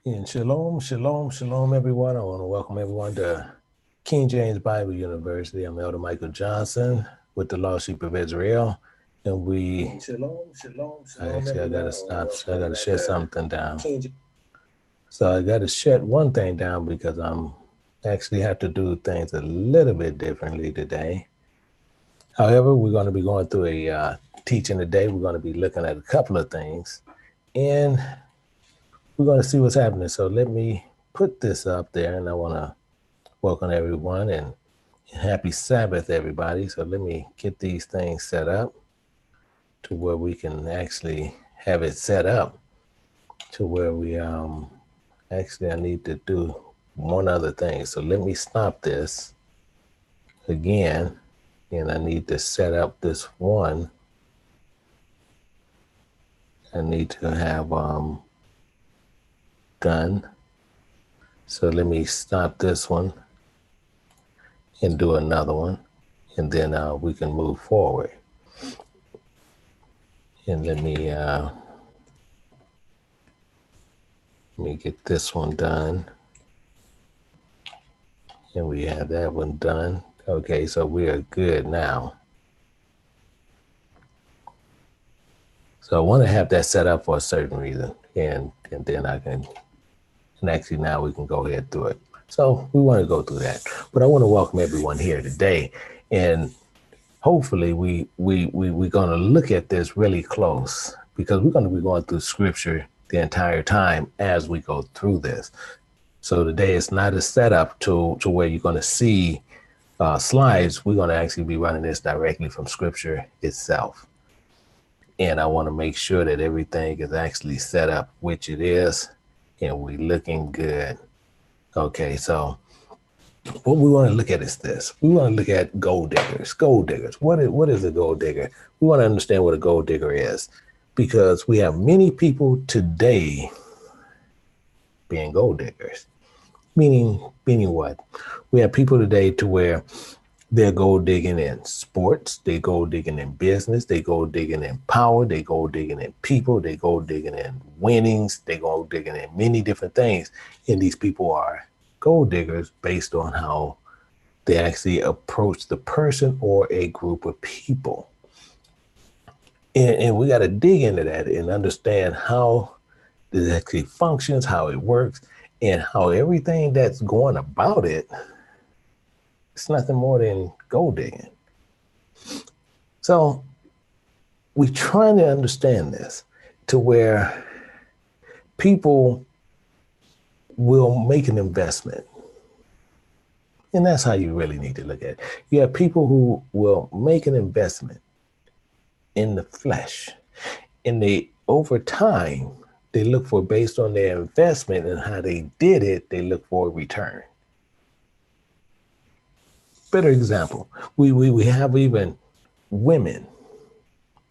And shalom, shalom, shalom, everyone. I want to welcome everyone to King James Bible University. I'm Elder Michael Johnson with the Lost Sheep of Israel. And Shalom, shalom, shalom. actually, I got to stop. I got to shut something down. King, So I got to shut one thing down because I'm actually have to do things a little bit differently today. However, we're going to be going through a teaching today. We're going to be looking at a couple of things. And we're going to see what's happening. So let me put this up there, and I want to welcome everyone and happy Sabbath, everybody. So let me get these things set up to where we can actually have it set up to where we actually I need to do one other thing. So let me stop this again, and I need to set up this one. I need to have done. So let me stop this one and do another one, and then we can move forward. And let me get this one done, and we have that one done. Okay, so we are good now. So I want to have that set up for a certain reason, and then I can, and actually now we can go ahead through it. So we want to go through that, but I want to welcome everyone here today, and hopefully we're going to look at this really close because we're going to be going through scripture the entire time as we go through this. So today it's not a setup to where you're going to see slides. We're going to actually be running this directly from scripture itself. And I want to make sure that everything is actually set up, which it is, and we're looking good. Okay, so what we want to look at is this. We want to look at gold diggers. Gold diggers. What is a gold digger? We want to understand what a gold digger is, because we have many people today being gold diggers. Meaning what? We have people today to where they're gold digging in sports, they gold digging in business, they gold digging in power, they gold digging in people, they gold digging in winnings, they gold digging in many different things. And these people are gold diggers based on how they actually approach the person or a group of people. And we got to dig into that and understand how this actually functions, how it works, and how everything that's going about it, it's nothing more than gold digging. So we're trying to understand this to where people will make an investment. And that's how you really need to look at it. You have people who will make an investment in the flesh, and they, over time, they look for, based on their investment and how they did it, they look for a return. Better example, we have even women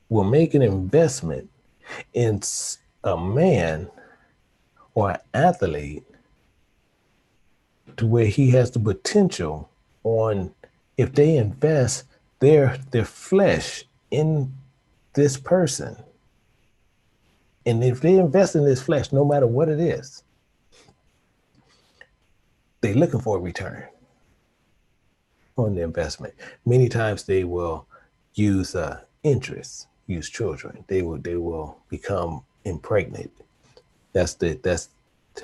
will make an investment in a man or an athlete to where he has the potential on, if they invest their flesh in this person, and if they invest in this flesh, no matter what it is, they're looking for a return on the investment. Many times they will use interest, use children. They will become impregnate. That's to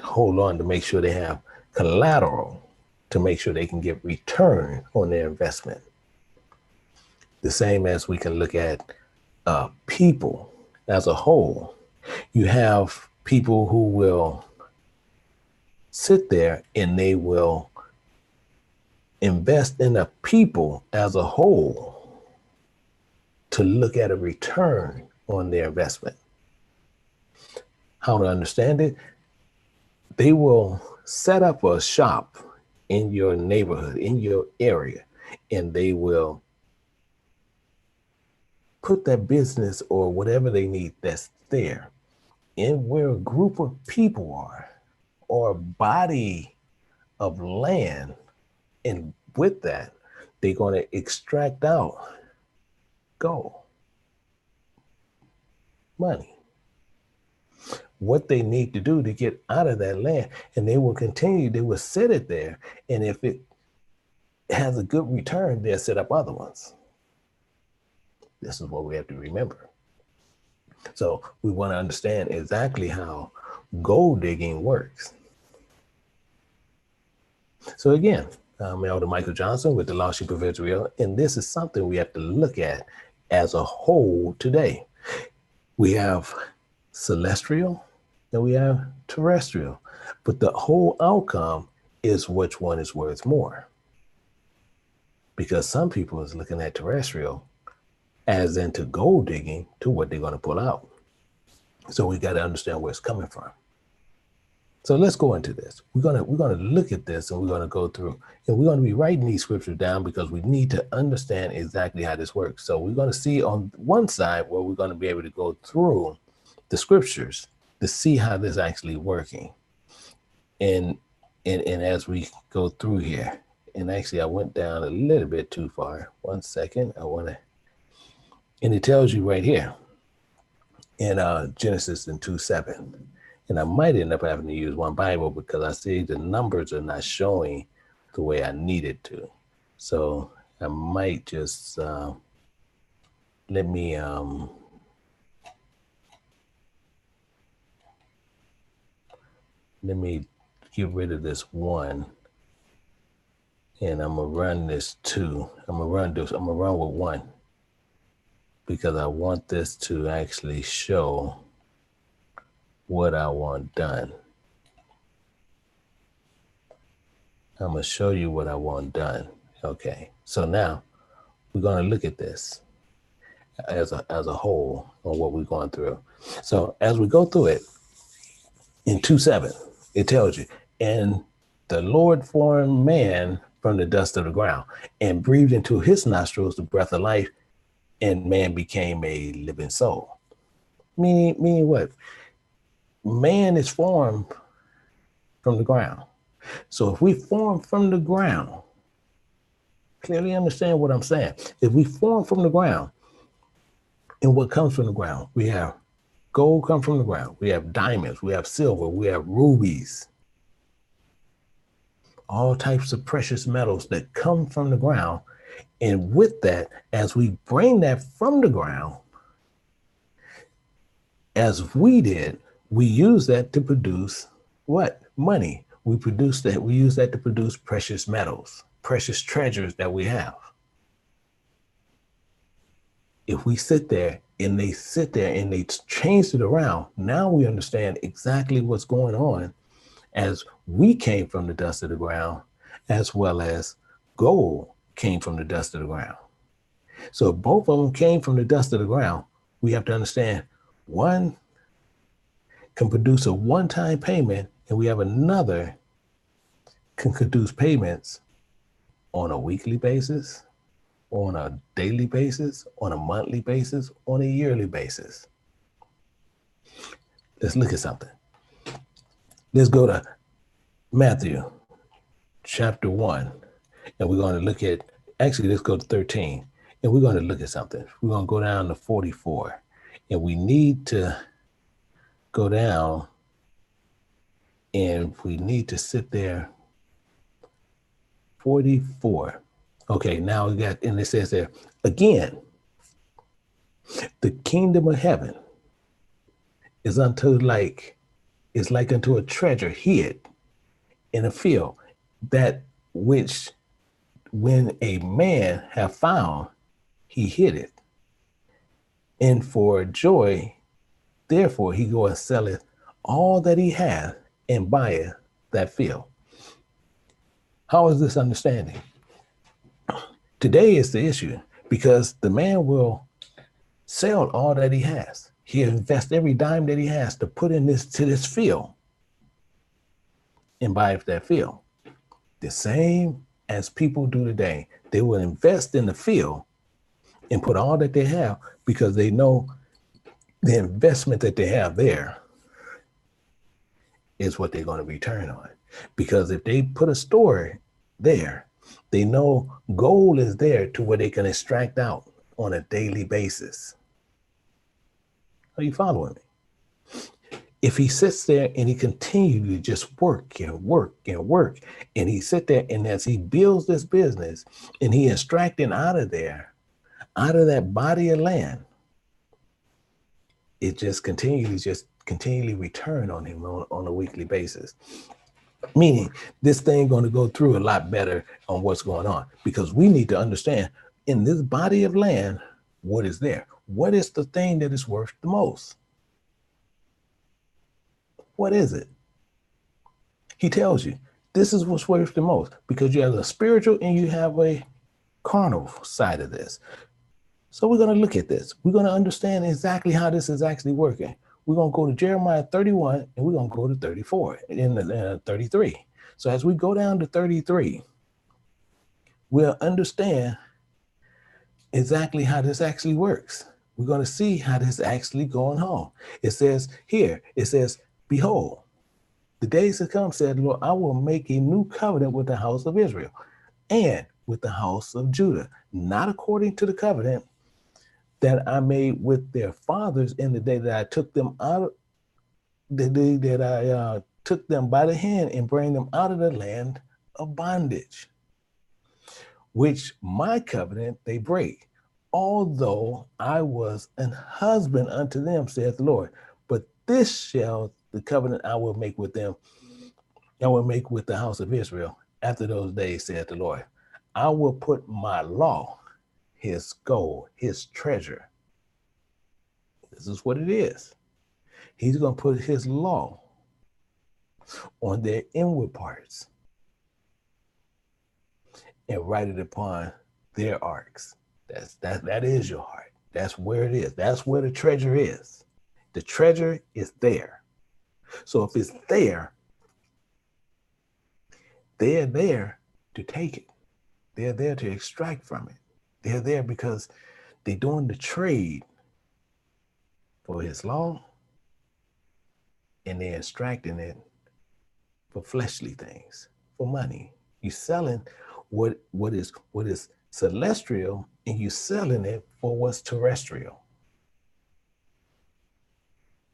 hold on to make sure they have collateral to make sure they can get return on their investment. The same as we can look at people as a whole. You have people who will sit there and they will invest in the people as a whole to look at a return on their investment. How to understand it? They will set up a shop in your neighborhood, in your area, and they will put that business or whatever they need that's there in where a group of people are, or a body of land. And with that, they're going to extract out gold, money. what they need to do to get out of that land. And they will continue, they will set it there. And if it has a good return, they'll set up other ones. This is what we have to remember. So we want to understand exactly how gold digging works. So again, I'm Elder Michael Johnson with the Lost Sheep of Israel, and this is something we have to look at as a whole today. We have celestial and we have terrestrial, but the whole outcome is which one is worth more. Because some people is looking at terrestrial as into gold digging to what they're going to pull out. So we got to understand where it's coming from. So let's go into this. We're gonna look at this, and we're gonna go through, and we're gonna be writing these scriptures down because we need to understand exactly how this works. So we're gonna see on one side where we're gonna be able to go through the scriptures to see how this is actually working. And as we go through here, and actually I went down a little bit too far. 1 second, and it tells you right here in Genesis 2:7. And I might end up having to use one Bible because I see the numbers are not showing the way I need it to. So I might just let me get rid of this one, and I'm gonna run this two. I'm gonna run with one because I want this to actually show what I want done. I'm gonna show you what I want done. Okay, so now we're gonna look at this as a whole on what we're going through. So as we go through it, in 2:7, it tells you, and the Lord formed man from the dust of the ground and breathed into his nostrils the breath of life, and man became a living soul. Meaning what? Man is formed from the ground. So if we form from the ground, clearly understand what I'm saying. If we form from the ground, and what comes from the ground, we have gold come from the ground. We have diamonds, we have silver, we have rubies, all types of precious metals that come from the ground. And with that, as we bring that from the ground, as we did, we use that to produce what? Money. We use that to produce precious metals, precious treasures that we have. If we sit there and they change it around, now we understand exactly what's going on as we came from the dust of the ground, as well as gold came from the dust of the ground. So if both of them came from the dust of the ground, we have to understand one can produce a one-time payment, and we have another can produce payments on a weekly basis, on a daily basis, on a monthly basis, on a yearly basis. Let's look at something. Let's go to Matthew chapter 1, and we're going to look at, actually, let's go to 13, and we're going to look at something. We're going to go down to 44, and we need to go down, and we need to sit there. 44. Okay, now we got, and it says there, again, the kingdom of heaven is like unto a treasure hid in a field, that which when a man have found, he hid it. And for joy, therefore he goeth and selleth all that he hath and buyeth that field. How is this understanding? Today is the issue, because the man will sell all that he has. He'll invest every dime that he has to put in this field and buy that field. The same as people do today. They will invest in the field and put all that they have because they know the investment that they have there is what they're going to return on. Because if they put a store there, they know gold is there to where they can extract out on a daily basis. Are you following me? If he sits there and he continues to just work and work and work, and he sit there and as he builds this business and he extracting out of there, out of that body of land, it just continually return on him on a weekly basis. Meaning this thing going to go through a lot better on what's going on, because we need to understand in this body of land, what is there? What is the thing that is worth the most? What is it? He tells you, this is what's worth the most, because you have a spiritual and you have a carnal side of this. So we're going to look at this. We're going to understand exactly how this is actually working. We're going to go to Jeremiah 31 and we're going to go to 34 and 33. So as we go down to 33, we'll understand exactly how this actually works. We're going to see how this actually going on. It says here, it says, behold, the days to come, said the Lord, I will make a new covenant with the house of Israel and with the house of Judah, not according to the covenant that I made with their fathers in the day that I took them out, the day that I took them by the hand and bring them out of the land of bondage, which my covenant they break, although I was an husband unto them, saith the Lord. But this shall the covenant I will make with them, I will make with the house of Israel after those days, saith the Lord. I will put my law, his gold, his treasure. This is what it is. He's going to put his law on their inward parts and write it upon their arcs. That is your heart. That's where it is. That's where the treasure is. The treasure is there. So if it's there, they're there to take it. They're there to extract from it. They're there because they're doing the trade for his law, and they're extracting it for fleshly things, for money. You're selling what is celestial, and you're selling it for what's terrestrial.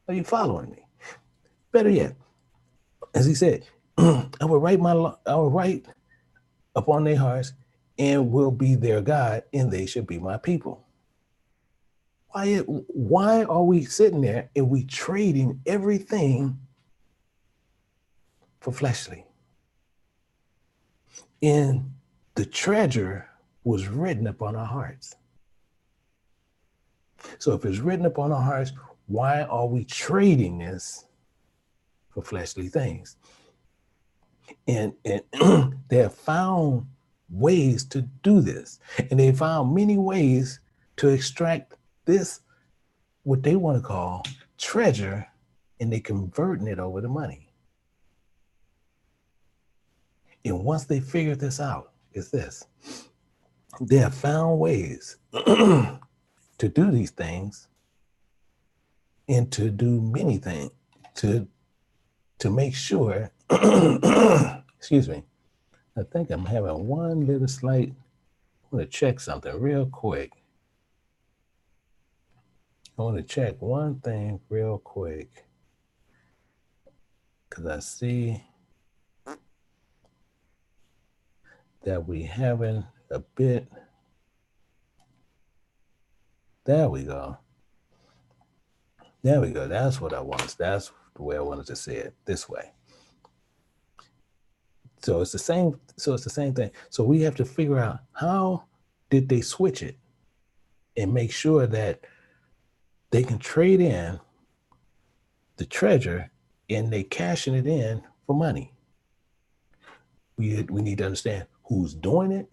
Are you following me? Better yet, as he said, I will write upon their hearts and will be their God, and they shall be my people. Why are we sitting there and we trading everything for fleshly? And the treasure was written upon our hearts. So if it's written upon our hearts, why are we trading this for fleshly things? And they have found ways to do this. And they found many ways to extract this, what they want to call treasure, and they converting it over to money. And once they figured this out, it's this. They have found ways to do these things and to do many things to make sure, excuse me, I think I'm having one little slight, I want to check something real quick. I want to check one thing real quick because I see that we having a bit. There we go. There we go. That's what I want. That's the way I wanted to say it, this way. So it's the same. So it's the same thing. So we have to figure out how did they switch it and make sure that they can trade in the treasure and they cashing it in for money. We need to understand who's doing it,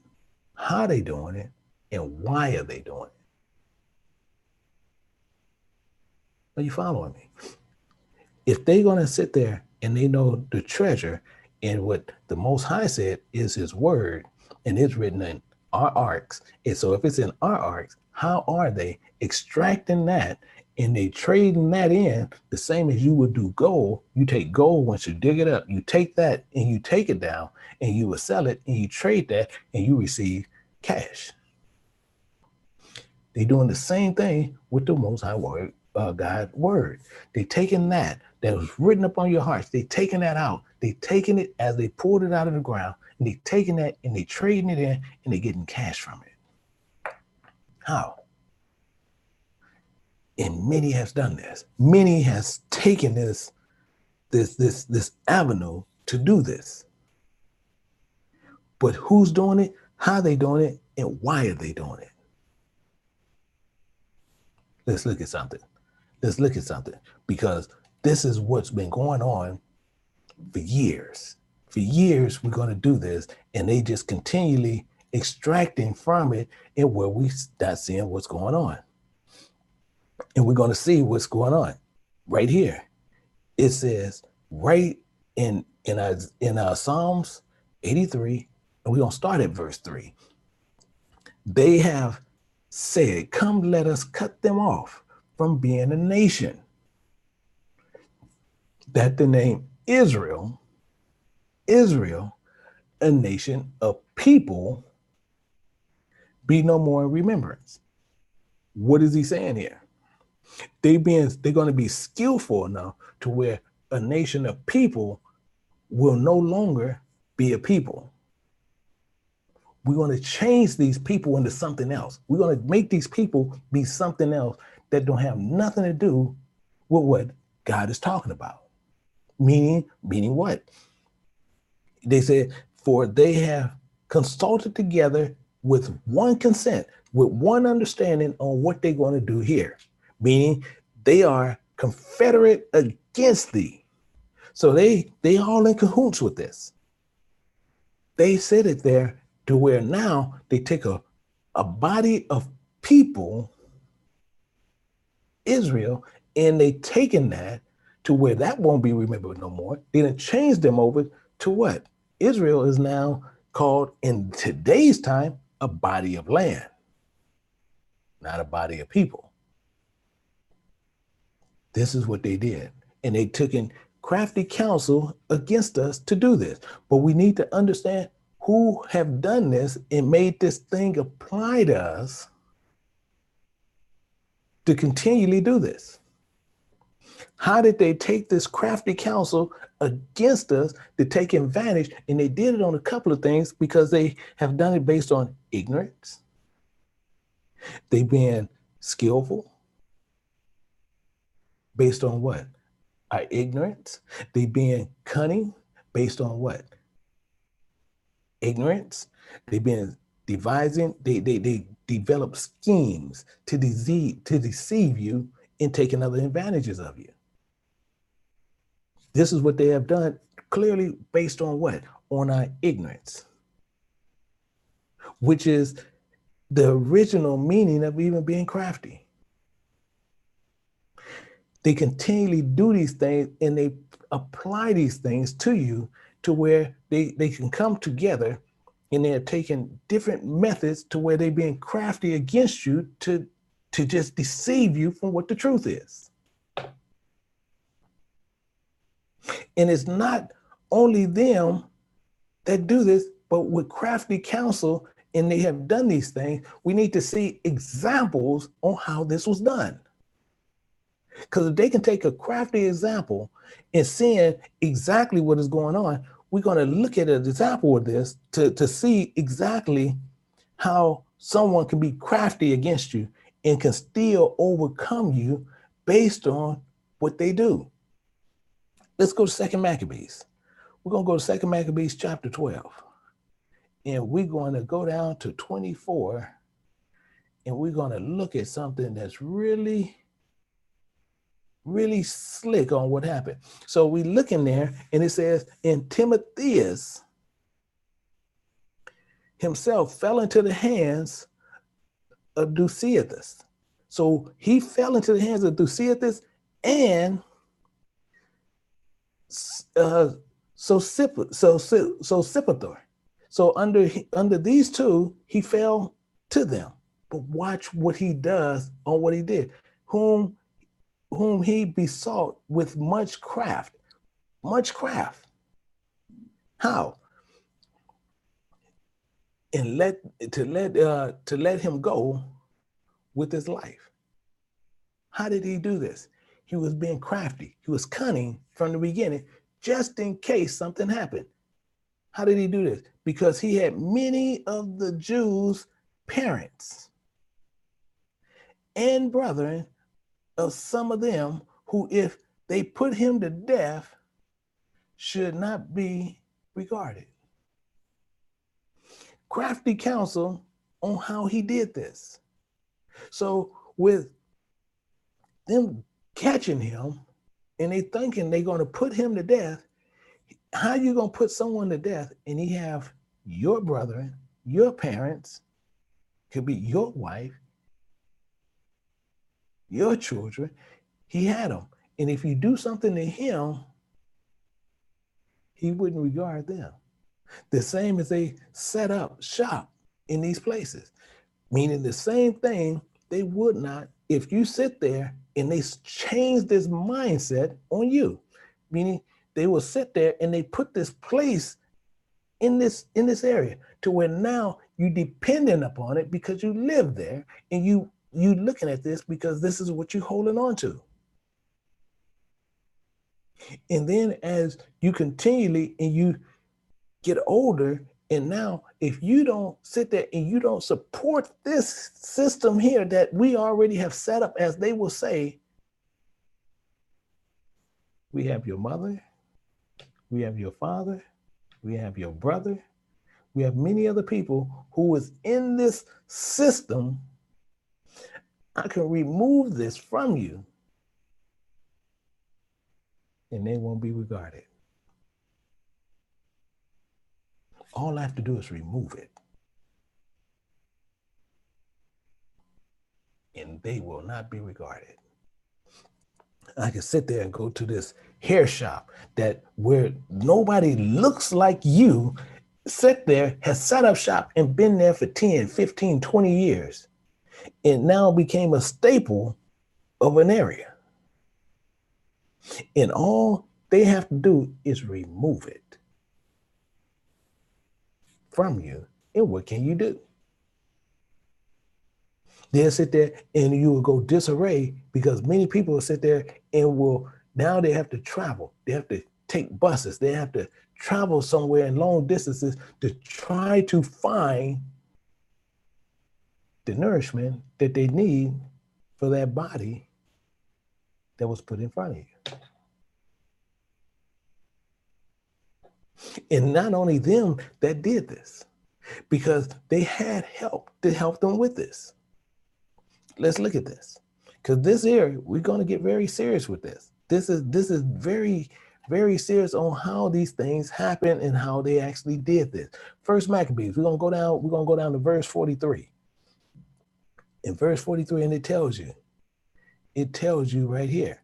how they doing it, and why are they doing it. Are you following me? If they're going to sit there and they know the treasure and what the Most High said is his word, and it's written in our arcs, and so if it's in our arcs, how are they extracting that and they trading that in the same as you would do gold? You take gold, once you dig it up, you take that and you take it down and you will sell it and you trade that and you receive cash. They're doing the same thing with the Most High word God's word. They taking that was written upon your hearts. They taking that out. They taking it as they pulled it out of the ground, and they taking that and they trading it in, and they getting cash from it. How? And many has done this. Many has taken this avenue to do this. But who's doing it? How they doing it? And why are they doing it? Let's look at something. Because this is what's been going on for years. For years, we're going to do this, and they just continually extracting from it, and where we start seeing what's going on. And we're going to see what's going on right here. It says right in our Psalms 83, and we're going to start at verse 3. They have said, "Come, let us cut them off from being a nation, that the name Israel, a nation of people, be no more in remembrance." What is he saying here? They're going to be skillful enough to where a nation of people will no longer be a people. We're going to change these people into something else. We're going to make these people be something else that don't have nothing to do with what God is talking about. Meaning what? They said, "For they have consulted together with one consent, with one understanding on what they're going to do here." Meaning they are confederate against thee. So they all in cahoots with this. They said it there to where now they take a body of people, Israel, and they taken that to where that won't be remembered no more. They done changed them over to what? Israel is now called in today's time a body of land, not a body of people. This is what they did. And they took in crafty counsel against us to do this. But we need to understand who have done this and made this thing apply to us to continually do this. How did they take this crafty counsel against us to take advantage? And they did it on a couple of things because they have done it based on ignorance. They've been skillful. Based on what? Our ignorance. They being cunning based on what? Ignorance. They've been devising, they develop schemes to deceive you and taking other advantages of you. This is what they have done, clearly based on what? On our ignorance, which is the original meaning of even being crafty. They continually do these things and they apply these things to you to where they can come together, and they're taking different methods to where they're being crafty against you to just deceive you from what the truth is. And it's not only them that do this, but with crafty counsel, and they have done these things, we need to see examples on how this was done. Because if they can take a crafty example and seeing exactly what is going on, we're going to look at an example of this to see exactly how someone can be crafty against you and can still overcome you based on what they do. Let's go to 2 Maccabees. We're going to go to 2 Maccabees chapter 12. And we're going to go down to 24. And we're going to look at something that's really slick on what happened. So we look in there and it says, "And Timotheus himself fell into the hands of Deuceathus." So he fell into the hands of Deuceathus and Sosipater. So under these two, he fell to them. But watch what he does on what he did. Whom he besought with much craft. How? And to let him go with his life. How did he do this? He was being crafty. He was cunning from the beginning, just in case something happened. How did he do this? Because he had many of the Jews' parents and brethren of some of them who, if they put him to death, should not be regarded. Crafty counsel on how he did this. So with them catching him and they thinking they're going to put him to death, how you going to put someone to death and he have your brethren, your parents, could be your wife, your children, he had them. And if you do something to him, he wouldn't regard them. The same as they set up shop in these places, meaning the same thing they would not if you sit there and they change this mindset on you, meaning they will sit there and they put this place in this area to where now you dependent upon it because you live there and you looking at this because this is what you're holding on to. And then as you continually and you get older, and now if you don't sit there and you don't support this system here that we already have set up, as they will say, we have your mother, we have your father, we have your brother, we have many other people who is in this system. I can remove this from you and they won't be regarded. All I have to do is remove it. And they will not be regarded. I can sit there and go to this hair shop that where nobody looks like you, sit there, has set up shop and been there for 10, 15, 20 years, and now became a staple of an area. And all they have to do is remove it from you. And what can you do? They'll sit there and you will go disarray because many people will sit there and now they have to travel. They have to take buses. They have to travel somewhere in long distances to try to find the nourishment that they need for that body that was put in front of you. And not only them that did this, because they had help to help them with this. Let's look at this, because this area, we're going to get very serious with this. This is very, very serious on how these things happen and how they actually did this. First Maccabees, we're going to go down to verse 43. In verse 43, and it tells you right here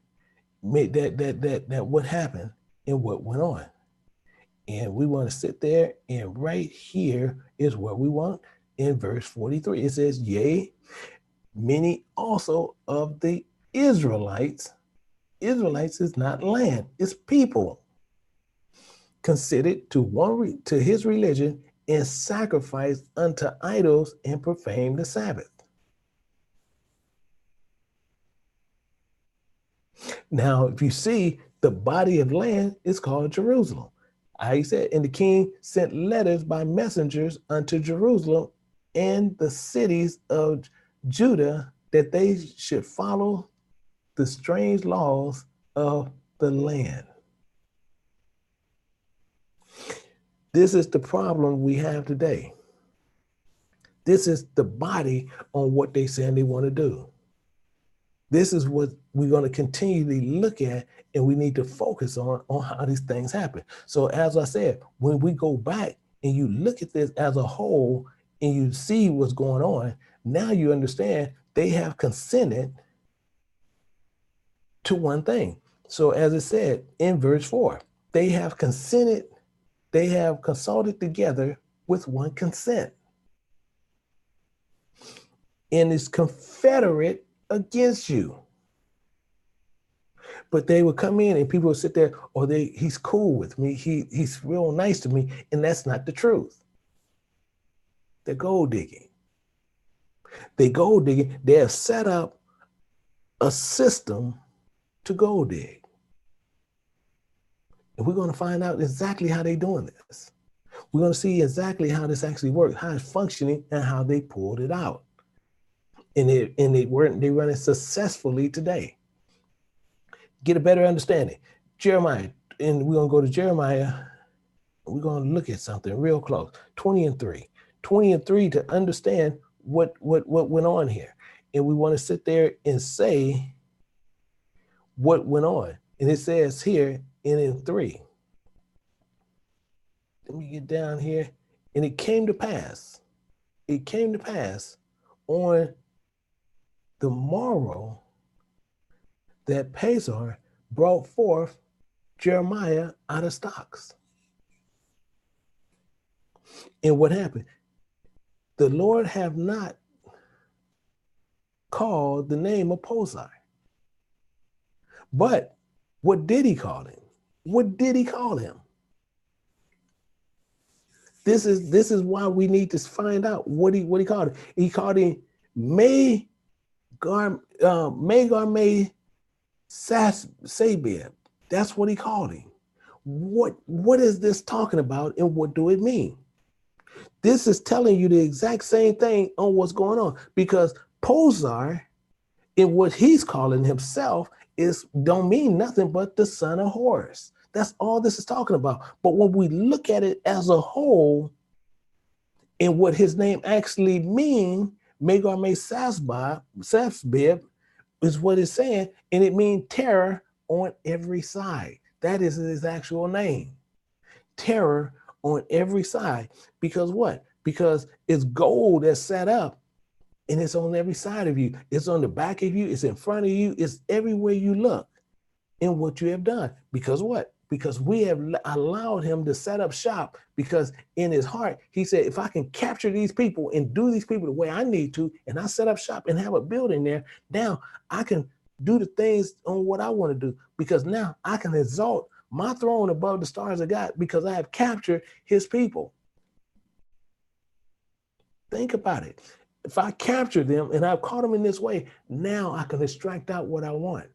that what happened and what went on. And we want to sit there, and right here is what we want in verse 43. It says, yea, many also of the Israelites is not land, it's people, considered to his religion and sacrifice unto idols and profane the Sabbath. Now, if you see, the body of land is called Jerusalem. I said, and the king sent letters by messengers unto Jerusalem and the cities of Judah that they should follow the strange laws of the land. This is the problem we have today. This is the body on what they saying they want to do. This is what we're going to continually look at, and we need to focus on how these things happen. So as I said, when we go back and you look at this as a whole and you see what's going on, now you understand they have consented to one thing. So as it said in verse 4, they have consented, they have consulted together with one consent and is confederate against you. But they would come in and people would sit there, he's cool with me, he's real nice to me, and that's not the truth. They're gold digging. They have set up a system to gold dig. And we're going to find out exactly how they're doing this. We're going to see exactly how this actually works, how it's functioning, and how they pulled it out. And they run it successfully today. Get a better understanding. Jeremiah, and we're going to go to Jeremiah. We're going to look at something real close. 20 and 3. 20 and 3 to understand what went on here. And we want to sit there and say what went on. And it says here in 3. Let me get down here. And it came to pass on the morrow that Pazar brought forth Jeremiah out of stocks. And what happened? The Lord have not called the name of Pazar. But what did he call him? What did he call him? This is why we need to find out what he called him. He called him May Sabib. That's what he called him. What is this talking about, and what do it mean? This is telling you the exact same thing on what's going on, because Pazar, in what he's calling himself, don't mean nothing but the son of Horus. That's all this is talking about. But when we look at it as a whole, and what his name actually means, Sabib, is what it's saying, and it means terror on every side. That is his actual name. Terror on every side. Because what? Because it's gold that's set up, and it's on every side of you. It's on the back of you. It's in front of you. It's everywhere you look in what you have done. Because what? Because we have allowed him to set up shop, because in his heart, he said, if I can capture these people and do these people the way I need to, and I set up shop and have a building there, now I can do the things on what I want to do, because now I can exalt my throne above the stars of God, because I have captured his people. Think about it. If I capture them and I've caught them in this way, now I can extract out what I want,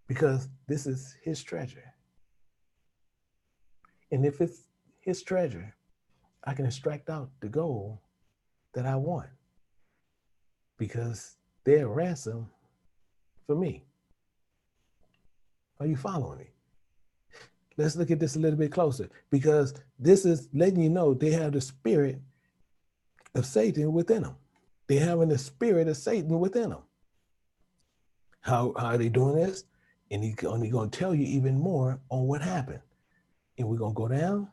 because this is his treasure. And if it's his treasure, I can extract out the gold that I want, because they're ransom for me. Are you following me? Let's look at this a little bit closer, because this is letting you know they have the spirit of Satan within them. They're having the spirit of Satan within them. How are they doing this? And he's only going to tell you even more on what happened. And we're going to go down,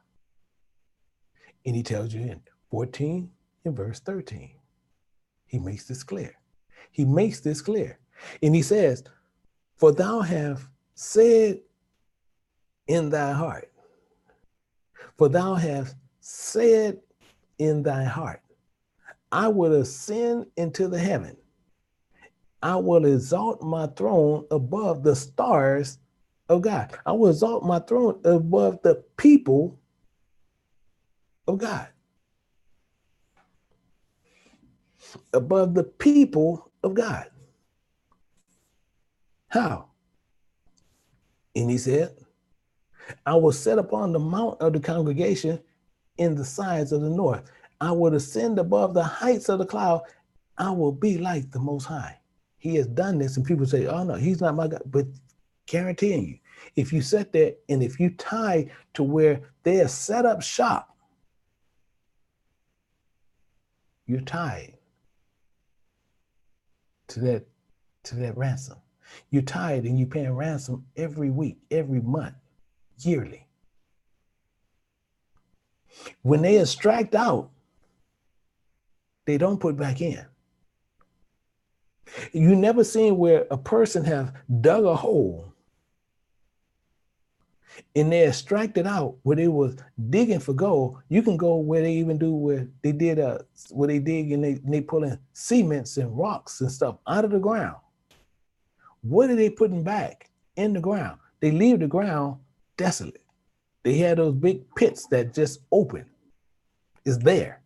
and he tells you in 14 and verse 13. He makes this clear. He makes this clear. And he says, for thou have said in thy heart, for thou hast said in thy heart, I will ascend into the heaven. I will exalt my throne above the stars of God. I will exalt my throne above the people of God. Above the people of God. How? And he said, I will set upon the mount of the congregation in the sides of the north. I will ascend above the heights of the cloud. I will be like the Most High. He has done this, and people say, oh no, he's not my God. But guaranteeing you, if you sit there and if you tie to where they have set up shop, you're tied to that ransom. You're tied, and you're paying ransom every week, every month, yearly. When they extract out, they don't put back in. You never seen where a person have dug a hole and they extracted out where they was digging for gold. You can go where they even do where they did where they dig and they pull in cements and rocks and stuff out of the ground. What are they putting back in the ground? They leave the ground desolate. They had those big pits that just open. It's there.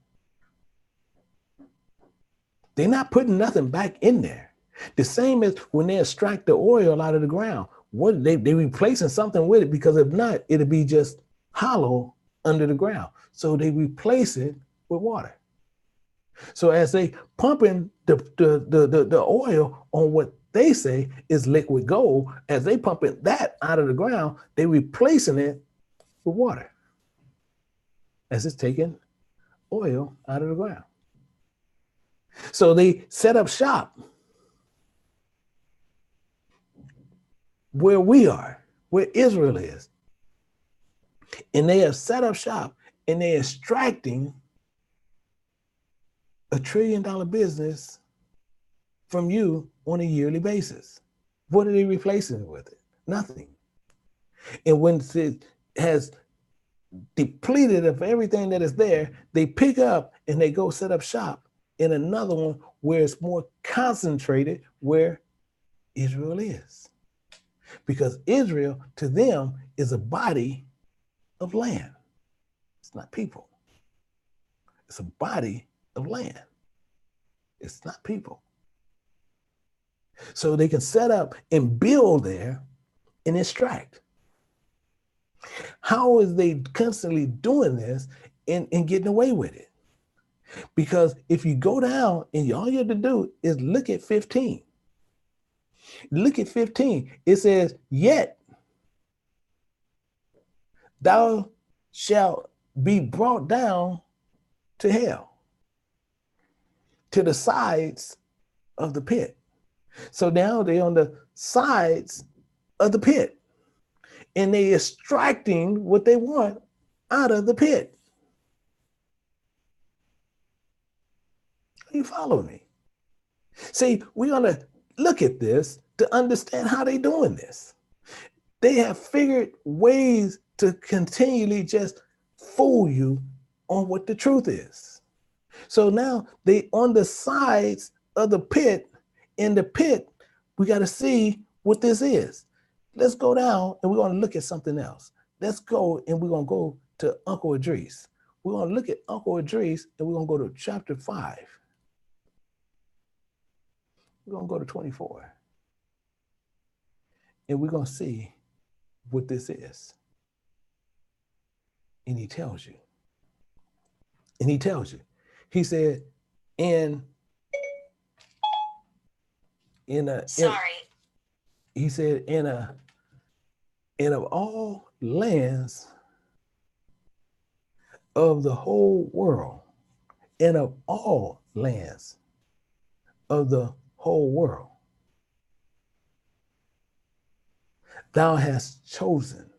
They're not putting nothing back in there. The same as when they extract the oil out of the ground. What they replacing something with it, because if not, it'll be just hollow under the ground. So they replace it with water. So as they pumping the oil on what they say is liquid gold, as they pumping that out of the ground, they replacing it with water. As it's taking oil out of the ground. So they set up shop where we are, where Israel is. And they have set up shop and they're extracting $1 trillion business from you on a yearly basis. What are they replacing with it? Nothing. And when it has depleted of everything that is there, they pick up and they go set up shop in another one where it's more concentrated, where Israel is. Because Israel, to them, is a body of land. It's not people. It's a body of land. It's not people. So they can set up and build there and extract. How is they constantly doing this and getting away with it? Because if you go down and all you have to do is look at 15. Look at 15. It says, yet thou shalt be brought down to hell, to the sides of the pit. So now they're on the sides of the pit and they extracting what they want out of the pit. You follow me? See, we're going to look at this to understand how they're doing this. They have figured ways to continually just fool you on what the truth is. So now they on the sides of the pit. In the pit, we got to see what this is. Let's go down and we're going to look at something else. Let's go and we're going to go to Uncle Idris. We're going to look at Uncle Idris and we're going to go to chapter 5. We're going to go to 24. And we're going to see what this is. And he tells you. And he tells you. He said, he said, in of all lands of the whole world, and of all lands of the whole world, thou hast chosen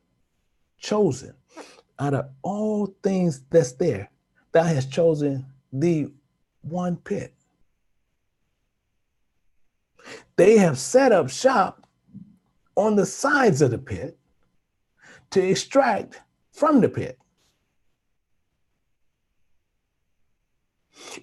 out of all things that's there, thou hast chosen the one pit. They have set up shop on the sides of the pit to extract from the pit.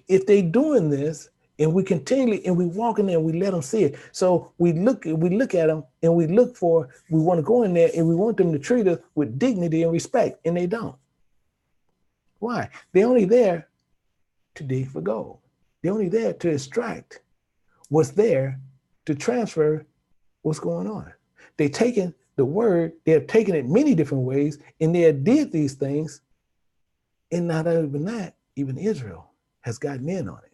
If they doing this and we continually and we walk in there and we let them see it, so we look at them and we want to go in there and we want them to treat us with dignity and respect, and they don't. Why? They're only there to dig for gold. They're only there to extract what's there, to transfer what's going on. They've taken the word, they've taken it many different ways, and they have did these things, and not even that, even Israel has gotten in on it.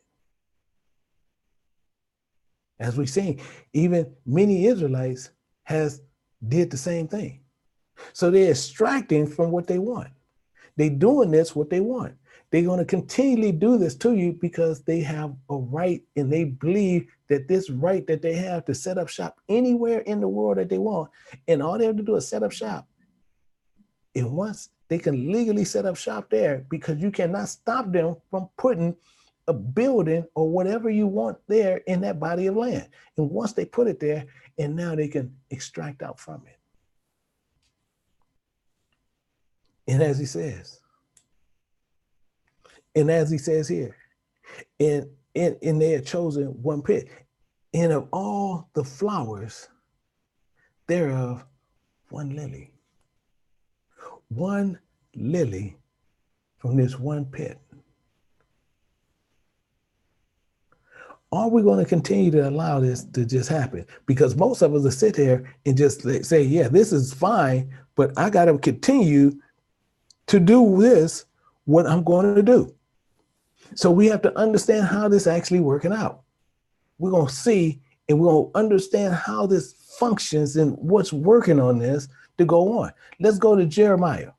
As we've seen, even many Israelites has did the same thing. So they're extracting from what they want. They're doing this what they want. They're going to continually do this to you because they have a right, and they believe that this right that they have to set up shop anywhere in the world that they want, and all they have to do is set up shop. And once they can legally set up shop there, because you cannot stop them from putting a building or whatever you want there in that body of land. And once they put it there, and now they can extract out from it. And as he says here, and they had chosen one pit, and of all the flowers thereof, one lily from this one pit. are we going to continue to allow this to just happen? Because most of us will sit there and just say, yeah, this is fine, but I got to continue to do this, what I'm going to do. So we have to understand how this actually working out. We're going to see and we're going to understand how this functions and what's working on this to go on. Let's go to Jeremiah.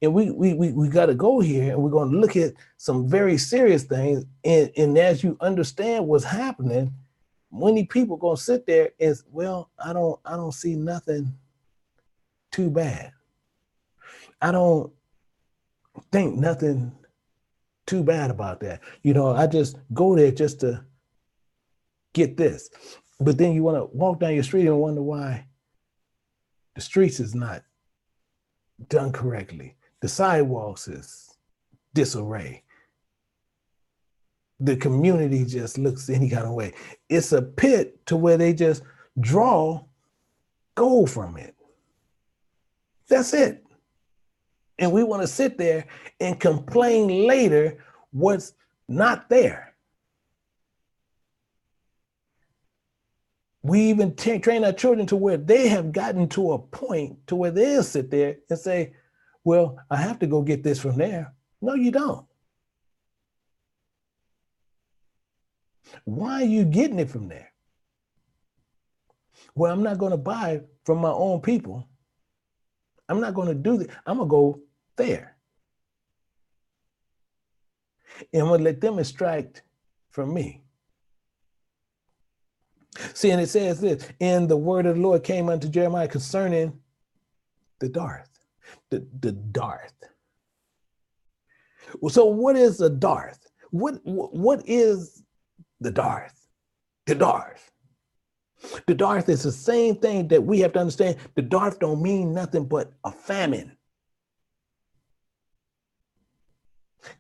And we got to go here and we're going to look at some very serious things. And as you understand what's happening, many people going to sit there and, well, I don't see nothing too bad. I don't think nothing too bad about that. I just go there just to get this. But then you want to walk down your street and wonder why the streets is not done correctly. The sidewalks is disarray. The community just looks any kind of way. It's a pit to where they just draw gold from it. That's it. And we want to sit there and complain later what's not there. We even train our children to where they have gotten to a point to where they'll sit there and say, well, I have to go get this from there. No, you don't. Why are you getting it from there? Well, I'm not going to buy from my own people. I'm not going to do that. I'm going to go there. And I'm going to let them extract from me. See, and it says this, and the word of the Lord came unto Jeremiah concerning the Darth. The Darth. So what is a Darth? What is the Darth? The Darth. The Darth is the same thing that we have to understand. The Darth don't mean nothing but a famine.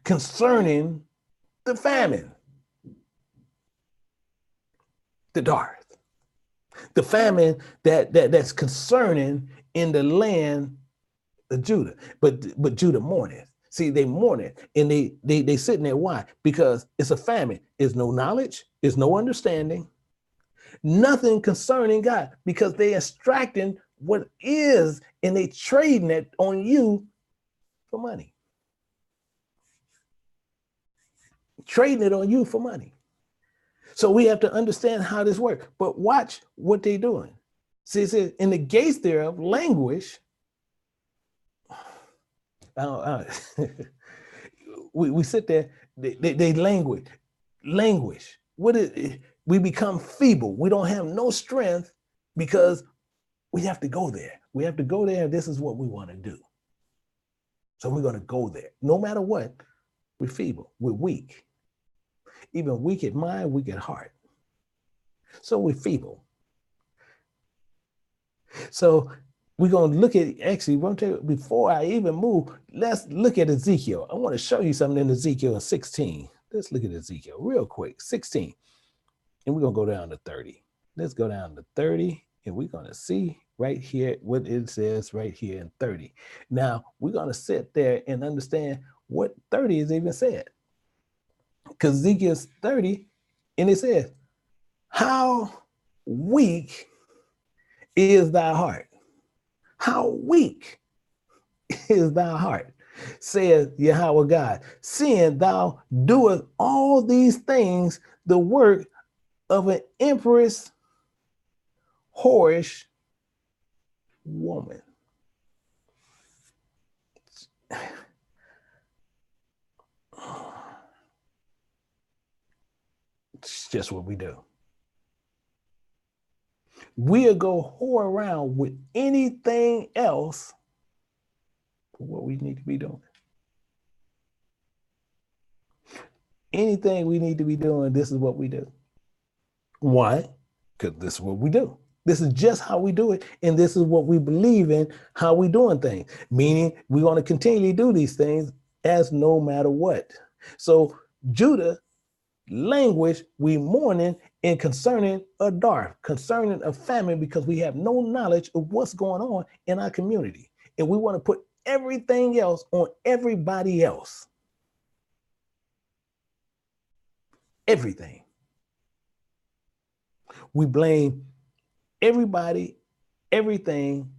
Concerning the famine. The Darth. The famine that's concerning in the land of Judah. But Judah mourneth. See, they mourn it, and they sitting there. Why? Because it's a famine. There's no knowledge. There's no understanding. Nothing concerning God, because they extracting what is, and they trading it on you for money. Trading it on you for money. So we have to understand how this works. But watch what they're doing. See, it says, in the gates thereof languish. We sit there, they languish. What is it? We become feeble. We don't have no strength because we have to go there. We have to go there, and this is what we want to do. So we're going to go there. No matter what, we're feeble. We're weak. Even weak at mind, weak at heart. So we're feeble. So we're going to look at, actually, before I even move, let's look at Ezekiel. I want to show you something in Ezekiel 16. Let's look at Ezekiel real quick, 16. And we're going to go down to 30. Let's go down to 30, and we're going to see right here what it says right here in 30. Now, we're going to sit there and understand what 30 is even said. Because Ezekiel's 30, and it says, how weak is thy heart? How weak is thy heart, saith Yahweh God, seeing thou doest all these things, the work of an empress, whorish woman. It's just what we do. We'll go whore around with anything else for what we need to be doing. Anything we need to be doing, this is what we do. Why? Because this is what we do. This is just how we do it, and this is what we believe in, how we doing things. Meaning we're going to continually do these things as no matter what. So Judah language, we mourning and concerning a dark, concerning a famine, because we have no knowledge of what's going on in our community. And we want to put everything else on everybody else. Everything. We blame everybody, everything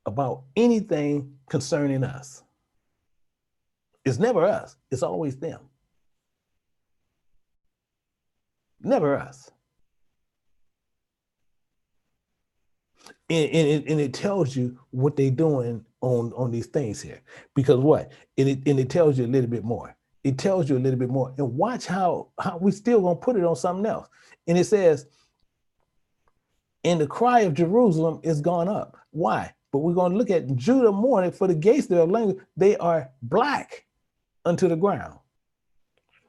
about anything concerning us. It's never us. It's always them. Never us. And it tells you what they're doing on these things here. Because what? And it tells you a little bit more. It tells you a little bit more. And watch how we still gonna put it on something else. And it says, and the cry of Jerusalem is gone up. Why? But we're gonna look at Judah mourning, for the gates thereof language, they are black unto the ground.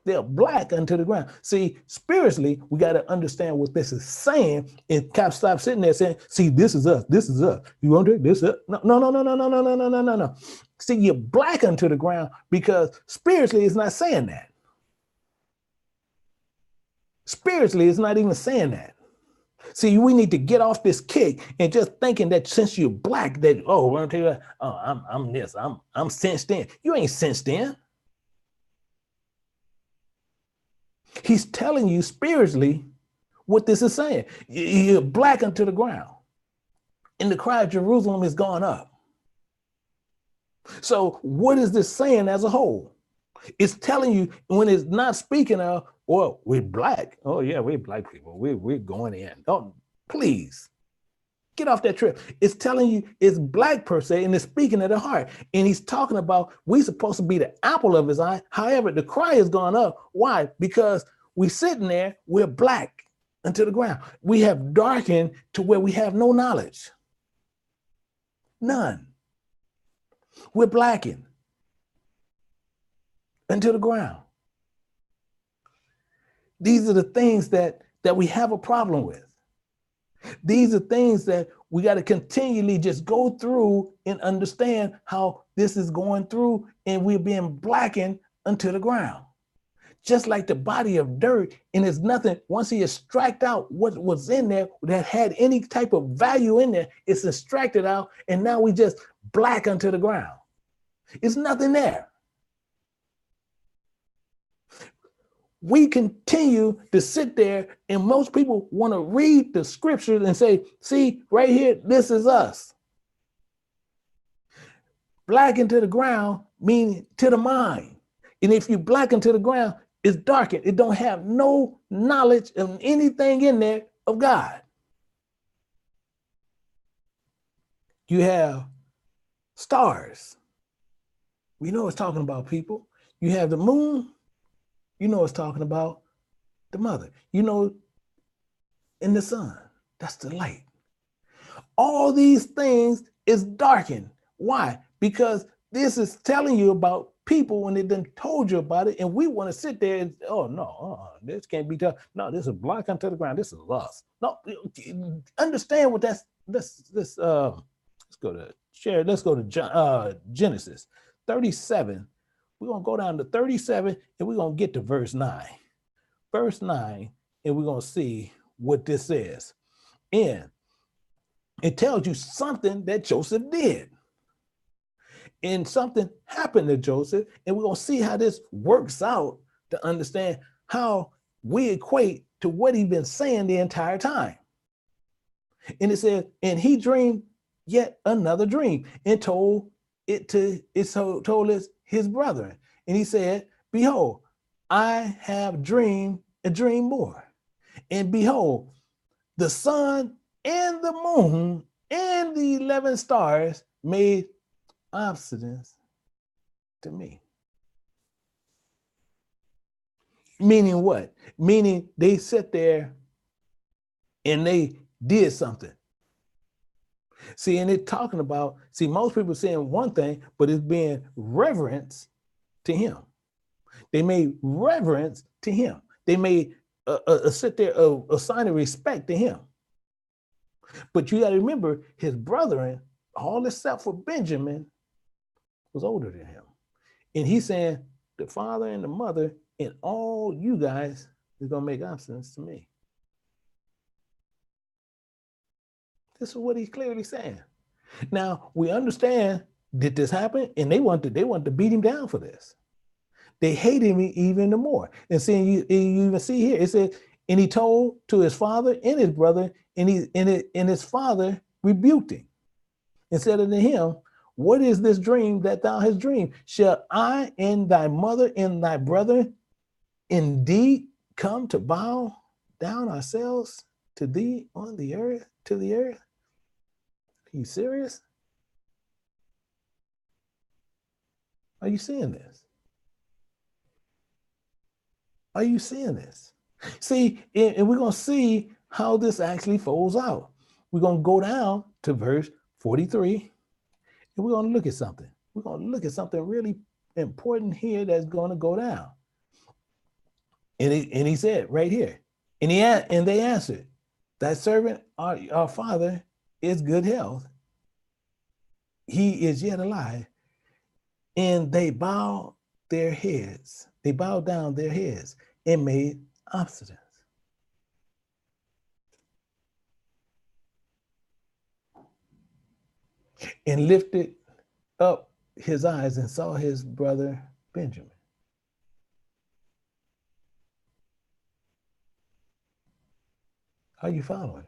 They're black unto the ground. See, spiritually, we got to understand what this is saying and stop sitting there saying, see, this is us. This is us. You want to this? No, no, no, no, no, no, no, no, no, no, no, no. See, you're black unto the ground because spiritually it's not saying that. Spiritually, it's not even saying that. See, we need to get off this kick and just thinking that since you're black, that, oh, we're gonna tell you, oh, I'm this, I'm cinched in. You ain't cinched in. He's telling you spiritually what this is saying. You're black unto the ground. And the cry of Jerusalem is gone up. So what is this saying as a whole? It's telling you when it's not speaking of, well, we're black. Oh yeah, we're black people. We're going in. Oh, please. Get off that trip. It's telling you it's black per se, and it's speaking of the heart. And he's talking about we're supposed to be the apple of his eye. However, the cry has gone up. Why? Because we sitting there, we're black unto the ground. We have darkened to where we have no knowledge. None. We're blackened unto the ground. These are the things that we have a problem with. These are things that we got to continually just go through and understand how this is going through, and we're being blackened unto the ground. Just like the body of dirt, and there's nothing, once he extract out what was in there that had any type of value in there, it's extracted out, and now we just black unto the ground. It's nothing there. We continue to sit there, and most people want to read the scriptures and say, see, right here, this is us. Black into the ground, meaning to the mind. And if you black into the ground, it's darkened. It don't have no knowledge of anything in there of God. You have stars. We know it's talking about people. You have the moon. You know it's talking about the mother. You know, in the sun, that's the light. All these things is darkened. Why? Because this is telling you about people when they done told you about it, and we want to sit there and, oh no, this can't be done. No, this is black unto the ground. This is us. No, understand what that's. Let's go to share. Let's go to Genesis 37. We're going to go down to 37 and we're going to get to verse 9. Verse 9, and we're going to see what this says. And it tells you something that Joseph did. And something happened to Joseph, and we're going to see how this works out to understand how we equate to what he's been saying the entire time. And it says, and he dreamed yet another dream and told his brethren. And he said, behold, I have dreamed a dream more. And behold, the sun and the moon and the 11 stars made observance to me. Meaning what? Meaning they sat there and they did something. See, and it's talking about, see, most people saying one thing, but it's being reverence to him. They made reverence to him. They made sit there a sign of respect to him. But you got to remember, his brethren, all except for Benjamin, was older than him. And he's saying, the father and the mother and all you guys is going to make obstinance to me. This is what he's clearly saying. Now, we understand, did this happen? And they want to beat him down for this. They hated me even more. And seeing you even see here, it says, And he told to his father and his brother, and his father rebuked him and said unto him, what is this dream that thou hast dreamed? Shall I and thy mother and thy brother indeed come to bow down ourselves to thee on the earth, to the earth? Are you serious? Are you seeing this? Are you seeing this? See, and we're going to see how this actually folds out. We're going to go down to verse 43, and we're going to look at something. We're going to look at something really important here that's going to go down. And he said right here, and they answered, thy servant, our father, is good health. He is yet alive. And they bowed their heads. They bowed down their heads and made obeisance. And lifted up his eyes and saw his brother Benjamin. Are you following?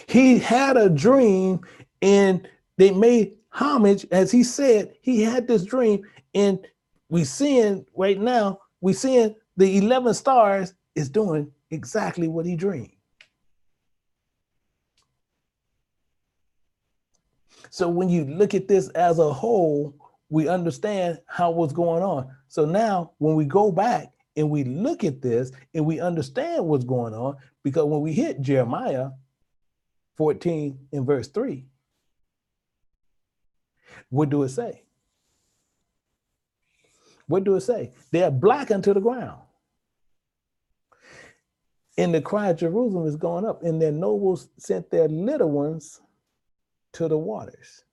He had a dream and they made homage, as he said, he had this dream, and we seeing right now, we seeing the 11 stars is doing exactly what he dreamed. So when you look at this as a whole, we understand how what's going on. So now when we go back and we look at this and we understand what's going on, because when we hit Jeremiah 14 in verse 3, what do it say? What do it say? They are black unto the ground. And the cry of Jerusalem is going up, and their nobles sent their little ones to the waters.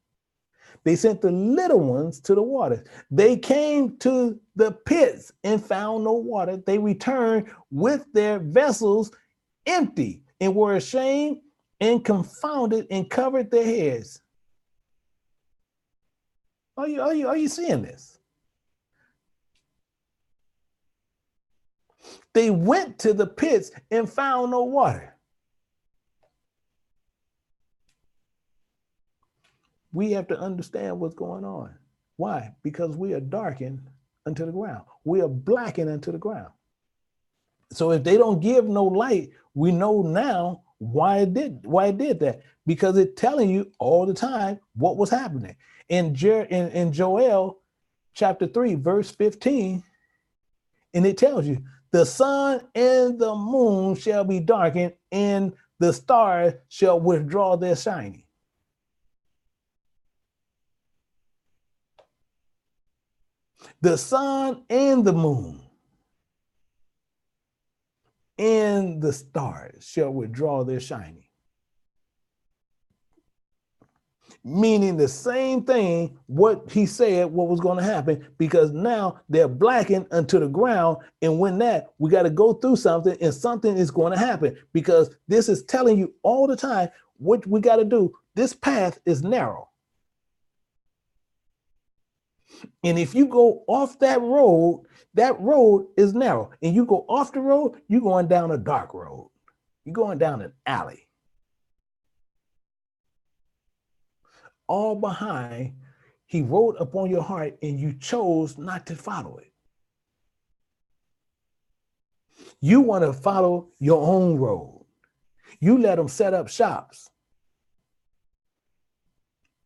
They sent the little ones to the waters. They came to the pits and found no water. They returned with their vessels empty and were ashamed and confounded and covered their heads. Are you seeing this? They went to the pits and found no water. We have to understand what's going on. Why? Because we are darkened unto the ground. We are blackened unto the ground. So if they don't give no light, we know now why it did that. Because it's telling you all the time what was happening. In Joel chapter 3, verse 15, and it tells you, the sun and the moon shall be darkened, and the stars shall withdraw their shining. The sun and the moon and the stars shall withdraw their shining. Meaning the same thing, what he said, what was going to happen, because now they're blackened unto the ground. And when that, we got to go through something, and something is going to happen, because this is telling you all the time what we got to do. This path is narrow. And if you go off that road is narrow. And you go off the road, you're going down a dark road. You're going down an alley. All behind, he wrote upon your heart, and you chose not to follow it. You want to follow your own road. You let them set up shops.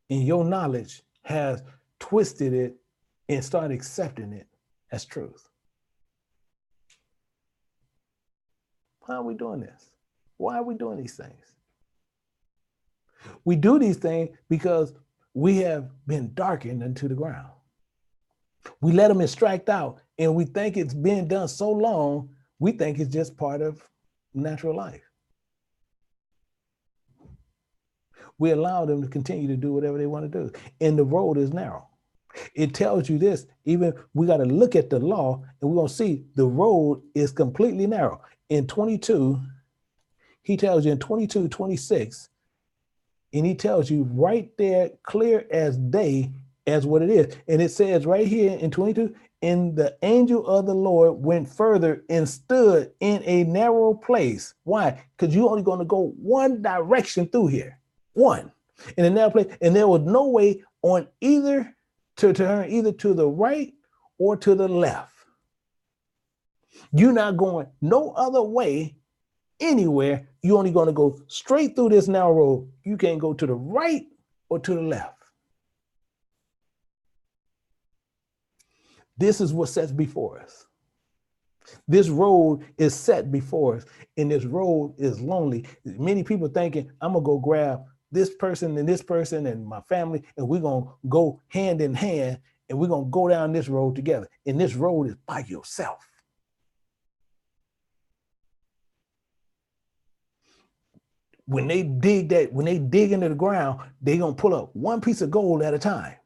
And your knowledge has twisted it and started accepting it as truth. Why are we doing this? Why are we doing these things? We do these things because we have been darkened into the ground. We let them extract out, and we think it's been done so long, we think it's just part of natural life. We allow them to continue to do whatever they want to do. And the road is narrow. It tells you this, even we got to look at the law, and we're going to see the road is completely narrow. In 22, he tells you in 22:26, and he tells you right there, clear as day, as what it is. And it says right here in 22, And the angel of the Lord went further and stood in a narrow place. Why? Because you're only going to go one direction through here. One. In a narrow place. And there was no way on either to turn either to the right or to the left. You're not going no other way anywhere. You're only going to go straight through this narrow road. You can't go to the right or to the left. This is what sets before us. This road is set before us, and this road is lonely. Many people thinking, I'm going to go grab this person and my family, and we're going to go hand in hand, and we're going to go down this road together. And this road is by yourself. When they dig into the ground, they're going to pull up one piece of gold at a time.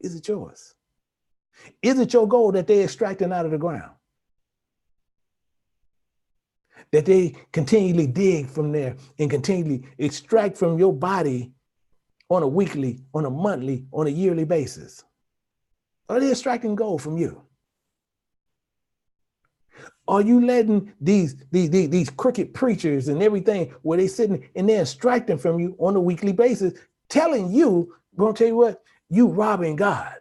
Is it yours? Is it your gold that they're extracting out of the ground? That they continually dig from there and continually extract from your body on a weekly, on a monthly, on a yearly basis? Are they extracting gold from you? Are you letting these crooked preachers and everything where they sitting and they're extracting from you on a weekly basis, telling you, I'm gonna tell you what, you robbing God.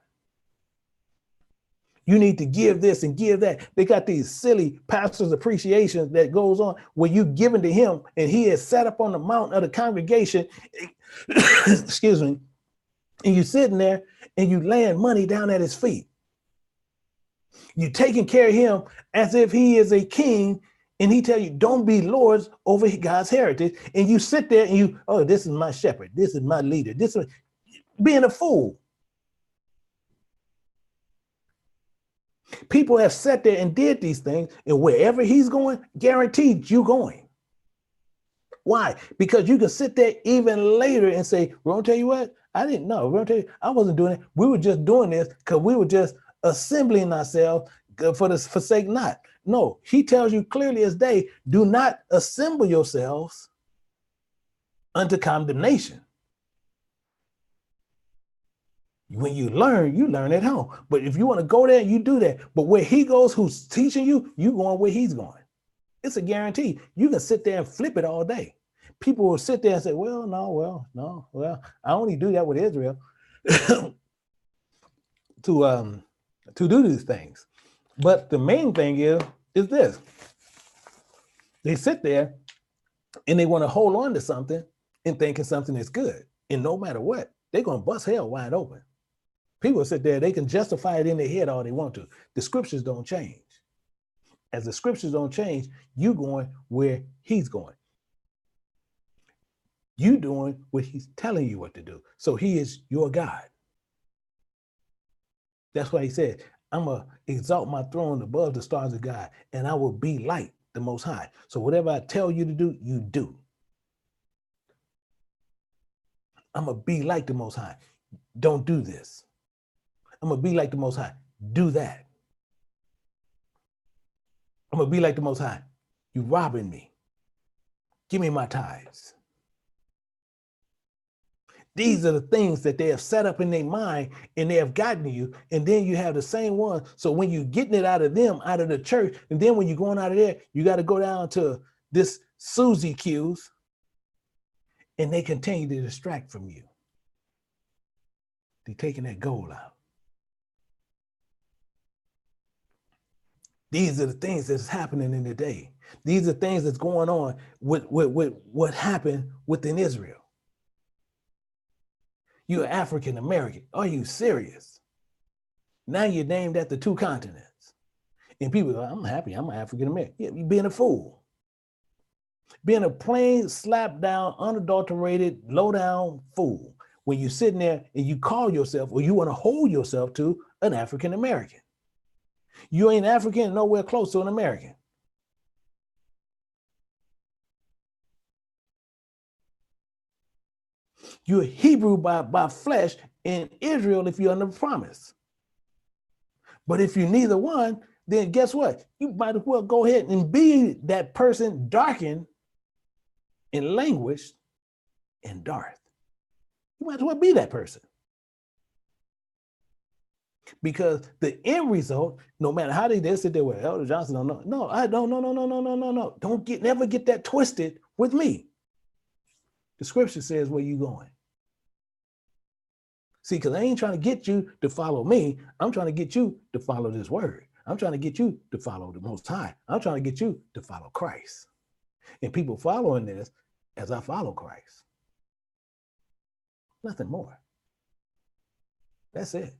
You need to give this and give that. They got these silly pastor's appreciations that goes on where you giving to him and he is set up on the mountain of the congregation, excuse me, and you sitting there and you laying money down at his feet. You taking care of him as if he is a king, and he tell you, don't be lords over God's heritage. And you sit there and you, oh, this is my shepherd. This is my leader. This is being a fool. People have sat there and did these things, and wherever he's going, guaranteed you going. Why? Because you can sit there even later and say, we're gonna tell you what, I didn't know. We're gonna tell you, I wasn't doing it. We were just doing this because we were just assembling ourselves for sake not. No, he tells you clearly as day, do not assemble yourselves unto condemnation. When you learn at home. But if you want to go there, you do that. But where he goes, who's teaching you, you going where he's going. It's a guarantee. You can sit there and flip it all day. People will sit there and say, well, I only do that with Israel to do these things. But the main thing is this. They sit there and they want to hold on to something and thinking something is good. And no matter what, they're going to bust hell wide open. People sit there, they can justify it in their head all they want to. The scriptures don't change. As the scriptures don't change, you going where he's going. You doing what he's telling you what to do. So he is your God. That's why he said, I'm going to exalt my throne above the stars of God, and I will be like the Most High. So whatever I tell you to do, you do. I'm going to be like the Most High. Don't do this. I'm going to be like the Most High. Do that. I'm going to be like the Most High. You robbing me. Give me my tithes. These are the things that they have set up in their mind and they have gotten to you. And then you have the same one. So when you're getting it out of them, out of the church, and then when you're going out of there, you got to go down to this Susie Q's and they continue to distract from you. They're taking that gold out. These are the things that's happening in the day. These are things that's going on with what happened within Israel. You're African American. Are you serious? Now you're named after two continents. And people go, I'm happy, I'm an African American. Yeah, you're being a fool. Being a plain, slap down, unadulterated, low down fool. When you're sitting there and you call yourself, or you want to hold yourself to an African American. You ain't African, nowhere close to an American. You're Hebrew by flesh in Israel if you're under promise. But if you're neither one, then guess what? You might as well go ahead and be that person darkened in language and Darth. You might as well be that person. Because the end result, no matter how they sit there with Elder Johnson, I don't, no. Don't never get that twisted with me. The scripture says where you going. See, because I ain't trying to get you to follow me. I'm trying to get you to follow this word. I'm trying to get you to follow the Most High. I'm trying to get you to follow Christ. And people following this as I follow Christ. Nothing more. That's it.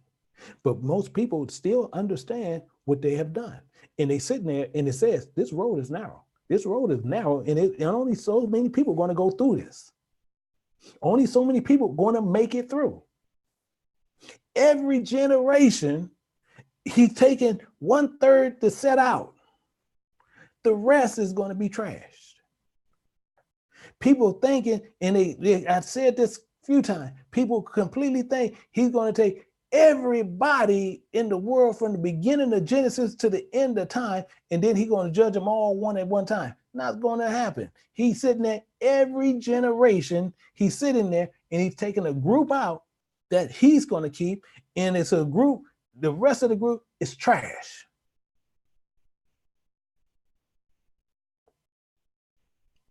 But most people still understand what they have done. And they sitting there and it says, this road is narrow. This road is narrow and only so many people are going to go through this. Only so many people are going to make it through. Every generation, he's taking 1/3 to set out. The rest is going to be trashed. People thinking, and I said this a few times, people completely think he's going to take everybody in the world from the beginning of Genesis to the end of time, and then he's going to judge them all one at one time. Not going to happen. He's sitting there every generation. He's sitting there and he's taking a group out that he's going to keep, and it's a group. The rest of the group is trash.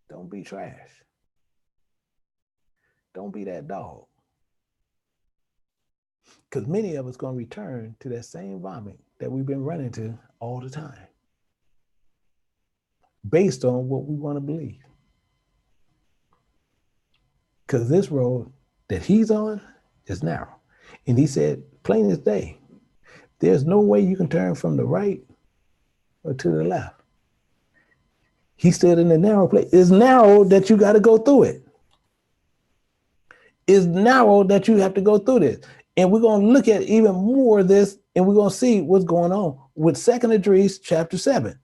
Don't be trash. Don't be that dog. Because many of us going to return to that same vomit that we've been running to all the time, based on what we want to believe. Because this road that he's on is narrow. And he said, plain as day, there's no way you can turn from the right or to the left. He stood in the narrow place. It's narrow that you got to go through it. It's narrow that you have to go through this. And we're going to look at even more of this, and we're going to see what's going on with 2 Esdras chapter 7.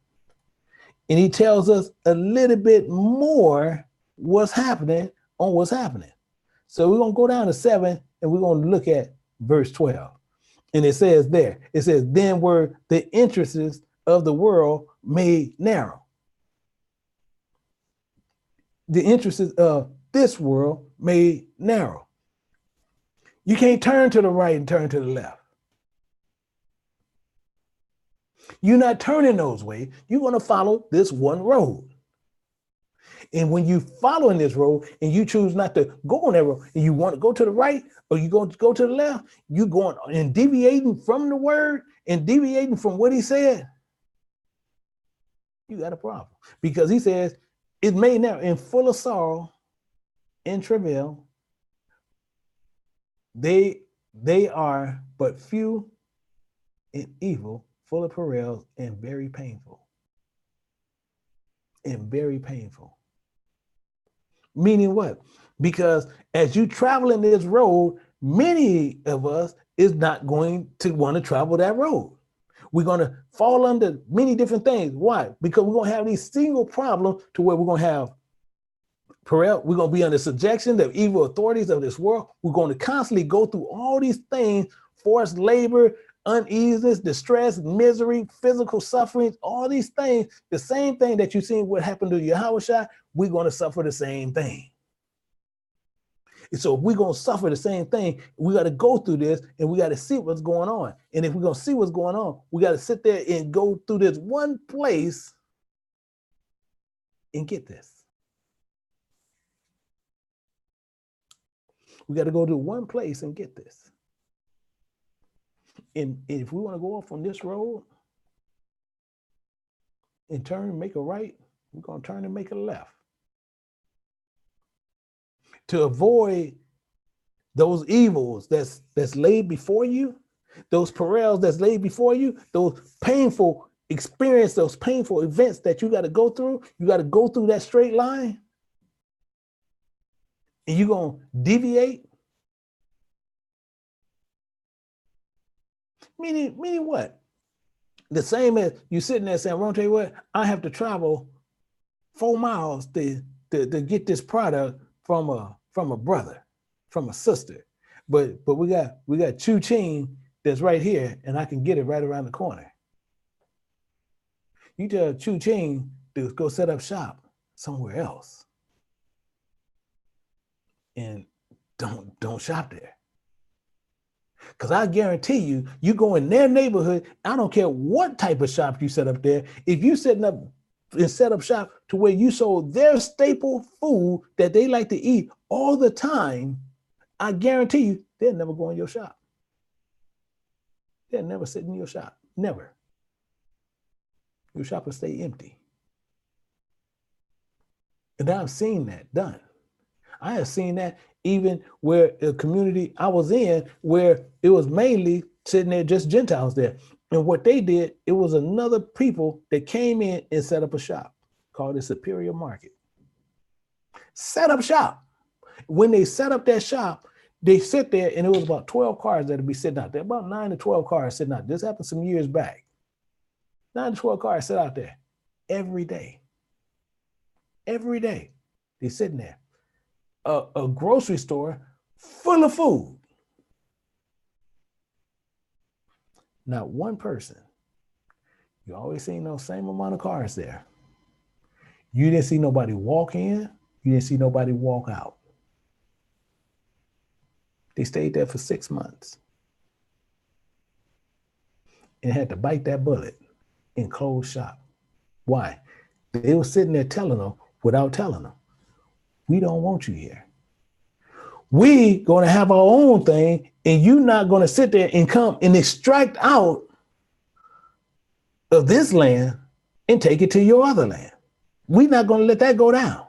And he tells us a little bit more what's happening on what's happening. So we're going to go down to 7, and we're going to look at verse 12. And it says there, it says, then were the interests of the world made narrow. The interests of this world made narrow. You can't turn to the right and turn to the left. You're not turning those ways. You're going to follow this one road. And when you follow in this road and you choose not to go on that road and you want to go to the right or you going to go to the left, you're going and deviating from the word and deviating from what he said, you got a problem. Because he says, it's made now in full of sorrow and travail. They are but few and evil, full of perils, and very painful. And very painful. Meaning what? Because as you travel in this road, many of us is not going to want to travel that road. We're going to fall under many different things. Why? Because we're going to have these single problems to where we're going to have we're going to be under subjection to evil authorities of this world. We're going to constantly go through all these things, forced labor, uneasiness, distress, misery, physical sufferings, all these things. The same thing that you've seen what happened to Yahushua, we're going to suffer the same thing. And so if we're going to suffer the same thing, we got to go through this and we got to see what's going on. And if we're going to see what's going on, we got to sit there and go through this one place and get this. We got to go to one place and get this. And if we want to go off on this road and turn and make a right, we're going to turn and make a left. To avoid those evils that's laid before you, those perils that's laid before you, those painful experience, those painful events that you got to go through, you got to go through that straight line. And you're going to deviate. Meaning what? The same as you sitting there saying, "Ron, tell you what, I have to travel 4 miles to get this product from a brother, from a sister. But we got Chu Ching that's right here, and I can get it right around the corner." You tell Chu Ching to go set up shop somewhere else. And don't shop there. Because I guarantee you, you go in their neighborhood, I don't care what type of shop you set up there. If you setting up and set up shop to where you sold their staple food that they like to eat all the time, I guarantee you, they'll never go in your shop. They'll never sit in your shop. Never. Your shop will stay empty. And I've seen that done. I have seen that even where a community I was in, where it was mainly sitting there, just Gentiles there. And what they did, it was another people that came in and set up a shop called the Superior Market. Set up shop. When they set up that shop, they sit there and it was about 12 cars that'd be sitting out there, about 9 to 12 cars sitting out. This happened some years back. 9 to 12 cars sit out there every day. Every day. They're sitting there. A grocery store full of food. Not one person. You always see those same amount of cars there. You didn't see nobody walk in. You didn't see nobody walk out. They stayed there for 6 months and had to bite that bullet and close shop. Why? They were sitting there telling them without telling them, we don't want you here. We going to have our own thing, and you're not going to sit there and come and extract out of this land and take it to your other land. We're not going to let that go down.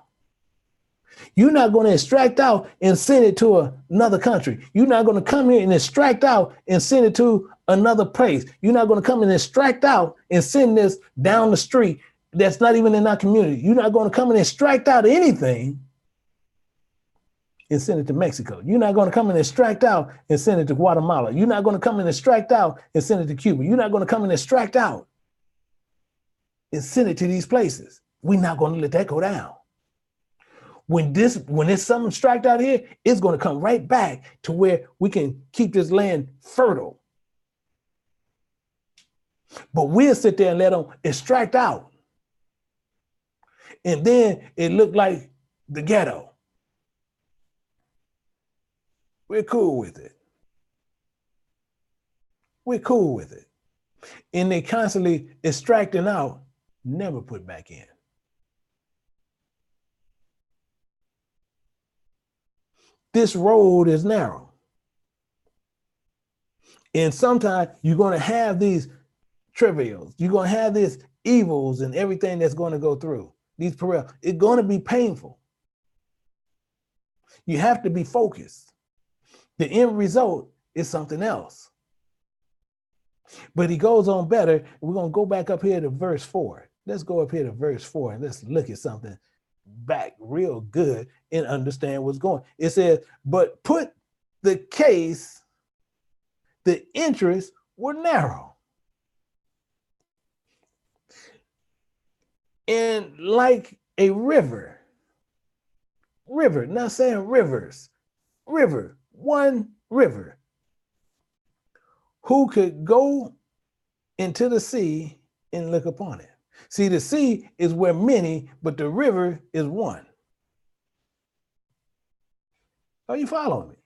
You're not going to extract out and send it to another country. You're not going to come here and extract out and send it to another place. You're not going to come and extract out and send this down the street that's not even in our community. You're not going to come and extract out anything and send it to Mexico. You're not going to come and extract out and send it to Guatemala. You're not going to come and extract out and send it to Cuba. You're not going to come and extract out and send it to these places. We're not going to let that go down. When it's something extract out here, it's going to come right back to where we can keep this land fertile. But we'll sit there and let them extract out. And then it looked like the ghetto. We're cool with it. We're cool with it. And they constantly extracting out, never put back in. This road is narrow. And sometimes you're going to have these trivials. You're going to have these evils and everything that's going to go through. These perennials. It's going to be painful. You have to be focused. The end result is something else. But he goes on better. We're going to go back up here to verse 4. Let's go up here to verse 4 and let's look at something back real good and understand what's going on. It says, but put the case, the interests were narrow. And like a river, not saying rivers, one river, who could go into the sea and look upon it. See, the sea is where many, but the river is one. Are you following me?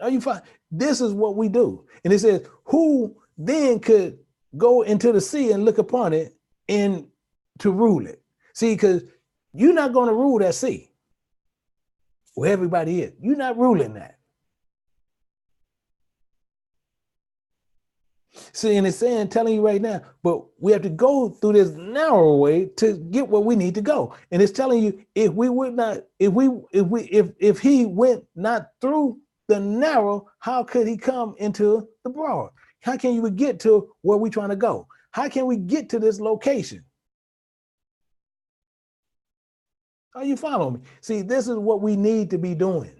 Are you following? This is what we do. And it says, who then could go into the sea and look upon it and to rule it? See, because you're not going to rule that sea where everybody is. You're not ruling that. See, and it's saying, telling you right now, but we have to go through this narrow way to get where we need to go. And it's telling you, if he went not through the narrow, how could he come into the broad? How can you get to where we're trying to go? How can we get to this location? Are you following me? See, this is what we need to be doing.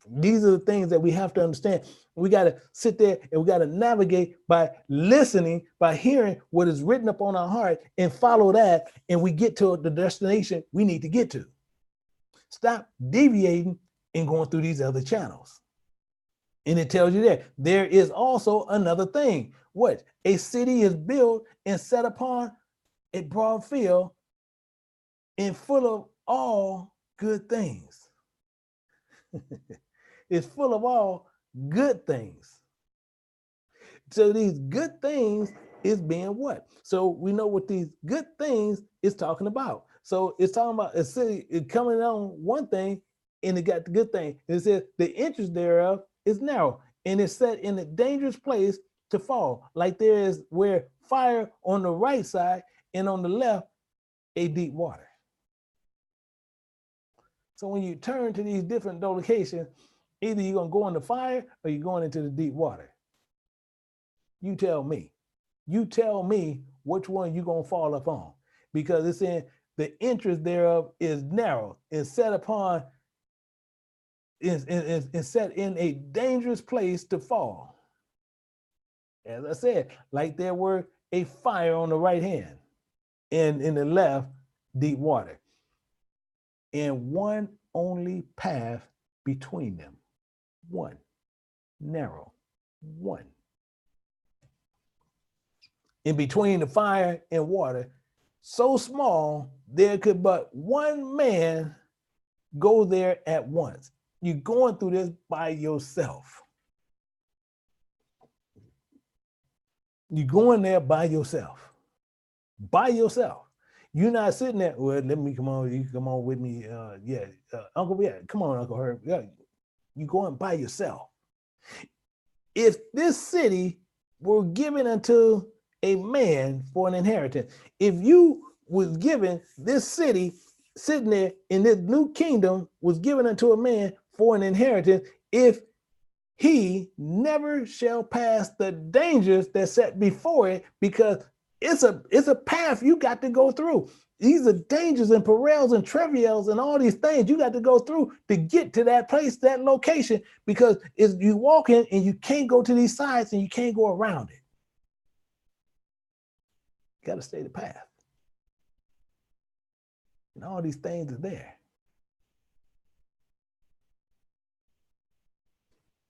These are the things that we have to understand. We got to sit there and we got to navigate by listening, by hearing what is written up on our heart and follow that. And we get to the destination we need to get to. Stop deviating and going through these other channels. And it tells you that there is also another thing. What? A city is built and set upon a broad field and full of all good things. It's full of all good things. So these good things is being what? So we know what these good things is talking about. So it's talking about a city coming on one thing, and it got the good thing. It says the interest thereof is narrow, and it's set in a dangerous place to fall. Like there is where fire on the right side and on the left, a deep water. So when you turn to these different locations, either you're gonna go in the fire or you're going into the deep water. You tell me. You tell me which one you're gonna fall upon, because it's saying the interest thereof is narrow, is set upon, is set in a dangerous place to fall. As I said, like there were a fire on the right hand and in the left, deep water. And one only path between them. One. Narrow. One. In between the fire and water, so small, there could but one man go there at once. You're going through this by yourself. You're going there by yourself. By yourself. You're not sitting there, well, let me come on, you come on with me. Uncle, come on, Uncle Herb. Yeah, you're going by yourself. If this city were given unto a man for an inheritance, if you was given this city sitting there in this new kingdom was given unto a man for an inheritance, if he never shall pass the dangers that set before it, because it's a path you got to go through. These are dangers and perils and trivials and all these things you got to go through to get to that place, that location, because it's you walking and you can't go to these sides and you can't go around it. You got to stay the path. And all these things are there.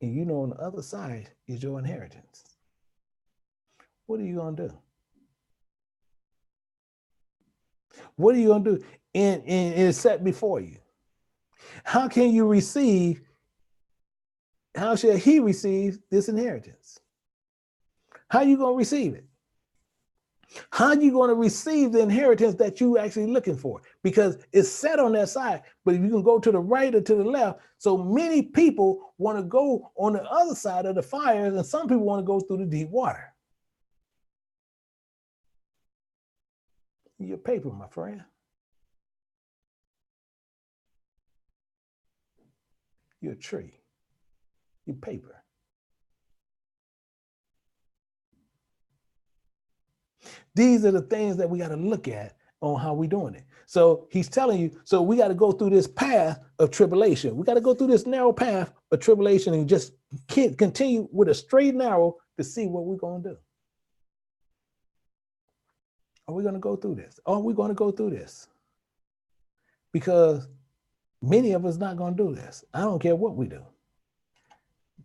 And you know on the other side is your inheritance. What are you going to do? What are you going to do? And it's set before you. How can you receive, how shall he receive this inheritance? How are you going to receive it? How are you going to receive the inheritance that you actually looking for? Because it's set on that side, but if you can go to the right or to the left, so many people want to go on the other side of the fires, and some people want to go through the deep water. Your paper, my friend. You're a tree. Your paper. These are the things that we got to look at on how we're doing it. So he's telling you, so we got to go through this path of tribulation. We got to go through this narrow path of tribulation and just continue with a straight and narrow to see what we're going to do. Are we going to go through this? Are we going to go through this? Because many of us not going to do this. I don't care what we do.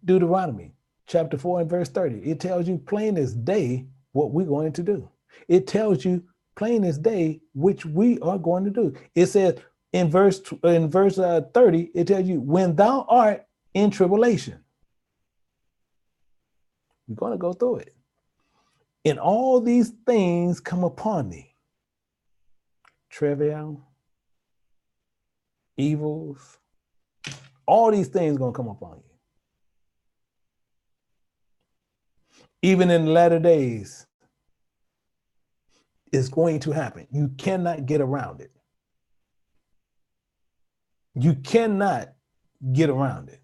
Deuteronomy chapter 4 and verse 30. It tells you plain as day what we're going to do. It tells you plain as day which we are going to do. It says in verse 30, it tells you when thou art in tribulation. We're going to go through it. And all these things come upon thee. Trivial, evils, all these things are going to come upon you. Even in the latter days, it's going to happen. You cannot get around it. You cannot get around it.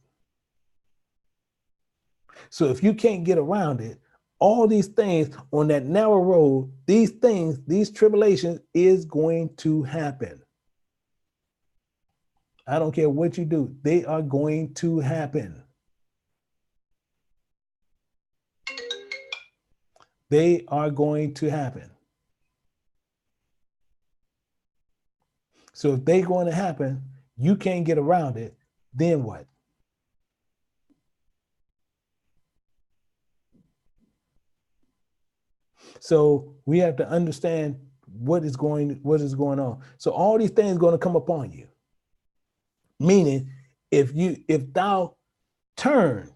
So if you can't get around it, all these things on that narrow road, these things, these tribulations is going to happen. I don't care what you do. They are going to happen. They are going to happen. So if they're going to happen, you can't get around it, then what? So we have to understand what is going on. So all these things are going to come upon you. Meaning, if thou turn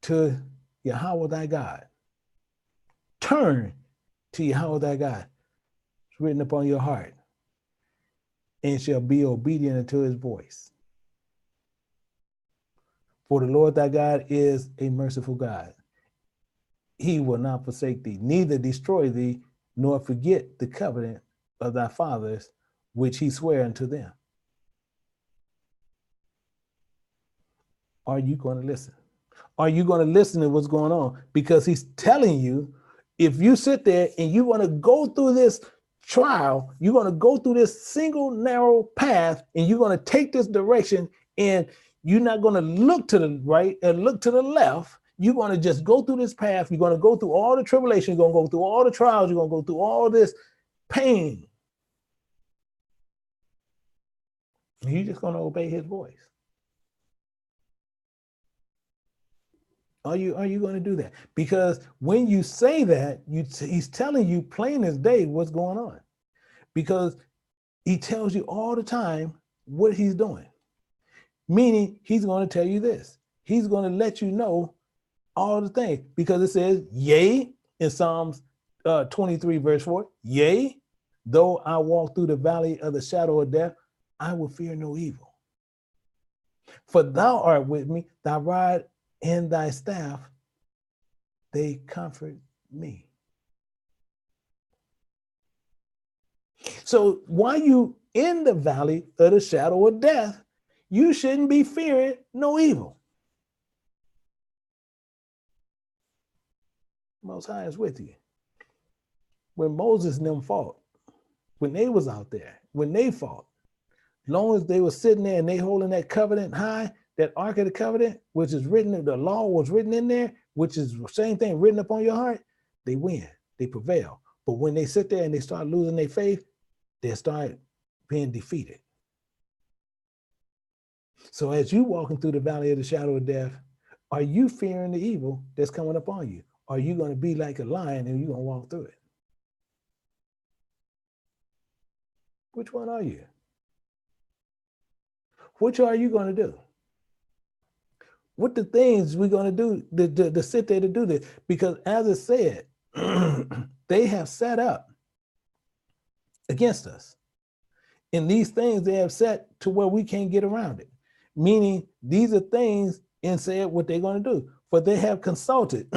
to Yahweh thy God. Turn to Yahweh thy God. It's written upon your heart, and shall be obedient unto his voice. For the Lord thy God is a merciful God. He will not forsake thee, neither destroy thee, nor forget the covenant of thy fathers, which he sware unto them. Are you going to listen? Are you going to listen to what's going on? Because he's telling you, if you sit there and you want to go through this trial, you're going to go through this single narrow path, and you're going to take this direction, and you're not going to look to the right and look to the left. You're going to just go through this path. You're going to go through all the tribulation. You're going to go through all the trials. You're going to go through all this pain. And you're just going to obey his voice. Are you going to do that? Because when you say that, he's telling you plain as day what's going on. Because he tells you all the time what he's doing. Meaning he's going to tell you this. He's going to let you know all the things. Because it says, yea, in Psalms 23 verse 4, yea, though I walk through the valley of the shadow of death, I will fear no evil. For thou art with me, thy rod and thy staff, they comfort me. So while you in the valley of the shadow of death, you shouldn't be fearing no evil. Most High is with you. When Moses and them fought, when they was out there, when they fought, as long as they were sitting there and they holding that covenant high, that Ark of the Covenant, which is written, the law was written in there, which is the same thing written upon your heart, they win, they prevail. But when they sit there and they start losing their faith, they start being defeated. So as you walking through the valley of the shadow of death, are you fearing the evil that's coming upon you? Are you going to be like a lion and you're going to walk through it? Which one are you? Which are you going to do? What the things we're going to do to sit there to do this? Because as it said, they have set up against us. And these things they have set to where we can't get around it. Meaning these are things and said what they're going to do. For they have consulted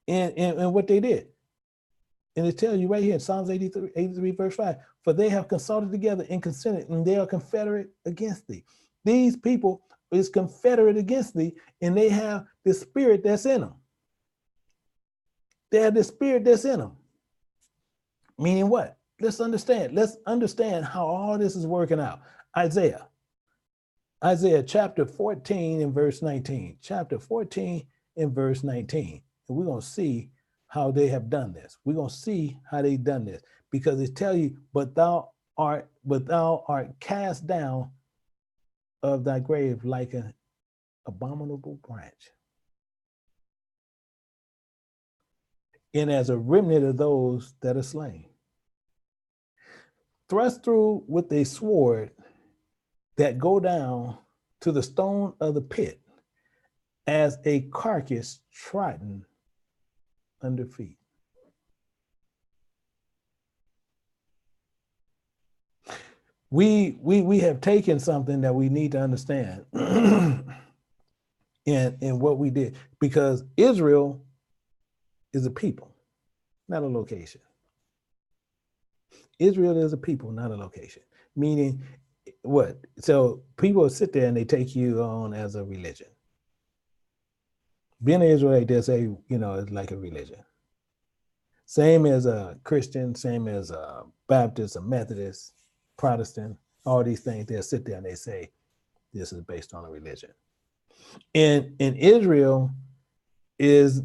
in what they did. And it tells you right here in Psalms 83 verse 5, for they have consulted together and consented, and they are confederate against thee. These people is confederate against thee, and they have the spirit that's in them. They have the spirit that's in them. Meaning what? Let's understand how all this is working out. Isaiah chapter 14 and verse 19. Chapter 14 and verse 19. And we're going to see how they have done this. We're going to see how they've done this. Because it tells you, but thou art cast down of thy grave like an abominable branch. And as a remnant of those that are slain. Thrust through with a sword that go down to the stone of the pit, as a carcass trodden under feet. We have taken something that we need to understand in what we did, because Israel is a people, not a location. Israel is a people, not a location. Meaning what? So people sit there and they take you on as a religion. Being an Israelite, they say, it's like a religion. Same as a Christian, same as a Baptist, a Methodist, Protestant, all these things, they'll sit there and they say, this is based on a religion. And Israel is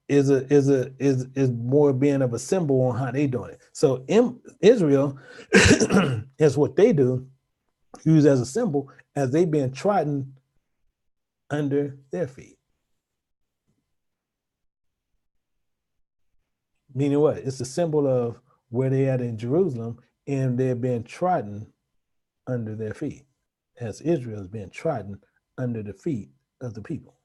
more being of a symbol on how they doing it. So in Israel is what they do, use as a symbol as they being trodden under their feet. Meaning what? It's a symbol of where they at in Jerusalem, and they're being trodden under their feet, as Israel is being trodden under the feet of the people.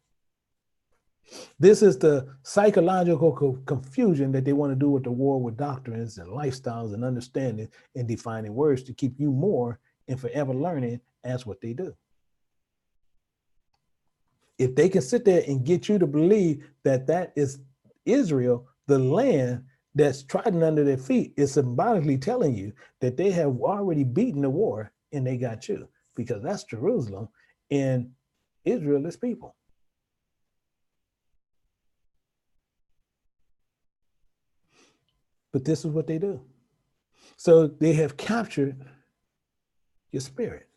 This is the psychological confusion that they want to do with the war with doctrines and lifestyles and understanding and defining words to keep you more and forever learning as what they do. If they can sit there and get you to believe that that is Israel, the land that's trodden under their feet, is symbolically telling you that they have already beaten the war and they got you, because that's Jerusalem and Israel is people. But this is what they do. So they have captured your spirit.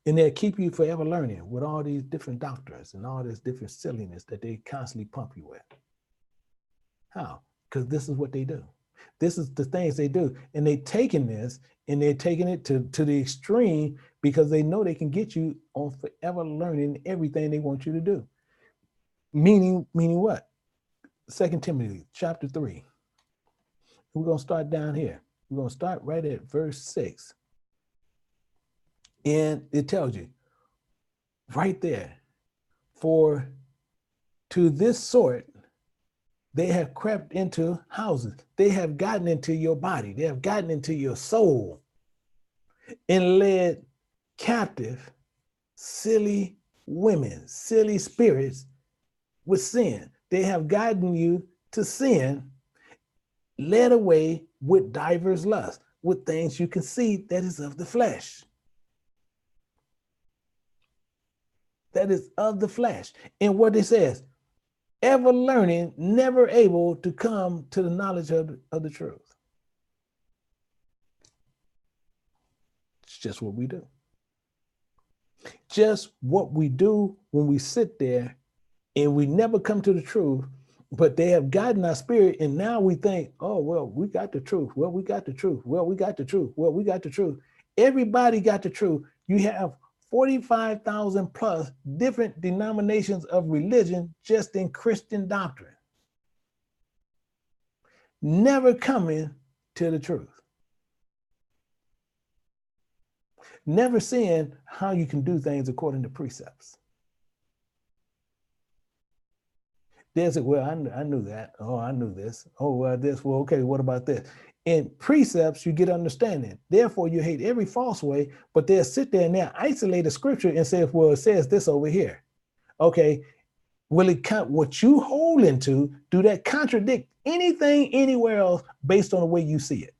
And they'll keep you forever learning with all these different doctrines and all this different silliness that they constantly pump you with. How? Because this is what they do. This is the things they do. And they're taking this and they're taking it to the extreme because they know they can get you on forever learning everything they want you to do. Meaning what? 2 Timothy chapter 3. We're going to start down here. We're going to start right at verse 6. And it tells you right there, for to this sort, they have crept into houses. They have gotten into your body. They have gotten into your soul and led captive silly women, silly spirits with sin. They have gotten you to sin, led away with divers lusts, with things you can see that is of the flesh. That is of the flesh. And what it says, ever learning, never able to come to the knowledge of the truth. It's just what we do. Just what we do when we sit there and we never come to the truth, but they have gotten our spirit and now we think, oh, well, we got the truth. Well, we got the truth. Well, we got the truth. Well, we got the truth. Everybody got the truth. You have 45,000 plus different denominations of religion just in Christian doctrine. Never coming to the truth. Never seeing how you can do things according to precepts. There's it, well, I knew that. Oh, I knew this. Oh, this, well, okay, what about this? In precepts, you get understanding. Therefore, you hate every false way, but they'll sit there and they'll isolate a scripture and say, well, it says this over here. Okay, will it what you hold into, do that contradict anything anywhere else based on the way you see it?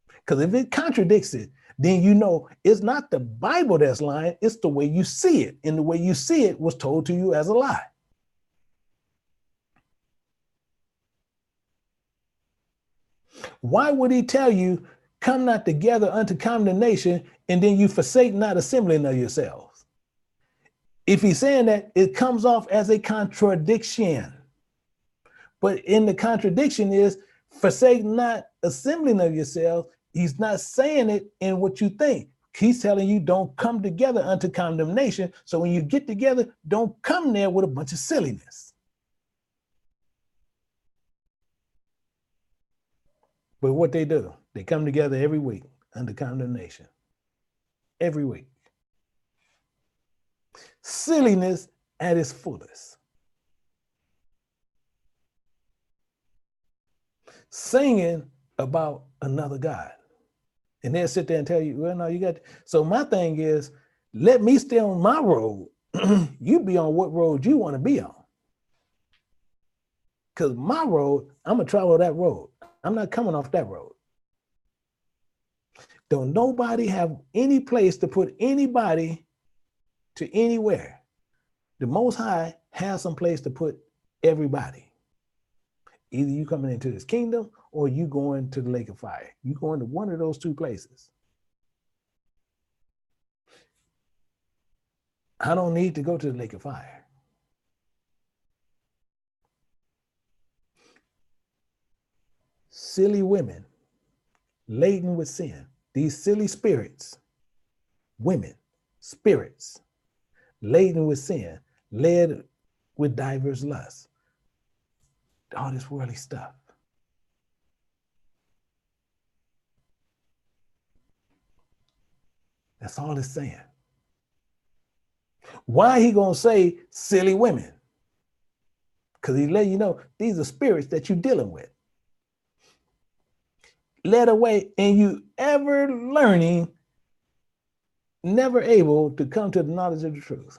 Because if it contradicts it, then you know it's not the Bible that's lying, it's the way you see it. And the way you see it was told to you as a lie. Why would he tell you, come not together unto condemnation, and then you forsake not assembling of yourselves? If he's saying that, it comes off as a contradiction. But in the contradiction is, forsake not assembling of yourselves. He's not saying it in what you think. He's telling you, don't come together unto condemnation. So when you get together, don't come there with a bunch of silliness. But what they do, they come together every week under condemnation. Every week. Silliness at its fullest. Singing about another God. And they'll sit there and tell you, well, no, you got to. So my thing is, let me stay on my road. You be on what road you want to be on. Because my road, I'm going to travel that road. I'm not coming off that road. Don't nobody have any place to put anybody to anywhere. The Most High has some place to put everybody. Either you coming into his kingdom or you going to the lake of fire. You going to one of those two places. I don't need to go to the lake of fire. Silly women laden with sin. These silly spirits, women, spirits, laden with sin, led with diverse lusts. All this worldly stuff. That's all it's saying. Why he gonna say silly women? Because he let you know these are spirits that you're dealing with. Led away, and you ever learning, never able to come to the knowledge of the truth.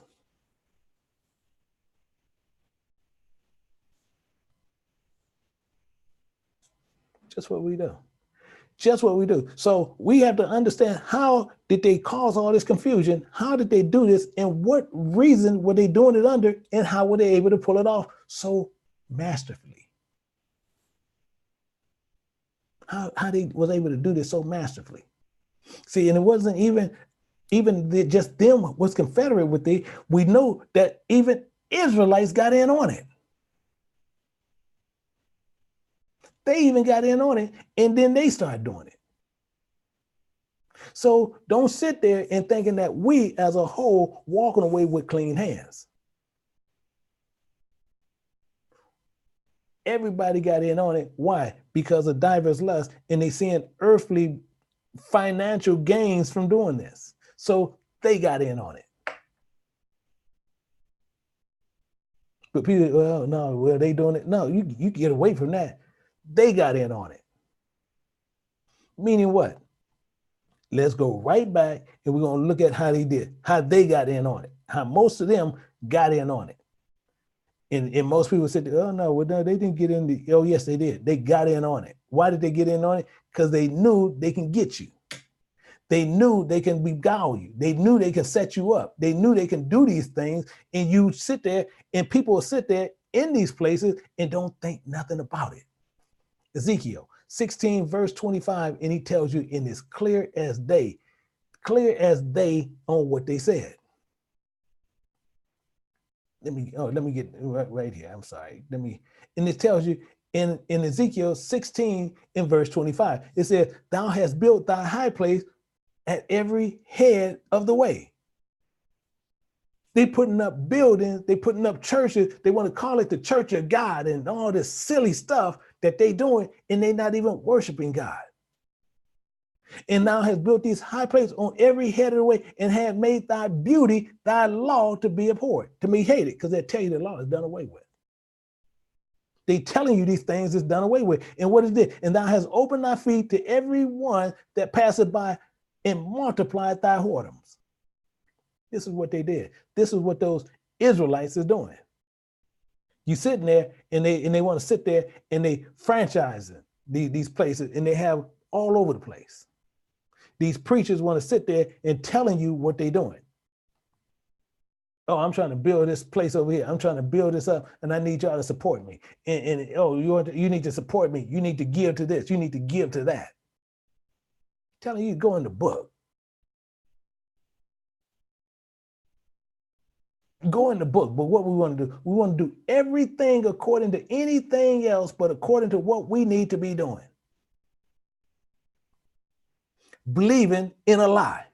Just what we do. Just what we do. So we have to understand, how did they cause all this confusion? How did they do this? And what reason were they doing it under? And how were they able to pull it off so masterfully? How they was able to do this so masterfully? See, and it wasn't even just them was confederate with it. We know that even Israelites got in on it. They even got in on it, and then they started doing it. So don't sit there and thinking that we as a whole walking away with clean hands. Everybody got in on it. Why? Because of diverse lusts, and they seeing earthly financial gains from doing this. So they got in on it. But people, well, no, well, they doing it. No, you get away from that. They got in on it. Meaning what? Let's go right back, and we're going to look at how they did, how they got in on it, how most of them got in on it. And most people said, oh, no, well, no, they didn't get in. Oh, yes, they did. They got in on it. Why did they get in on it? Because they knew they can get you. They knew they can beguile you. They knew they can set you up. They knew they can do these things, and you sit there, and people will sit there in these places and don't think nothing about it. Ezekiel 16, verse 25, and he tells you, and it's clear as day on what they said. Let me get right here. I'm sorry. And it tells you in Ezekiel 16 in verse 25, it says, thou hast built thy high place at every head of the way. They putting up buildings, they putting up churches, they want to call it the church of God and all this silly stuff that they doing, and they not even worshiping God. And thou hast built these high places on every head of the way, and have made thy beauty, thy law to be abhorred, to be hated, because they tell you the law is done away with. They telling you these things is done away with. And what is this? And thou hast opened thy feet to every one that passeth by, and multiplied thy whoredoms. This is what they did. This is what those Israelites is doing. You sitting there, and they want to sit there, and they franchising these places, and they have all over the place. These preachers want to sit there and telling you what they're doing. Oh, I'm trying to build this place over here. I'm trying to build this up, and I need y'all to support me. And oh, you need to support me. You need to give to this. You need to give to that. Telling you to go in the book. Go in the book, but what we want to do, we want to do everything according to anything else, but according to what we need to be doing. Believing in a lie.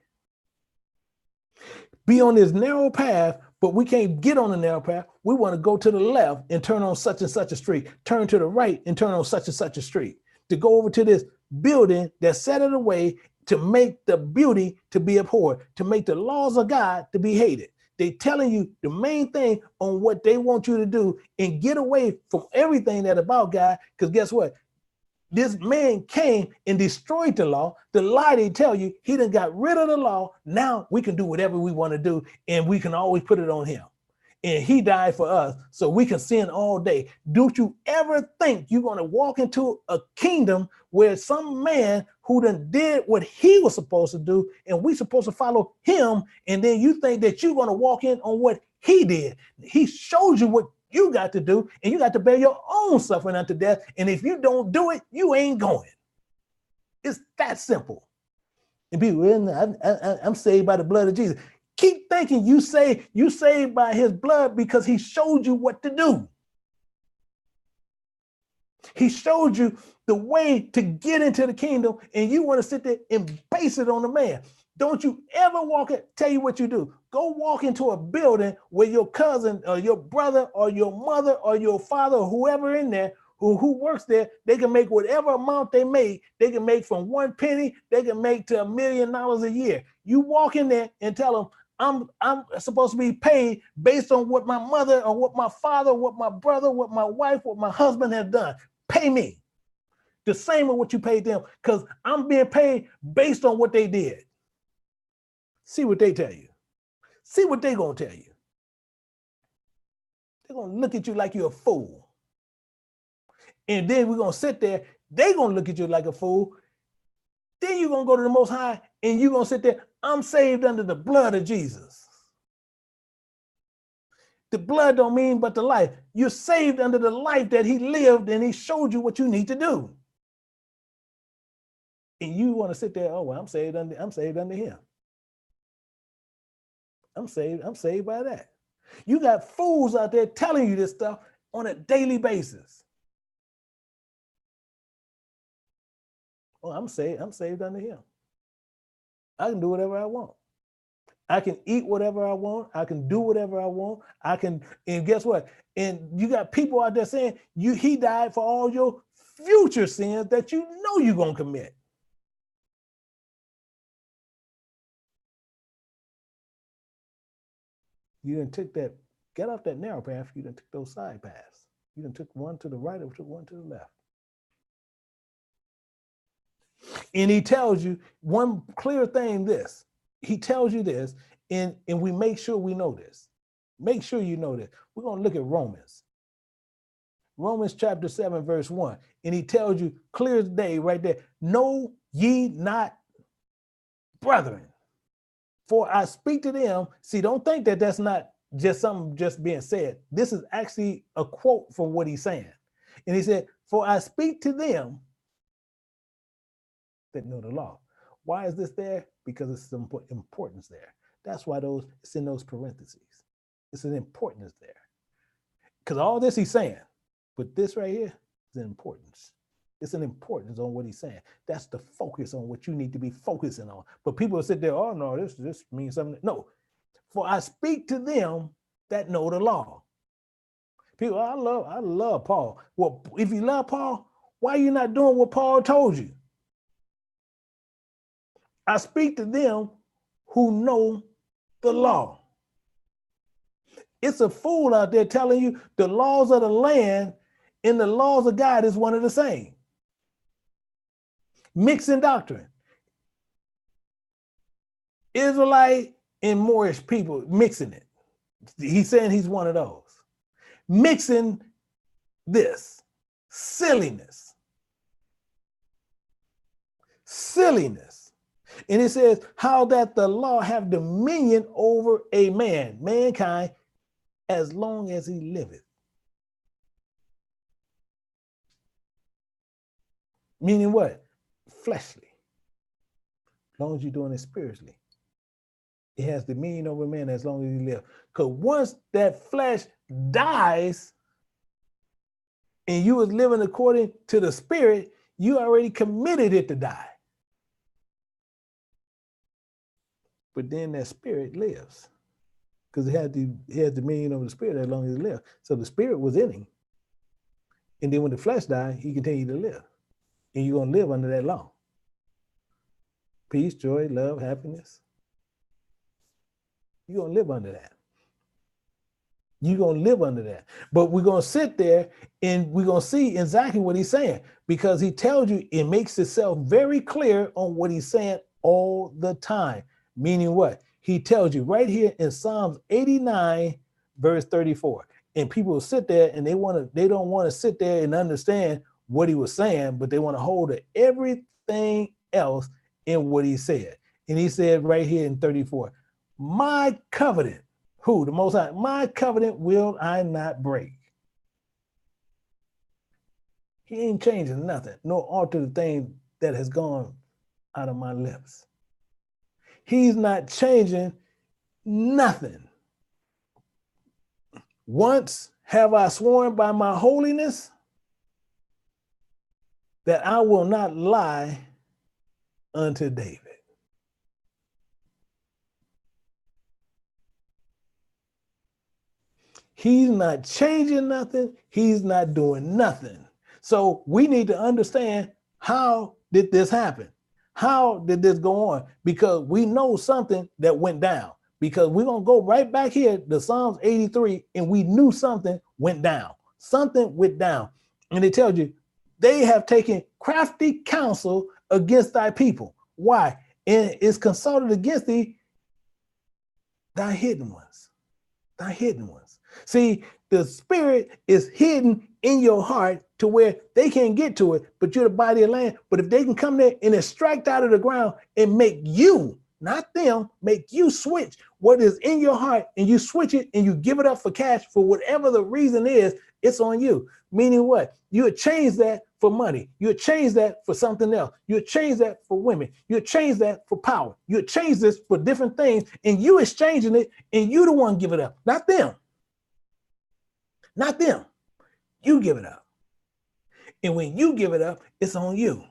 Be on this narrow path, but we can't get on the narrow path. We want to go to the left and turn on such and such a street, turn to the right and turn on such and such a street, to go over to this building that's set in a way to make the beauty to be abhorred, to make the laws of God to be hated. They're telling you the main thing on what they want you to do, and get away from everything that about God, because guess what? This man came and destroyed the law. The lie they tell you, he done got rid of the law. Now we can do whatever we want to do, and we can always put it on him. And he died for us, so we can sin all day. Don't you ever think you're going to walk into a kingdom where some man who done did what he was supposed to do, and we supposed to follow him, and then you think that you're going to walk in on what he did. He showed you what you got to do, and you got to bear your own suffering unto death. And if you don't do it, you ain't going. It's that simple. And people, I'm saved by the blood of Jesus. Keep thinking you saved by his blood because he showed you what to do. He showed you the way to get into the kingdom, and you want to sit there and base it on the man. Don't you ever tell you what you do. Go walk into a building where your cousin or your brother or your mother or your father or whoever in there who works there, they can make whatever amount they make. They can make from 1 penny, they can make to $1 million a year. You walk in there and tell them, I'm supposed to be paid based on what my mother or what my father, what my brother, what my wife, what my husband have done. Pay me the same as what you paid them, because I'm being paid based on what they did. See what they tell you. See what they're going to tell you. They're going to look at you like you're a fool. And then we're going to sit there. They're going to look at you like a fool. Then you're going to go to the Most High and you're going to sit there. I'm saved under the blood of Jesus. The blood don't mean but the life. You're saved under the life that he lived, and he showed you what you need to do. And you want to sit there, oh, well, I'm saved under him. I'm saved by that. You got fools out there telling you this stuff on a daily basis. Oh, I'm saved under him. I can do whatever I want. I can eat whatever I want. I can do whatever I want. And guess what? And you got people out there saying he died for all your future sins that you know you're going to commit. You done took that, get off that narrow path, you done took those side paths. You done took one to the right or took one to the left. And he tells you one clear thing, this. He tells you this, and we make sure we know this. Make sure you know this. We're going to look at Romans. Romans chapter 7, verse 1. And he tells you clear as day right there. Know ye not, brethren, for I speak to them. See, don't think that that's not just something just being said. This is actually a quote from what he's saying. And he said, for I speak to them that know the law. Why is this there? Because it's some importance there. That's why it's in those parentheses. It's an importance there. Because all this he's saying, but this right here is an importance. It's an importance on what he's saying. That's the focus on what you need to be focusing on. But people will sit there, oh no, this means something. No, for I speak to them that know the law. People, I love Paul. Well, if you love Paul, why are you not doing what Paul told you? I speak to them who know the law. It's a fool out there telling you the laws of the land and the laws of God is one of the same. Mixing doctrine. Israelite and Moorish people mixing it. He's saying he's one of those. Mixing this. Silliness. Silliness. And it says, how that the law have dominion over a man, mankind, as long as he liveth. Meaning what? Fleshly. As long as you're doing it spiritually. It has dominion over man as long as you live. Because once that flesh dies and you was living according to the spirit, you already committed it to die. But then that spirit lives. Because it had dominion over the spirit as long as it lived. So the spirit was in him. And then when the flesh died, he continued to live. And you're going to live under that law. Peace, joy, love, happiness. You're going to live under that. You're going to live under that. But we're going to sit there and we're going to see exactly what he's saying. Because he tells you, it makes itself very clear on what he's saying all the time. Meaning what? He tells you right here in Psalms 89, verse 34. And people will sit there and they don't want to sit there and understand what he was saying, but they want to hold to everything else in what he said. And he said right here in 34, my covenant, who? The Most High, my covenant will I not break. He ain't changing nothing, nor alter the thing that has gone out of my lips. He's not changing nothing. Once have I sworn by my holiness that I will not lie unto David. He's not changing nothing. He's not doing nothing. So we need to understand, how did this happen? How did this go on? Because we know something that went down. because we're going to go right back here to Psalms 83, and we knew something went down. Something went down. And it tells you, they have taken crafty counsel against thy people. Why? And it's consulted against thee, thy hidden ones. Thy hidden ones. See, the spirit is hidden in your heart to where they can't get to it, but you're the body of land. But if they can come there and extract out of the ground and make you, not them, make you switch what is in your heart, and you switch it and you give it up for cash for whatever the reason is, it's on you. Meaning what? You would change that for money. You would change that for something else. You would change that for women. You would change that for power. You would change this for different things, and you exchanging it, and you the one give it up, not them. Not them. You give it up. And when you give it up, it's on you.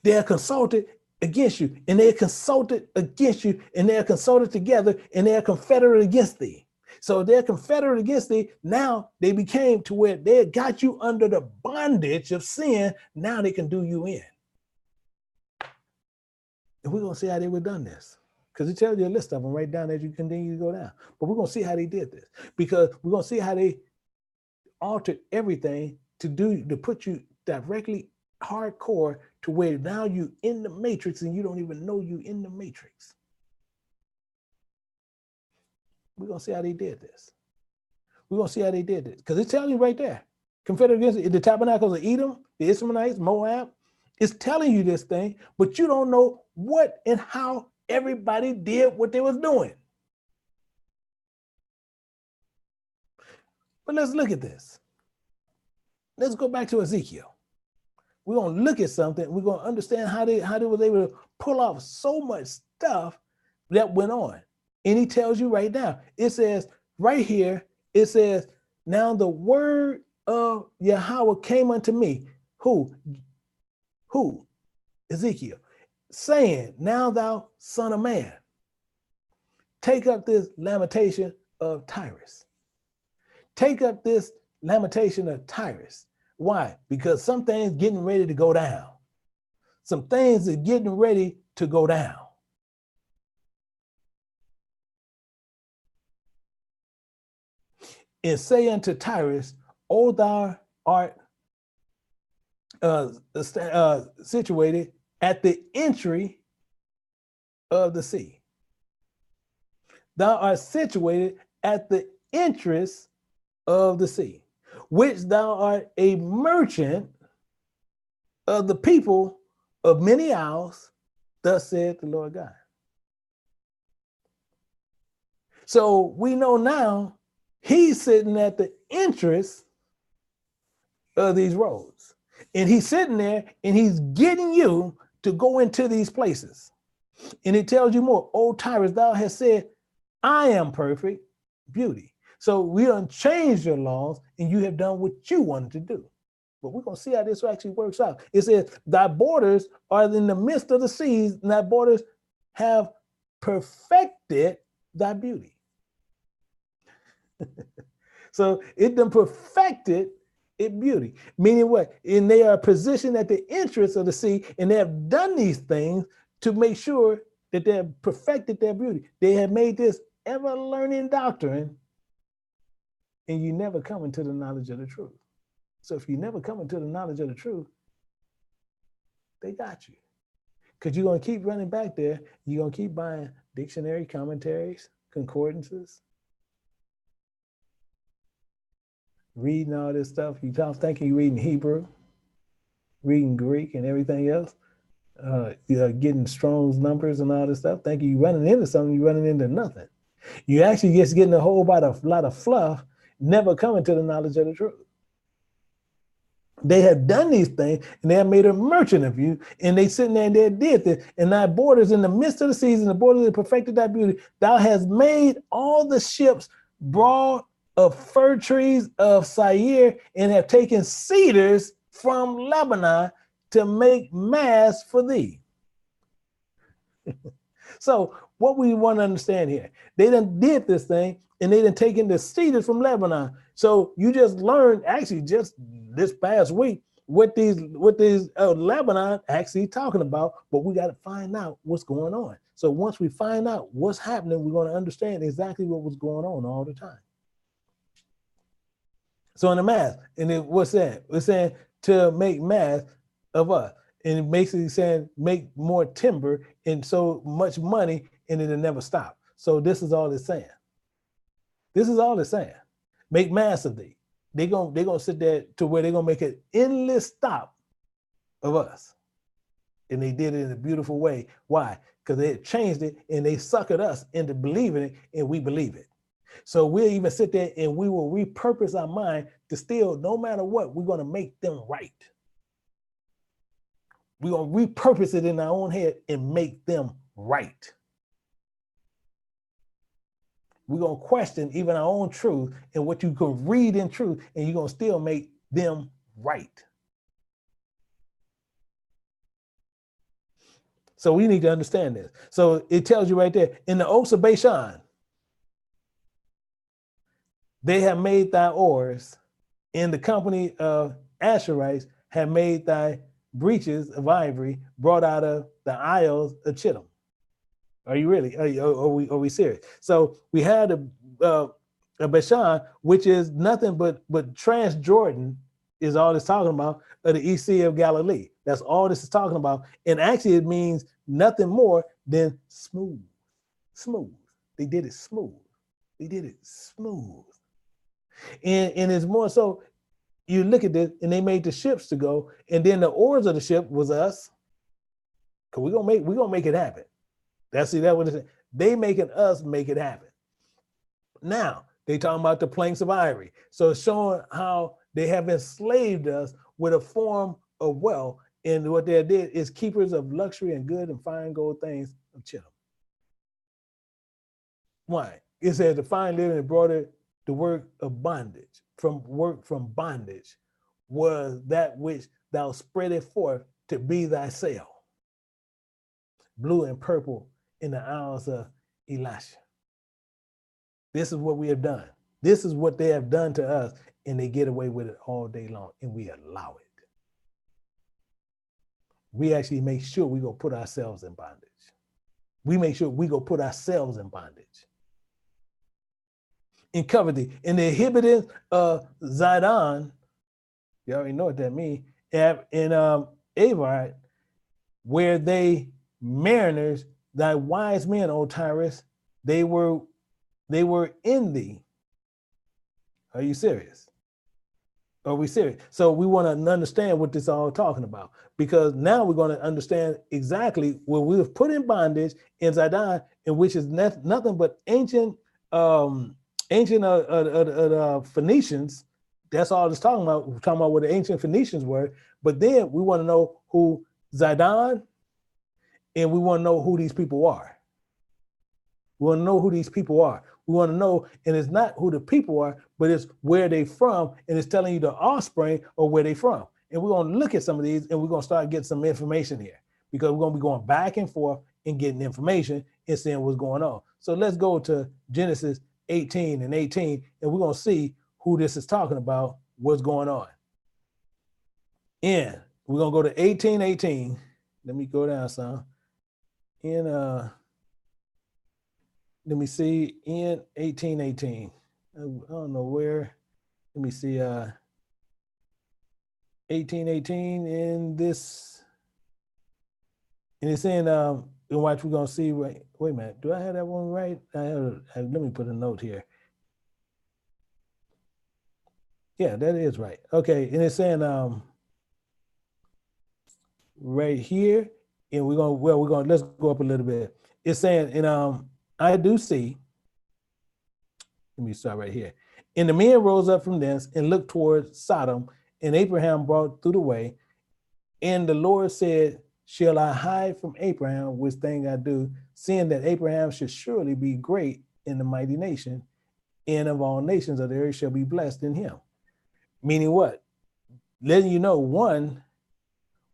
They are consulted against you, and they are consulted against you, and they are consulted together, and they are confederate against thee. So they're confederate against thee. Now they became to where they got you under the bondage of sin. Now they can do you in. And we're going to see how they would have done this. Because it tells you a list of them right down as you continue to go down. But we're going to see how they did this. Because we're going to see how they altered everything to put you directly hardcore to where now you in the matrix and you don't even know you in the matrix. We're going to see how they did this. We're going to see how they did this. Because it's telling you right there. Confederate against the tabernacles of Edom, the Israelites, Moab. It's telling you this thing, but you don't know what and how everybody did what they was doing. But let's look at this. Let's go back to Ezekiel. We're going to look at something. We're going to understand how they was able to pull off so much stuff that went on. And he tells you right now, it says right here, it says, now the word of Yahweh came unto me. Who? Ezekiel. Saying, now thou son of man, take up this lamentation of Tyrus. Take up this lamentation of Tyrus. Why? Because some things getting ready to go down. Some things are getting ready to go down. And say unto Tyrus, O thou art situated at the entry of the sea. Thou art situated at the entrance of the sea, which thou art a merchant of the people of many isles, thus saith the Lord God. So we know now he's sitting at the entrance of these roads. And he's sitting there and he's getting you to go into these places. And it tells you more. O Tyrus, thou hast said, I am perfect beauty. So we done changed your laws and you have done what you wanted to do. But we're going to see how this actually works out. It says, thy borders are in the midst of the seas, and thy borders have perfected thy beauty. So it done perfected its beauty. Meaning what? And they are positioned at the entrance of the sea, and they have done these things to make sure that they have perfected their beauty. They have made this ever-learning doctrine, and you never come into the knowledge of the truth. So if you never come into the knowledge of the truth, they got you. Because you're going to keep running back there. You're going to keep buying dictionary commentaries, concordances, reading all this stuff. You thinking you're reading Hebrew, reading Greek and everything else, getting Strong's numbers and all this stuff, thinking you're running into something, you're running into nothing. You actually just getting a whole lot of fluff, never coming to the knowledge of the truth. They have done these things, and they have made a merchant of you, and they sitting there and they did this. And thy borders in the midst of the seas, and the borders that perfected thy beauty. Thou hast made all the ships broad of fir trees of Seir, and have taken cedars from Lebanon to make masts for thee. So what we want to understand here, they done did this thing, and they done taken the cedars from Lebanon. So you just learned, actually just this past week, what these Lebanon actually talking about, but we got to find out what's going on. So once we find out what's happening, we're going to understand exactly what was going on all the time. So in the math, and it, what's that? It's saying to make math of us. And it basically saying make more timber and so much money, and it'll never stop. So this is all it's saying. This is all it's saying. Make mass of thee. They're gonna sit there to where they're gonna make an endless stop of us. And they did it in a beautiful way. Why? Because they had changed it and they suckered us into believing it, and we believe it. So we'll even sit there and we will repurpose our mind to still, no matter what, we're going to make them right. We're going to repurpose it in our own head and make them right. We're going to question even our own truth and what you can read in truth, and you're going to still make them right. So we need to understand this. So it tells you right there, in the oaks of Bashan, they have made thy oars, in the company of Asherites have made thy breeches of ivory, brought out of the isles of Chittim. Are you really? Are we serious? So we had a Bashan, which is nothing but Transjordan is all it's talking about, of the East Sea of Galilee. That's all this is talking about. And actually it means nothing more than smooth. Smooth. They did it smooth. They did it smooth. And it's more so, you look at this, and they made the ships to go, and then the oars of the ship was us. Cause we're gonna make it happen. That's what it is. They making us make it happen. Now they talking about the planks of ivory. So it's showing how they have enslaved us with a form of wealth, and what they did is keepers of luxury and good and fine gold things of Chittim. Why? It says the fine living and brought it the work of bondage, from bondage, was that which thou spreadest forth to be thy sail. Blue and purple in the isles of Elisha. This is what we have done. This is what they have done to us, and they get away with it all day long, and we allow it. We actually make sure we go put ourselves in bondage. We make sure we go put ourselves in bondage. In coveting, in the inhibiting of Zidon, you already know what that means, in Avar, where they mariners, thy wise men, O Tyrus, they were in thee. Are you serious? Are we serious? So we want to understand what this is all talking about, because now we're going to understand exactly what we have put in bondage in Zidon, in which is nothing but ancient Phoenicians. That's all it's talking about. We're talking about what the ancient Phoenicians were. But then we want to know who Zidon, and we want to know who these people are. We want to know who these people are. We want to know, and it's not who the people are, but it's where they from, and it's telling you the offspring or where they from. And we're going to look at some of these, and we're going to start getting some information here, because we're going to be going back and forth and getting information and seeing what's going on. So let's go to Genesis 18 and 18, and we're going to see who this is talking about, what's going on. And we're going to go to 18:18. Let me go down some. Let me see, in 18:18. I don't know where. Let me see, 18:18 in this, and it's in, and watch, we're gonna see, wait a minute, do I have that one right? Let me put a note here. Yeah, that is right. Okay, and it's saying right here, and let's go up a little bit. It's saying, and I do see, let me start right here. And the men rose up from thence and looked toward Sodom, and Abraham brought through the way. And the Lord said, shall I hide from Abraham which thing I do, seeing that Abraham should surely be great in the mighty nation, and of all nations of the earth shall be blessed in him. Meaning what? Letting you know, one,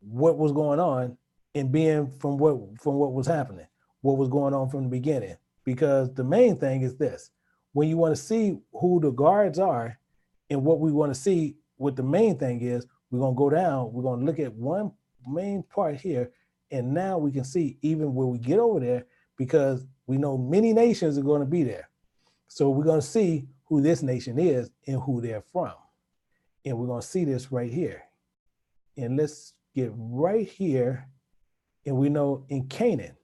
what was going on, and being from what was happening, what was going on from the beginning. Because the main thing is this: when you want to see who the guards are and what we want to see, what the main thing is, we're going to go down, we're going to look at one main part here, and now we can see even when we get over there, because we know many nations are going to be there. So we're going to see who this nation is and who they're from. And we're going to see this right here. And let's get right here. And we know in Canaan,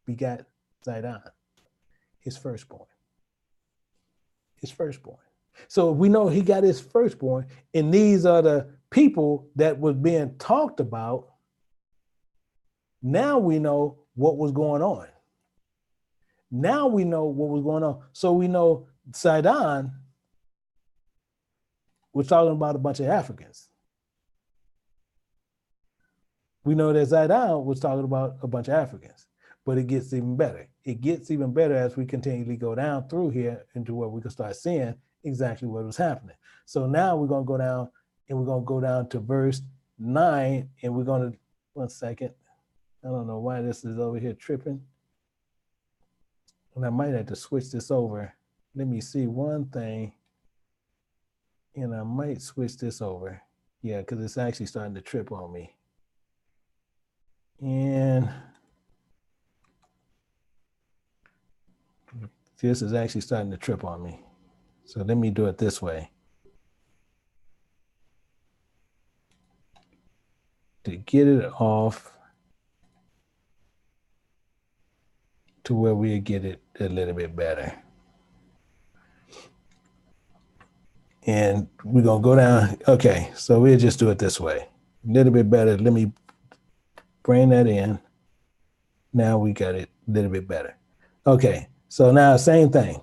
begot Zidon, his firstborn. So we know he got his firstborn, and these are the people that was being talked about. Now we know what was going on. So we know Sidon was talking about a bunch of Africans. We know that Zidon was talking about a bunch of Africans, but it gets even better. It gets even better as we continually go down through here into where we can start seeing exactly what was happening. So now we're going to go down, and we're going to go down to verse 9, and we're going to, one second. I don't know why this is over here tripping. And I might have to switch this over. Let me see one thing. And I might switch this over. Yeah, because it's actually starting to trip on me. And this is actually starting to trip on me. So let me do it this way. To get it off to where we get it a little bit better. And we're going to go down. Okay, so we'll just do it this way. A little bit better. Let me bring that in. Now we got it a little bit better. Okay, so now same thing.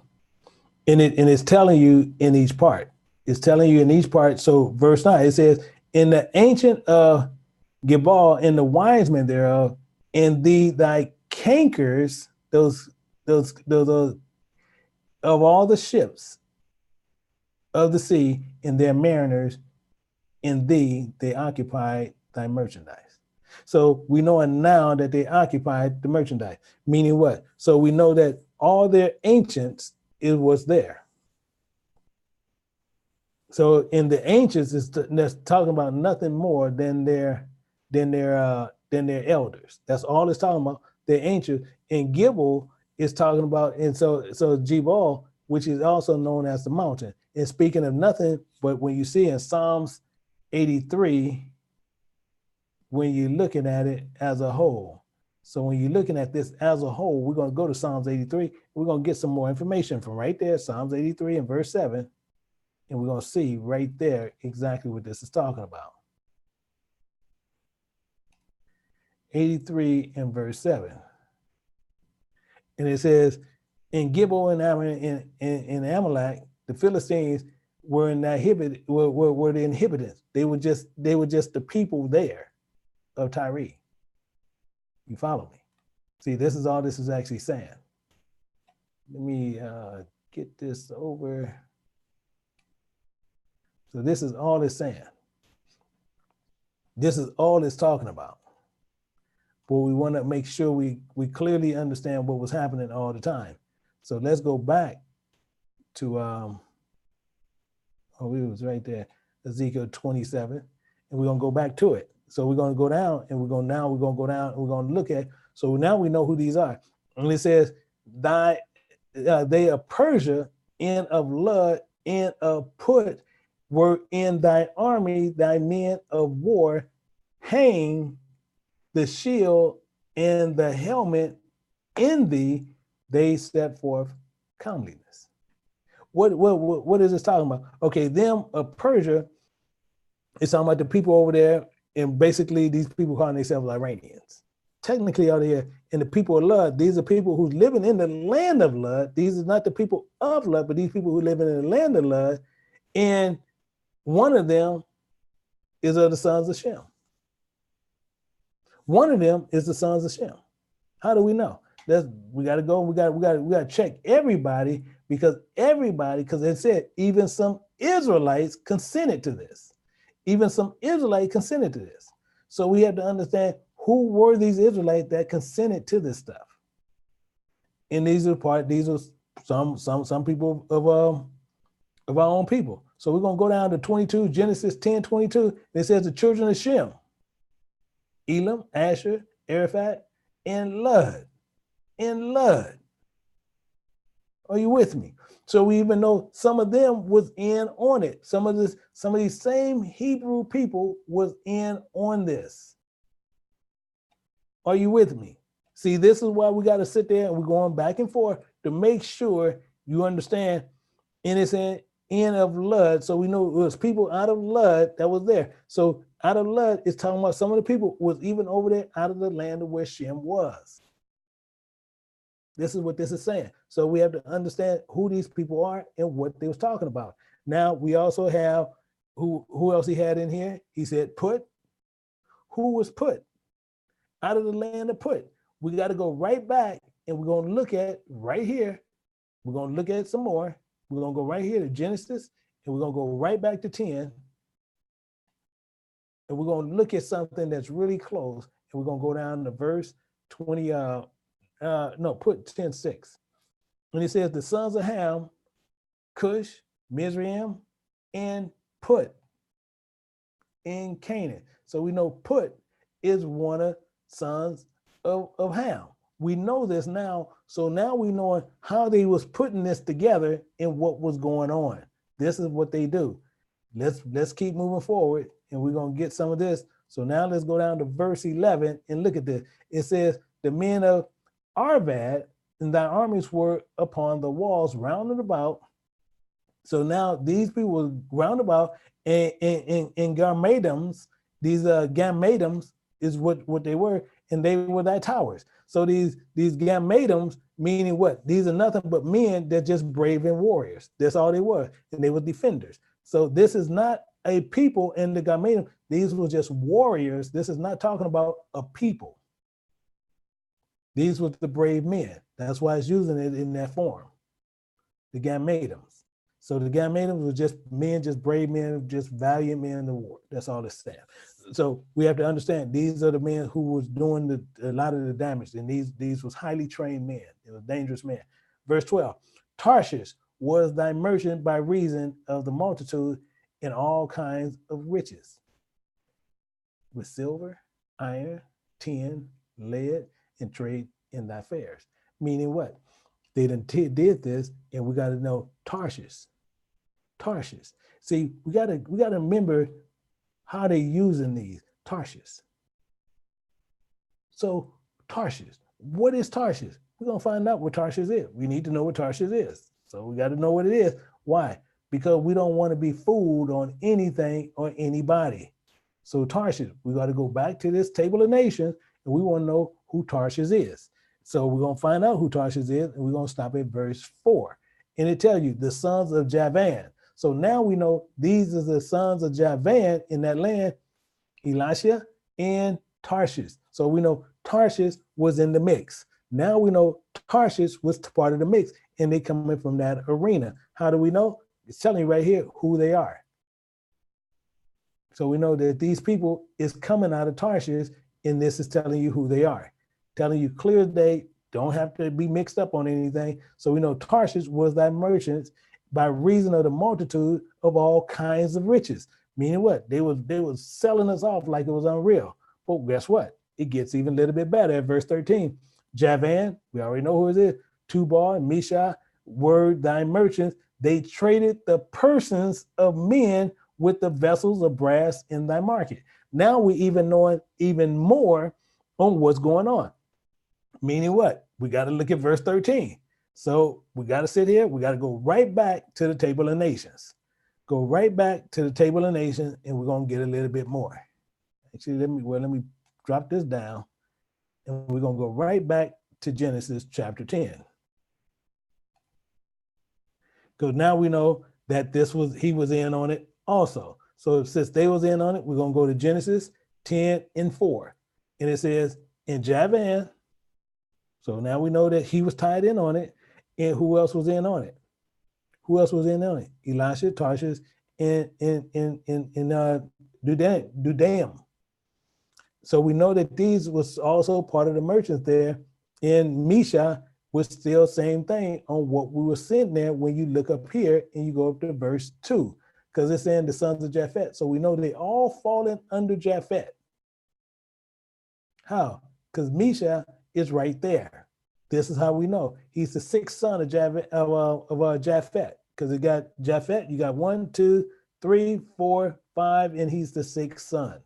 And it's telling you in each part. So verse 9, it says, in the ancient of Gebal, and the wise men thereof, and thy cankers, those of all the ships of the sea, and their mariners, in thee they occupied thy merchandise. So we know now that they occupied the merchandise, meaning what? So we know that all their ancients, it was there. So in the ancients, that's talking about nothing more than their elders. That's all it's talking about. The ancient. And Gibel is talking about, and so Jebal, which is also known as the mountain. And speaking of nothing, but when you see in Psalms 83, when you're looking at it as a whole. So when you're looking at this as a whole, we're going to go to Psalms 83. We're going to get some more information from right there, Psalms 83 and verse 7. And we're going to see right there exactly what this is talking about. 83 and verse 7. And it says, in Gibel and Amalek, the Philistines were were the inhabitants. They were just the people there of Tyre. You follow me? See, this is all this is actually saying. Let me get this over. So this is all it's saying. This is all it's talking about. But we want to make sure we clearly understand what was happening all the time. So let's go back to, it was right there, Ezekiel 27, and we're going to go back to it. So we're going to go down, and we're going to go down, and we're going to look at, so now we know who these are. And it says, they of Persia, and of Lud, and of Put, were in thy army, thy men of war, hang the shield and the helmet in thee, they set forth comeliness. What is this talking about? Okay, them of Persia, it's talking about the people over there, and basically these people calling themselves Iranians. Technically out here, and the people of Lud, these are people who's living in the land of Lud. These are not the people of Lud, but these people who live in the land of Lud, and one of them is of the sons of Shem. One of them is the sons of Shem. How do we know? We got to go. We got to check everybody because it said even some Israelites consented to this. Even some Israelites consented to this. So we have to understand who were these Israelites that consented to this stuff. And these are some people of our own people. So we're going to go down to 22, Genesis 10:22. It says the children of Shem, Elam, Asher, Araphat, and Lud. And Lud. Are you with me? So we even know some of them was in on it. Some of these same Hebrew people was in on this. Are you with me? See, this is why we got to sit there and we're going back and forth to make sure you understand. And it's in of Lud. So we know it was people out of Lud that was there. So out of Lud is talking about some of the people was even over there out of the land of where Shem was. This is what this is saying. So we have to understand who these people are and what they was talking about. Now we also have who else he had in here? He said Put. Who was Put? Out of the land of Put. We got to go right back and we're going to look at right here. We're going to look at some more. We're going to go right here to Genesis and we're going to go right back to 10. And we're going to look at something that's really close. And we're going to go down to verse 20, put 10:6. And it says the sons of Ham, Cush, Mizraim, and Put in Canaan. So we know Put is one of sons of Ham. We know this now. So now we know how they was putting this together and what was going on. This is what they do. Let's keep moving forward and we're going to get some of this. So now let's go down to verse 11 and look at this. It says, the men of Arvad and thy armies were upon the walls round about. So now these people were round about in Garmadams. These Gammadams is what they were, and they were thy towers. So these Gammadams, meaning what? These are nothing but men that just brave and warriors. That's all they were, and they were defenders. So this is not a people in the Gammadim. These were just warriors. This is not talking about a people. These were the brave men. That's why it's using it in that form. The Gammadams. So the Gammadams were just men, just brave men, just valiant men in the war. That's all it's saying. So we have to understand these are the men who was doing a lot of the damage, and these was highly trained men. It was dangerous men. Verse 12, Tarshish was thy merchant by reason of the multitude in all kinds of riches, with silver, iron, tin, lead, and trade in thy fairs. Meaning what? They did this, and we got to know Tarshish. Tarshish. See, we gotta remember how they using these Tarshish. So Tarshish, what is Tarshish? We're gonna find out what Tarshish is. We need to know what Tarshish is. So we got to know what it is. Why? Because we don't want to be fooled on anything or anybody. So Tarshish, we got to go back to this table of nations, and we want to know who Tarshish is. So we're gonna find out who Tarshish is, and we're gonna stop at verse 4. And it tells you the sons of Javan. So now we know these are the sons of Javan in that land, Elisha and Tarshish. So we know Tarshish was in the mix. Now we know Tarshish was part of the mix, and they coming from that arena. How do we know? It's telling you right here who they are. So we know that these people is coming out of Tarshish, and this is telling you who they are. Telling you clear they don't have to be mixed up on anything. So we know Tarshish was thy merchants by reason of the multitude of all kinds of riches. Meaning what? They was selling us off like it was unreal. But guess what? It gets even a little bit better at verse 13. Javan, we already know who it is. Tubal and Meshach were thy merchants. They traded the persons of men with the vessels of brass in thy market. Now we even knowing even more on what's going on. Meaning what? We got to look at verse 13. So we got to sit here. We got to go right back to the table of nations. Go right back to the table of nations, and we're going to get a little bit more. Actually, let me drop this down, and we're going to go right back to Genesis chapter 10. Because now we know that he was in on it also. So since they was in on it, we're going to go to Genesis 10 and 4. And it says, in Javan, so now we know that he was tied in on it. And who else was in on it? Who else was in on it? Elisha, Tarshish, and Dudam. So we know that these was also part of the merchants there. And Misha was still same thing on what we were seeing there when you look up here and you go up to verse 2. Because it's saying the sons of Japhet. So we know they all fallen under Japhet. How? because Misha is right there. This is how we know. He's the sixth son of Japhet, because it got Japhet, you got 1, 2, 3, 4, 5, and he's the sixth son.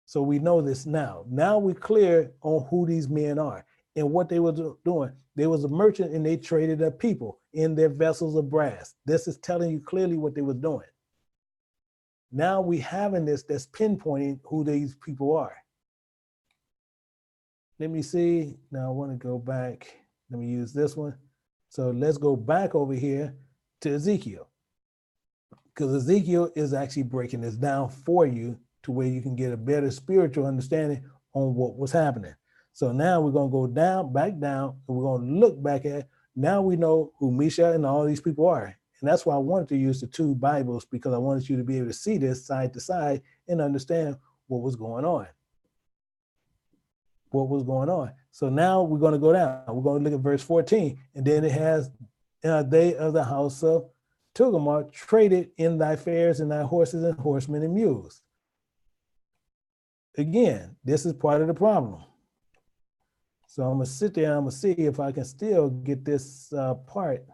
So we know this now. Now we're clear on who these men are and what they were doing. They was a merchant and they traded up people in their vessels of brass. This is telling you clearly what they were doing. Now we having this that's pinpointing who these people are. Let me see. Now I want to go back. Let me use this one. So let's go back over here to Ezekiel, because Ezekiel is actually breaking this down for you to where you can get a better spiritual understanding on what was happening. So now we're going to go back down, and we're going to look back at, now we know who Misha and all these people are. And that's why I wanted to use the two Bibles, because I wanted you to be able to see this side to side and understand what was going on. So now we're going to go down. We're going to look at verse 14. And then it has, they of the house of Tugamar traded in thy fairs and thy horses and horsemen and mules. Again, this is part of the problem. So I'm going to sit there and I'm going to see if I can still get this part.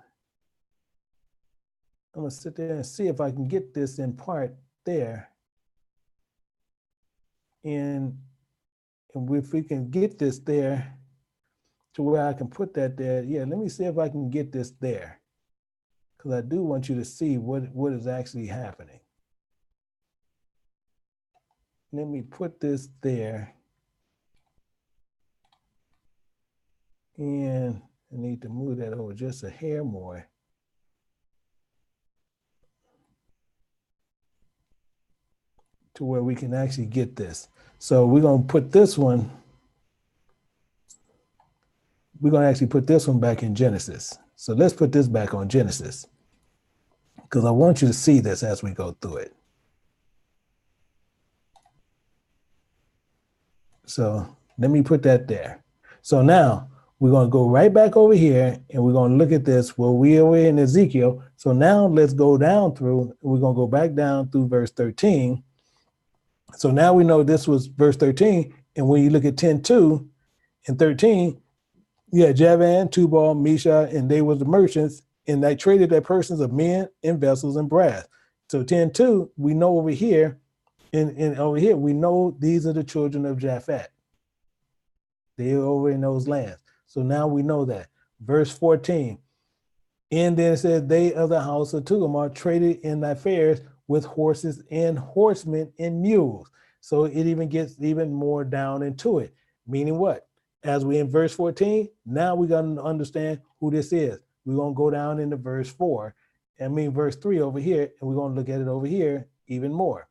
I'm going to sit there and see if I can get this in part there. And if we can get this there to where I can put that there, yeah, let me see if I can get this there, because I do want you to see what is actually happening. Let me put this there. And I need to move that over just a hair more. To where we can actually get this. So we're going to put this one, we're going to actually put this one back in Genesis. So let's put this back on Genesis, because I want you to see this as we go through it. So let me put that there. So now we're going to go right back over here and we're going to look at this. Well, we are in Ezekiel. So now let's go down through, we're going to go back down through verse 13. So now we know this was verse 13. And when you look at 10:2 and 13, yeah, Javan, Tubal, Misha, and they was the merchants, and they traded their persons of men and vessels and brass. So 10:2, we know over here, and over here, we know these are the children of Japhet. They are over in those lands. So now we know that. Verse 14, and then it says, they of the house of Tugamar traded in thy fairs with horses and horsemen and mules. So it even gets even more down into it. Meaning what? As we in verse 14, now we're going to understand who this is. We're going to go down into verse 4, verse 3 over here, and we're going to look at it over here even more.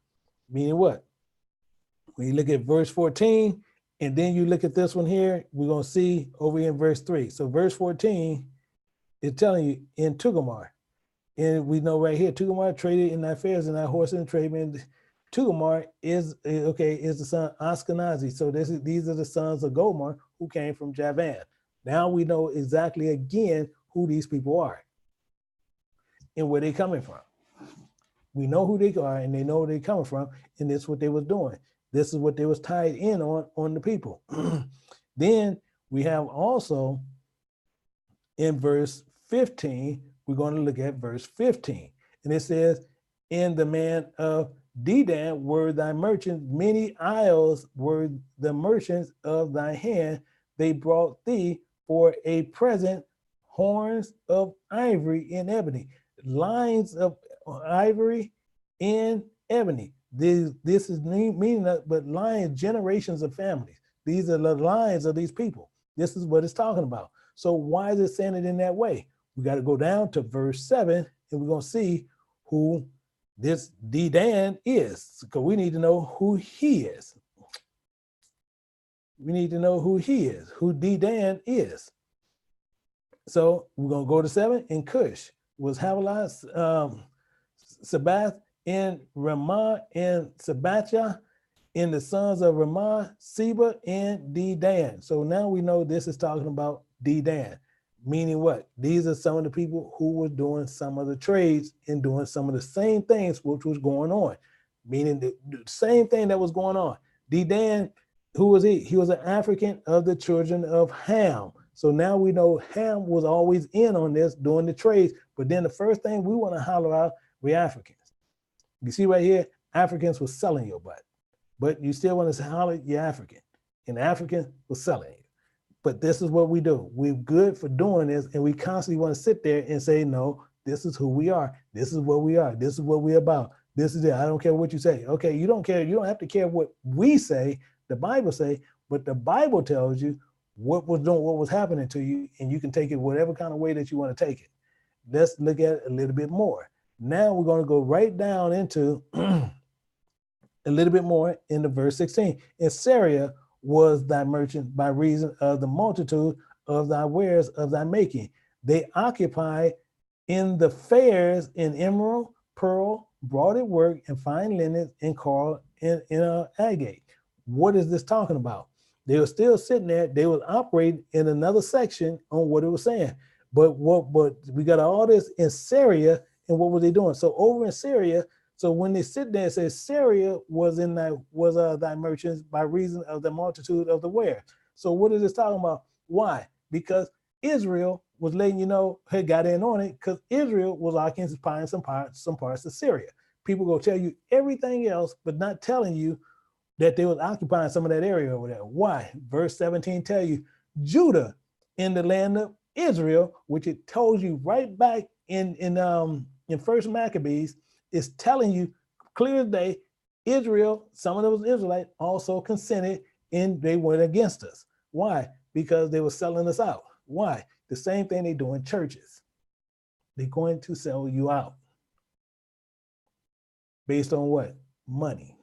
Meaning what? When you look at verse 14, and then you look at this one here, we're going to see over here in verse 3. So verse 14 is telling you in Tugamar. And we know right here, Tugamar traded in thy fairs and thy horses and tradesmen. Tugamar is the son Ashkenazi. So these are the sons of Gomer who came from Javan. Now we know exactly again who these people are and where they're coming from. We know who they are and they know where they're coming from, and this is what they was doing. This is what they was tied in on the people. Then we have also in verse 15, we're going to look at verse 15. And it says, in the man of Dedan were thy merchants, many isles were the merchants of thy hand. They brought thee for a present horns of ivory and ebony, lines of ivory and ebony. This is meaning that, but lines, generations of families. These are the lines of these people. This is what it's talking about. So why is it saying it in that way? We got to go down to verse 7, and we're going to see who this Dedan is, because we need to know who he is. We need to know who he is, who Dedan is. So we're going to go to 7, and Cush was Havilah, Sabath, and Ramah, and Sabatha, and the sons of Ramah, Seba, and Dedan. So now we know this is talking about Dedan. Meaning what? These are some of the people who were doing some of the trades and doing some of the same things which was going on. Meaning the same thing that was going on. Dedan Who was he? He was an African of the children of Ham. So now we know Ham was always in on this doing the trades. But then the first thing we want to holler out, we Africans. You see right here, Africans was selling your butt. But you still want to holler, you're African. And African was selling you. But this is what we do. We're good for doing this, and we constantly want to sit there and say, no, this is who we are. This is what we are. This is what we're about. This is it. I don't care what you say. Okay, you don't care. You don't have to care what we say, the Bible say, but the Bible tells you what was happening to you, and you can take it whatever kind of way that you want to take it. Let's look at it a little bit more. Now we're going to go right down into a little bit more into verse 16. In Syria was thy merchant by reason of the multitude of thy wares of thy making. They occupy in the fairs in emerald, pearl, broaded work, and fine linen, and coral in agate. What is this talking about? They were still sitting there. They was operating in another section on what it was saying. But we got all this in Syria, and what were they doing? So over in Syria, so when they sit there, it says Syria was thy merchants by reason of the multitude of the ware. So what is this talking about? Why? Because Israel was letting you know, had got in on it, because Israel was occupying some parts of Syria. People go tell you everything else, but not telling you that they was occupying some of that area over there. Why? Verse 17 tell you, Judah in the land of Israel, which it tells you right back in First Maccabees, is telling you clear as day, Israel, some of those Israelites also consented and they went against us. Why? Because they were selling us out. Why? The same thing they do in churches. They're going to sell you out. Based on what? Money.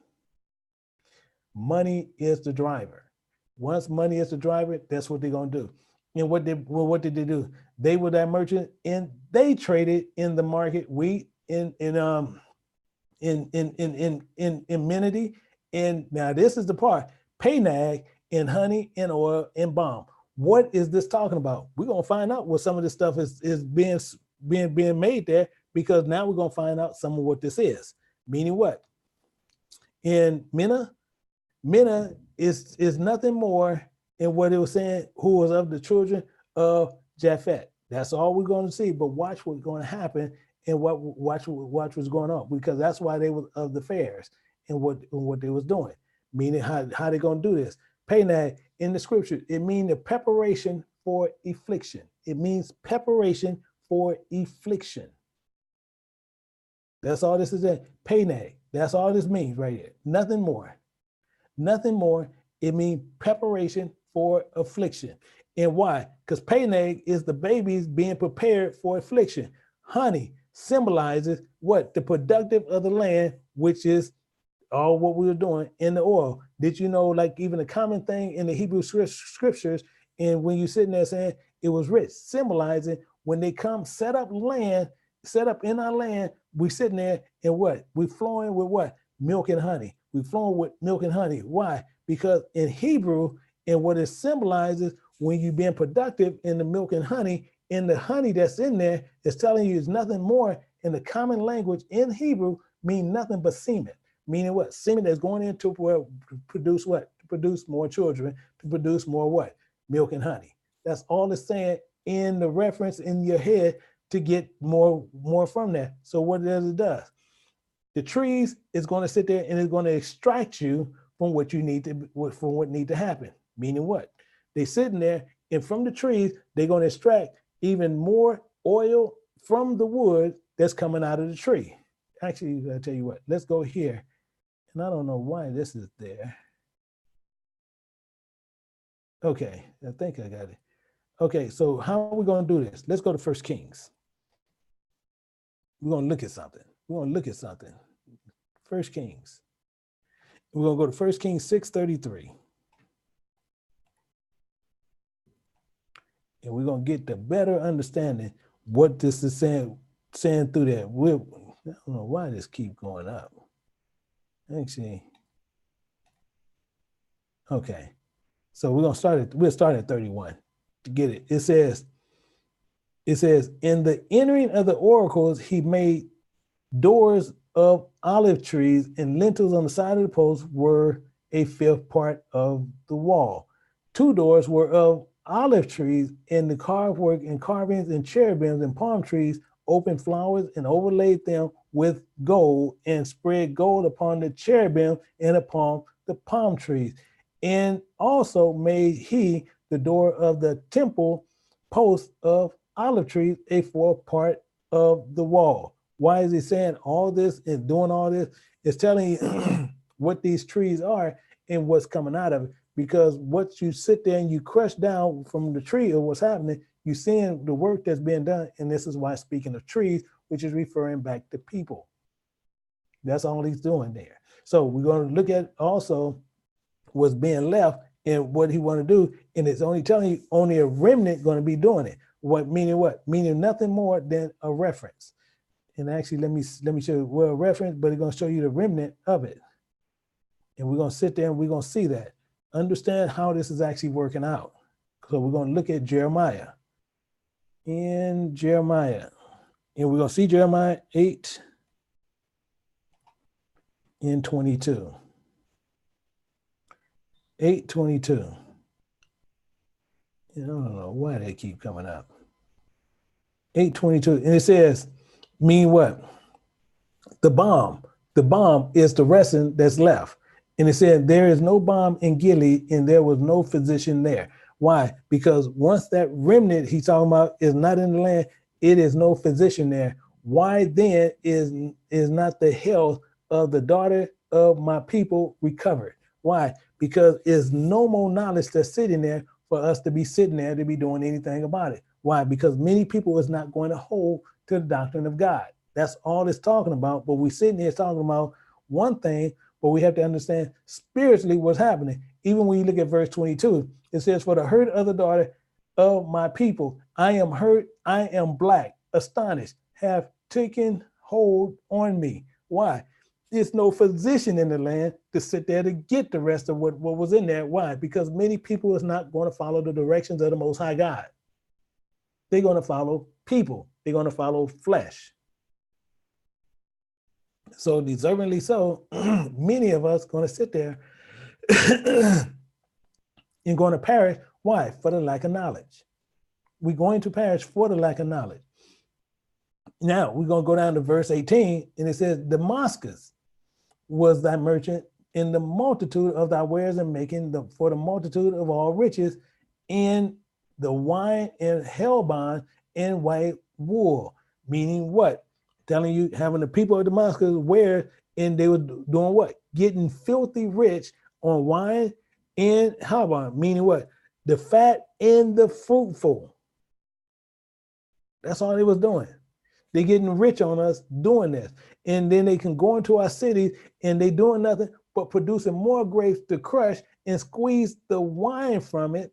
Money is the driver. Once money is the driver, that's what they're going to do. And what did they do? They were that merchant and they traded in the market wheat, in amenity. And now this is the part, Panag in honey and oil and balm. What is this talking about? We're gonna find out what some of this stuff is being made there, because now we're gonna find out some of what this is. Meaning what? In Minna is nothing more in what it was saying, who was of the children of Japhet. That's all we're going to see. But watch what's going to happen and watch what's going on, because that's why they were of the fairs and what they was doing. Meaning how they going to do this. Panag in the scripture, it means the preparation for affliction. It means preparation for affliction. That's all this is in. Panag. That's all this means right here. Nothing more. Nothing more. It means preparation for affliction. And why? Because Panag is the babies being prepared for affliction. Honey symbolizes what? The productive of the land, which is all what we were doing in the oil. Did you know, like even a common thing in the Hebrew scriptures, and when you're sitting there saying it was rich, symbolizing when they come set up in our land, we sitting there and what? We flowing with what? Milk and honey. We flowing with milk and honey. Why? Because in Hebrew, and what it symbolizes, when you're being productive in the milk and honey, in the honey that's in there, is telling you it's nothing more in the common language in Hebrew, mean nothing but semen. Meaning what? Semen that's going into produce what? To produce more children, to produce more what? Milk and honey. That's all it's saying in the reference in your head to get more from that. So what it does, the trees is going to sit there and it's going to extract you from what you need to, from what need to happen. Meaning what? They sitting there, and from the trees, they're going to extract even more oil from the wood that's coming out of the tree. Actually, I'll tell you what, let's go here. And I don't know why this is there. Okay, I think I got it. Okay, so how are we going to do this? Let's go to 1 Kings. We're going to look at something. 1 Kings. We're going to go to 1 Kings 6:33. And we're going to get the better understanding what this is saying through that. I don't know why this keeps going up. Actually, okay. So we'll start at 31 to get it. It says, in the entering of the oracles, he made doors of olive trees, and lintels on the side of the post were a fifth part of the wall. 2 doors were of olive trees, and the carved work and carvings and cherubims and palm trees opened flowers and overlaid them with gold and spread gold upon the cherubim and upon the palm trees. And also made he the door of the temple post of olive trees a fourth part of the wall. Why is he saying all this and doing all this? It's telling you what these trees are and what's coming out of it. Because what you sit there and you crush down from the tree of what's happening, you're seeing the work that's being done. And this is why, speaking of trees, which is referring back to people. That's all he's doing there. So we're going to look at also what's being left and what he want to do. And it's only telling you only a remnant going to be doing it. What meaning what? Meaning nothing more than a reference. And actually, let me show you a reference, but it's going to show you the remnant of it. And we're going to sit there and we're going to see that. Understand how this is actually working out. So we're going to look at Jeremiah. In Jeremiah. And we're going to see Jeremiah 8 and 22. 8:22. I don't know why they keep coming up. 8:22. And it says, mean what? The bomb. The bomb is the resin that's left. And it said, there is no balm in Gilead, and there was no physician there. Why? Because once that remnant he's talking about is not in the land, it is no physician there. Why then is not the health of the daughter of my people recovered? Why? Because it's no more knowledge that's sitting there for us to be sitting there to be doing anything about it. Why? Because many people is not going to hold to the doctrine of God. That's all it's talking about. But we're sitting here talking about one thing, but we have to understand spiritually what's happening. Even when you look at verse 22, it says, for the hurt of the daughter of my people, I am hurt, I am black, astonished, have taken hold on me. Why? There's no physician in the land to sit there to get the rest of what was in there. Why? Because many people is not going to follow the directions of the Most High God. They're going to follow people. They're going to follow flesh. So deservingly so, many of us going to sit there and going to perish. Why? For the lack of knowledge. We're going to perish for the lack of knowledge. Now, we're going to go down to verse 18, and it says, Damascus was thy merchant in the multitude of thy wares and making for the multitude of all riches in the wine and Helbon and white wool. Meaning what? Telling you, having the people of Damascus where, and they were doing what? Getting filthy rich on wine and Helbon. Meaning what? The fat and the fruitful. That's all they was doing. They're getting rich on us doing this. And then they can go into our cities and they doing nothing but producing more grapes to crush and squeeze the wine from it,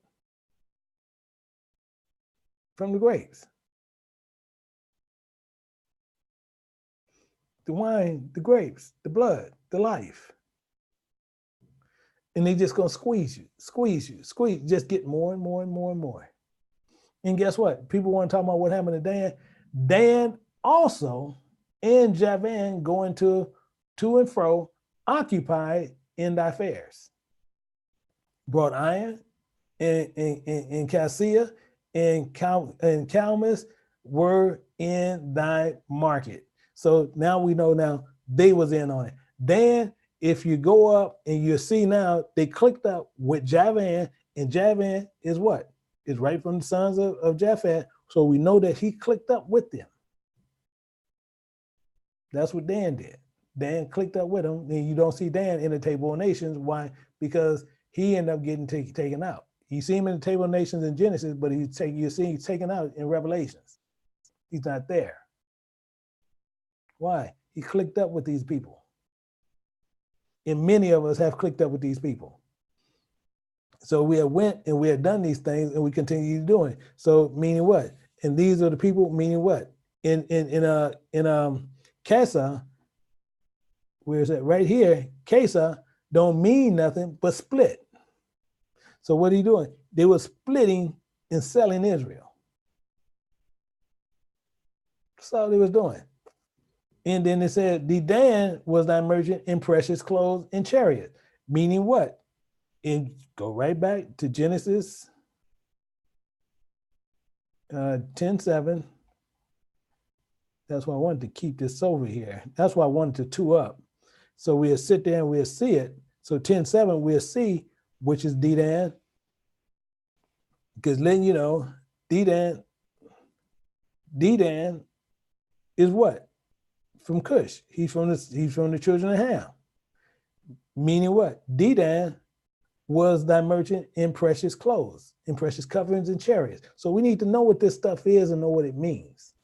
from the grapes. The wine, the grapes, the blood, the life. And they just gonna squeeze you, just get more and more and more and more. And guess what? People want to talk about what happened to Dan. Dan also and Javan going to and fro, occupied in thy fairs. Brought iron and cassia and calmus were in thy market. So now we know now they was in on it. Dan, if you go up and you see now, they clicked up with Javan, and Javan is what? Is right from the sons of Japhet. So we know that he clicked up with them. That's what Dan did. Dan clicked up with him, and you don't see Dan in the Table of Nations. Why? Because he ended up getting taken out. You see him in the Table of Nations in Genesis, but you see he's taken out in Revelations. He's not there. Why? He clicked up with these people. And many of us have clicked up with these people. So we have went and we have done these things and we continue doing it. So meaning what? And these are the people, meaning what? In Kesa, where is it? Right here, Kesa don't mean nothing but split. So what are you doing? They were splitting and selling Israel. That's all they was doing. And then it said, Dedan was thy merchant in precious clothes and chariots. Meaning what? And go right back to Genesis 10:7. That's why I wanted to keep this over here. That's why I wanted to two up. So we'll sit there and we'll see it. So 10:7, we'll see which is Dedan. Because letting you know, Dedan is what? From Cush. He's from the children of Ham. Meaning what? Dedan was thy merchant in precious clothes, in precious coverings and chariots. So we need to know what this stuff is and know what it means.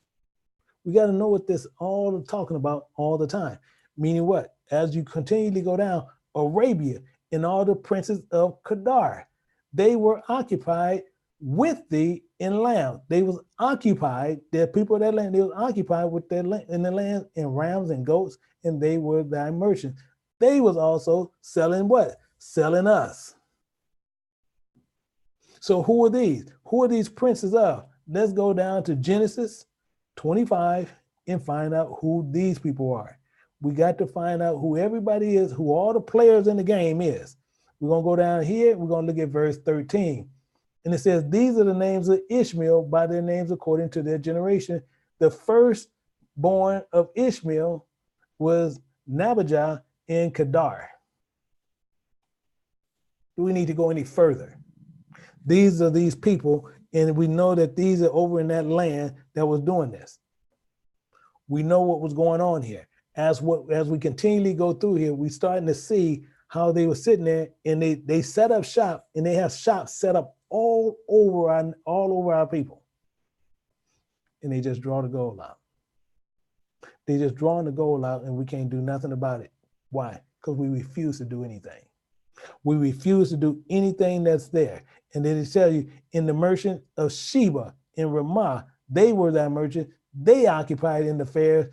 We got to know what this all talking about all the time. Meaning what? As you continually go down, Arabia and all the princes of Kedar, they were occupied with thee in land. They was occupied, the people of that land, they was occupied with their land in the land in rams and goats, and they were thy merchants. They was also selling what? Selling us. So who are these? Who are these princes of? Let's go down to Genesis 25 and find out who these people are. We got to find out who everybody is, who all the players in the game is. We're going to go down here. We're going to look at verse 13. And it says, these are the names of Ishmael by their names according to their generation. The firstborn of Ishmael was Nabijah in Kedar. Do we need to go any further? These are these people, and we know that these are over in that land that was doing this. We know what was going on here. As we continually go through here, we're starting to see how they were sitting there, and they set up shop, and they have shops set up all over our people. And they just draw the gold out. They just drawing the gold out, and we can't do nothing about it. Why? Because we refuse to do anything. We refuse to do anything that's there. And then they tell you, in the merchant of Sheba in Ramah, they were that merchant. They occupied in the fair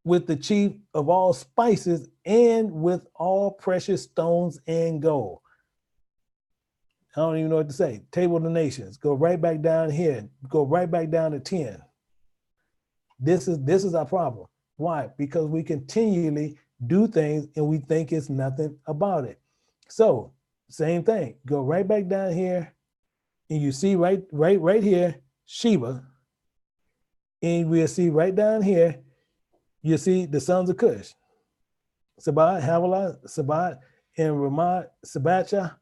with the chief of all spices and with all precious stones and gold. I don't even know what to say. Table of the nations. Go right back down here. Go right back down to 10. This is our problem. Why? Because we continually do things and we think it's nothing about it. So same thing. Go right back down here, and you see right here, Sheba, and we'll see right down here, you see the sons of Cush, Sabat, Havilah, Sabat, and Ramah, Sabatcha,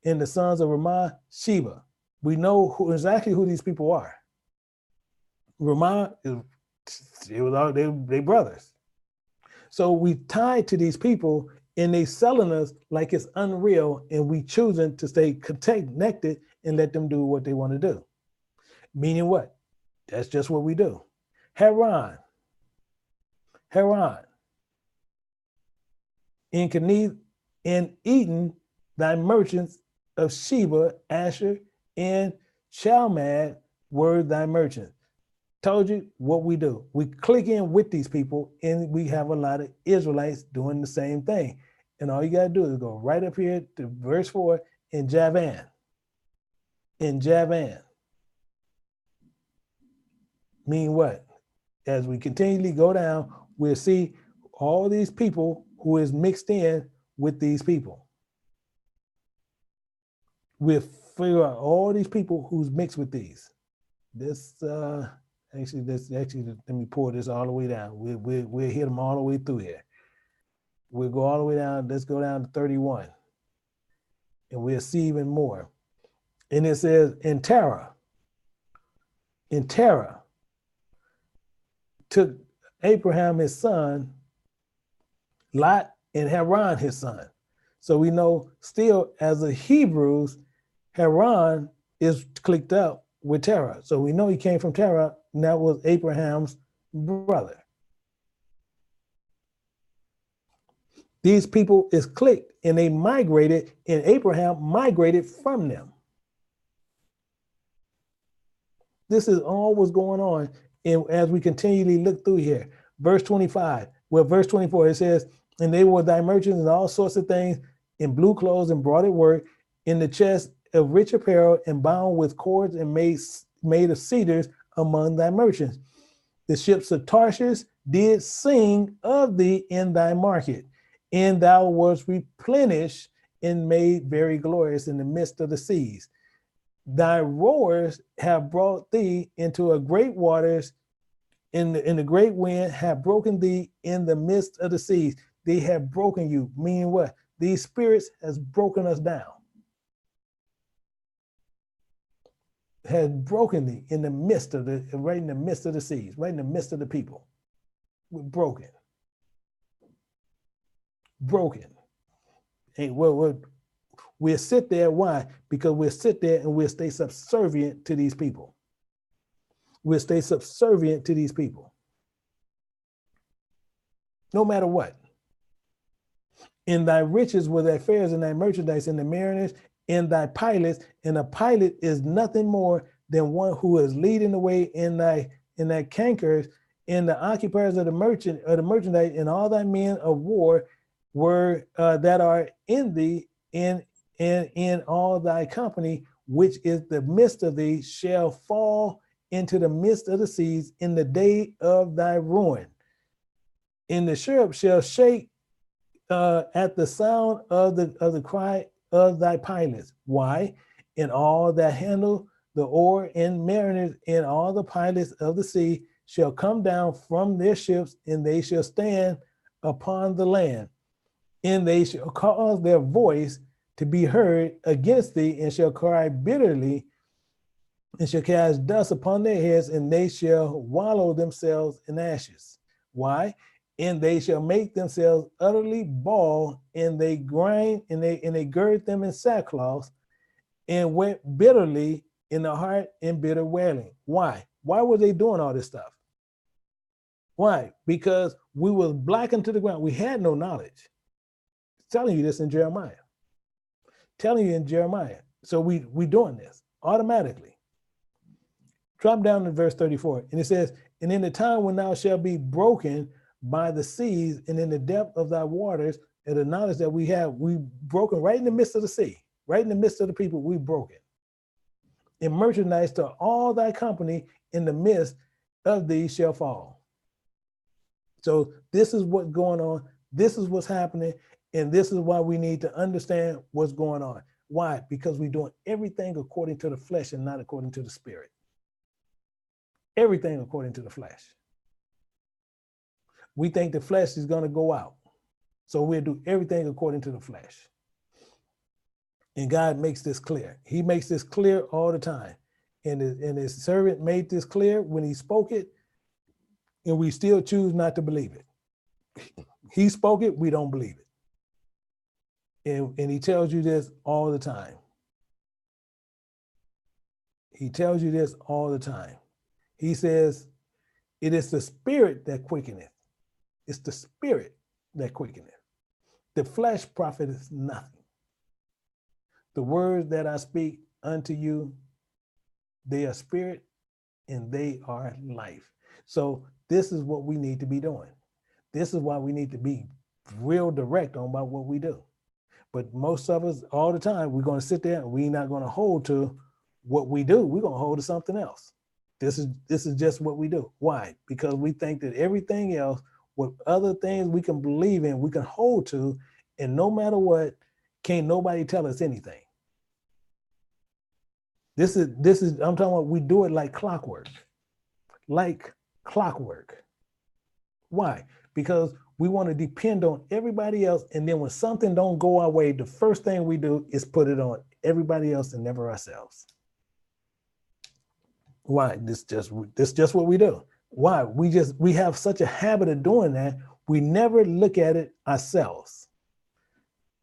and the sons of Ramah, Sheba. We know exactly who these people are. Ramah, they brothers. So we tied to these people, and they selling us like it's unreal, and we choosing to stay connected and let them do what they want to do. Meaning what? That's just what we do. Haran. In Kenath and Eden, thy merchants of Sheba, Asher, and Chalmad were thy merchants. Told you what we do. We click in with these people, and we have a lot of Israelites doing the same thing. And all you got to do is go right up here to verse 4 in Javan. In Javan. Mean what? As we continually go down, we'll see all these people who is mixed in with these people. We'll figure out all these people who's mixed with these. Actually, let me pull this all the way down. We'll hit them all the way through here. We'll go all the way down. Let's go down to 31. And we'll see even more. And it says, in Terah took Abraham his son, Lot, and Haran his son. So we know still as the Hebrews, Haran is clicked up with Terah. So we know he came from Terah, and that was Abraham's brother. These people is clicked, and they migrated, and Abraham migrated from them. This is all what's going on. And as we continually look through here, verse 25, verse 24, it says, and they were thy merchants and all sorts of things in blue clothes and broidered work, in the chest of rich apparel and bound with cords and made of cedars among thy merchants. The ships of Tarshish did sing of thee in thy market, and thou wast replenished and made very glorious in the midst of the seas. Thy roars have brought thee into a great waters, in the great wind have broken thee in the midst of the seas. They have broken you, meaning what? These spirits has broken us down. Had broken thee in the midst of the, right in the midst of the seas, right in the midst of the people. We're broken. Broken. And we'll sit there. Why? Because we'll sit there and we'll stay subservient to these people. We'll stay subservient to these people. No matter what. In thy riches were thy fares, and thy merchandise, and the mariners, and thy pilots. And a pilot is nothing more than one who is leading the way in thy cankers, in the occupiers of the merchandise, and all thy men of war were that are in thee, in all thy company, which is the midst of thee, shall fall into the midst of the seas in the day of thy ruin. And the ship shall shake at the sound of the cry of thy pilots. Why? And all that handle the oar and mariners and all the pilots of the sea shall come down from their ships, and they shall stand upon the land. And they shall cause their voice to be heard against thee, and shall cry bitterly, and shall cast dust upon their heads, and they shall wallow themselves in ashes. Why? And they shall make themselves utterly bald, and they grind, and they gird them in sackcloth, and went bitterly in the heart in bitter wailing. Why? Why were they doing all this stuff? Why? Because we were blackened to the ground. We had no knowledge. Telling you this in Jeremiah. Telling you in Jeremiah. So we doing this automatically. Drop down to verse 34. And it says, and in the time when thou shalt be broken by the seas, and in the depth of thy waters, and the knowledge that we have, we broken right in the midst of the sea, right in the midst of the people, we broken. And merchandise to all thy company in the midst of thee shall fall. So this is what's going on. This is what's happening. And this is why we need to understand what's going on. Why? Because we're doing everything according to the flesh and not according to the spirit. Everything according to the flesh. We think the flesh is going to go out. So we'll do everything according to the flesh. And God makes this clear. He makes this clear all the time. And his servant made this clear when he spoke it, and we still choose not to believe it. He spoke it, we don't believe it. And he tells you this all the time. He tells you this all the time. He says, it is the spirit that quickeneth. It's the spirit that quickeneth. The flesh profiteth nothing. The words that I speak unto you, they are spirit and they are life. So this is what we need to be doing. This is why we need to be real direct on about what we do. But most of us, all the time, we're going to sit there and we're not going to hold to what we do. We're going to hold to something else. This is just what we do. Why? Because we think that everything else, what other things we can believe in, we can hold to, and no matter what, can't nobody tell us anything. This is I'm talking about, we do it like clockwork. Like clockwork. Why? Because we want to depend on everybody else, and then when something don't go our way, the first thing we do is put it on everybody else and never ourselves. Why? This just what we do. Why? We have such a habit of doing that. We never look at it ourselves.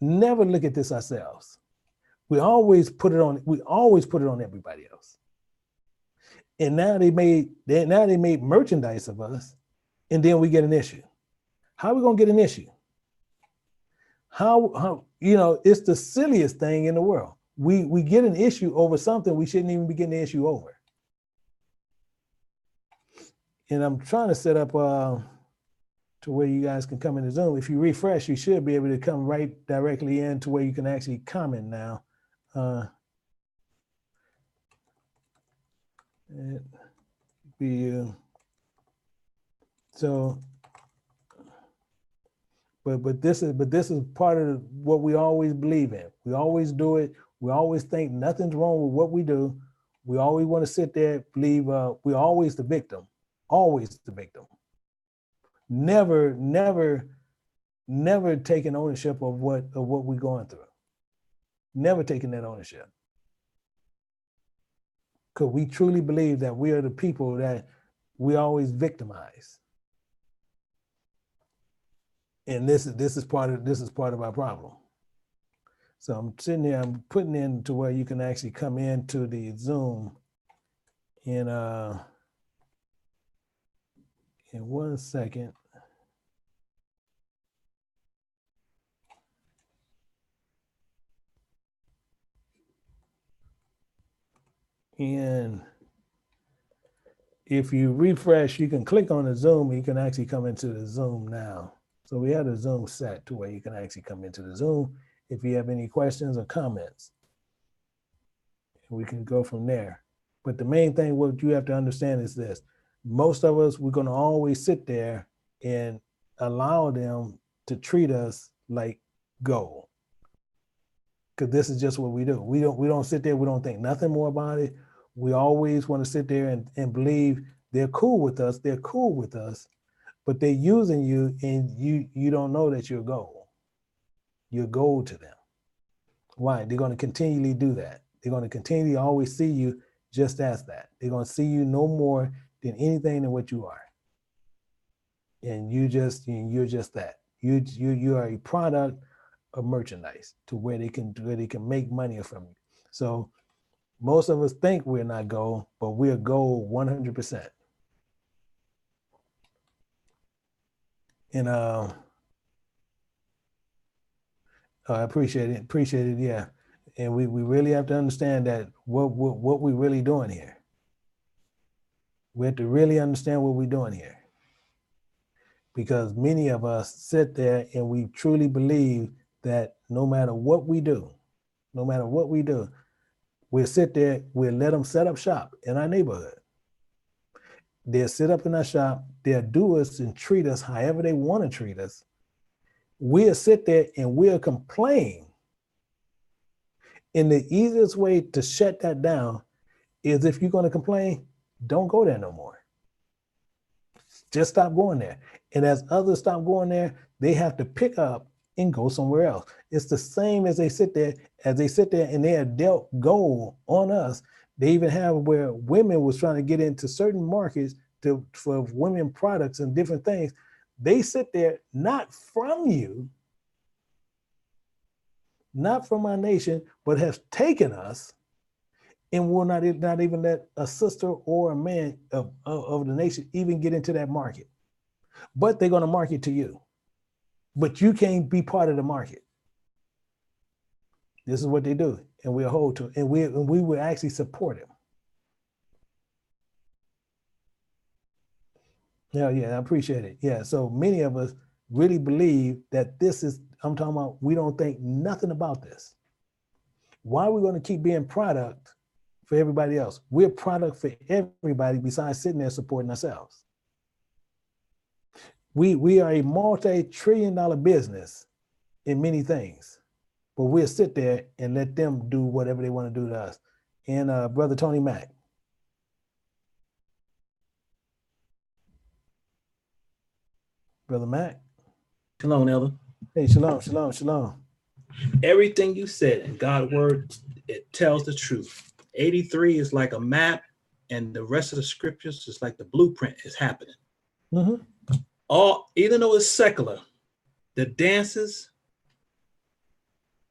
Never look at this ourselves. We always put it on everybody else. And now they made merchandise of us, and then we get an issue. How are we gonna get an issue? How it's the silliest thing in the world. We get an issue over something we shouldn't even be getting the issue over. And I'm trying to set up to where you guys can come into Zoom. If you refresh, you should be able to come right directly in to where you can actually comment now. So But this is part of what we always believe in. We always do it. We always think nothing's wrong with what we do. We always want to sit there, believe we're always the victim. Always the victim. Never taking ownership of what we're going through. Never taking that ownership. Because we truly believe that we are the people that we always victimize. And this is part of our problem. So I'm sitting there, I'm putting in to where you can actually come into the Zoom in 1 second. And if you refresh, you can click on the Zoom and you can actually come into the Zoom now. So we have the Zoom set to where you can actually come into the Zoom if you have any questions or comments. We can go from there. But the main thing what you have to understand is this. Most of us, we're going to always sit there and allow them to treat us like gold. Because this is just what we do. We don't sit there, we don't think nothing more about it. We always want to sit there and believe they're cool with us, but they're using you and you don't know that you're gold. You're gold to them. Why? They're going to continually do that. They're going to continually always see you just as that. They're going to see you no more than anything than what you are. And you're just that. You are a product of merchandise to where they can make money from you. So most of us think we're not gold, but we're gold 100%. And I appreciate it, yeah. And we really have to understand that what we're really doing here. We have to really understand what we're doing here. Because many of us sit there and we truly believe that no matter what we do, we'll sit there, we'll let them set up shop in our neighborhood. They'll sit up in our shop, they'll do us and treat us however they want to treat us. We'll sit there and we'll complain. And the easiest way to shut that down is if you're going to complain, don't go there no more. Just stop going there. And as others stop going there, they have to pick up and go somewhere else. It's the same as they sit there and they are dealt gold on us. They even have where women was trying to get into certain markets for women products and different things. They sit there not from you, not from our nation, but have taken us and will not even let a sister or a man of the nation even get into that market. But they're going to market to you. But you can't be part of the market. This is what they do. And we'll hold to it. And we will actually support it. Yeah, I appreciate it. Yeah, so many of us really believe that this is, I'm talking about, we don't think nothing about this. Why are we going to keep being product for everybody else? We're product for everybody besides sitting there supporting ourselves. We are a multi-trillion-dollar business in many things, but we'll sit there and let them do whatever they want to do to us. And Brother Tony Mack. Brother Mack. Shalom, Elder. Hey, shalom. Everything you said in God's word, it tells the truth. 83 is like a map, and the rest of the scriptures is like the blueprint is happening. Mm-hmm. Even though it's secular, the dances,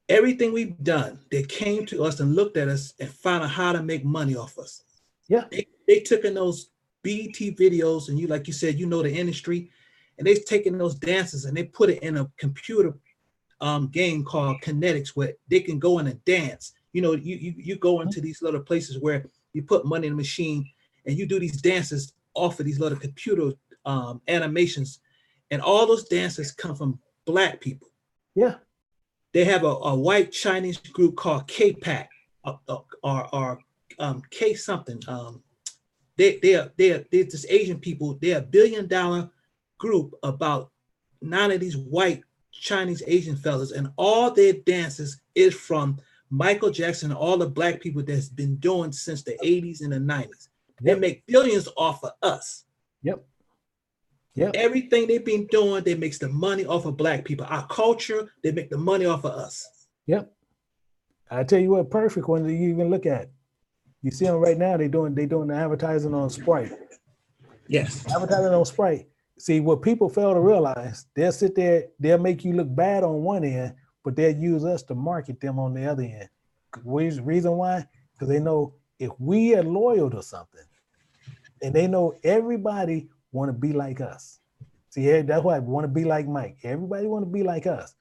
everything we've done, they came to us and looked at us and found out how to make money off us. Yeah. They took in those BET videos, and like you said, the industry, and they've taken those dances and they put it in a computer game called Kinetics, where they can go in and dance. You go into these little places where you put money in the machine and you do these dances off of these little computer animations, and all those dances come from Black people. Yeah. They have a white Chinese group called K-Pac or K something. They're this Asian people. They're $1 billion group. About 9 of these white Chinese Asian fellas, and all their dances is from Michael Jackson and all the black people that's been doing since the 80s and the 90s. They Yep. make billions off of us. Yep. Yep. Everything they've been doing, they makes the money off of black people. Our culture, they make the money off of us. Yep. I tell you what, perfect one that you even look at. You see them right now, they doing the advertising on Sprite. Yes. Advertising on Sprite. See, what people fail to realize, they'll sit there, they'll make you look bad on one end, but they'll use us to market them on the other end. What's the reason why? Because they know if we are loyal to something, and they know everybody want to be like us. See, that's why I want to be like Mike. Everybody want to be like us.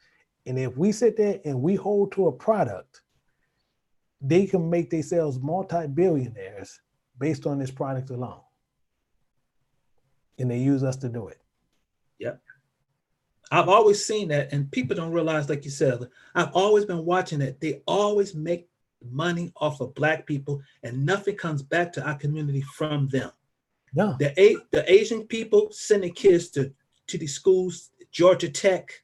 And if we sit there and we hold to a product, they can make themselves multi-billionaires based on this product alone. And they use us to do it. Yep. I've always seen that, and people don't realize, like you said, I've always been watching it. They always make money off of black people, and nothing comes back to our community from them. No. The Asian people sending kids to these schools, Georgia Tech,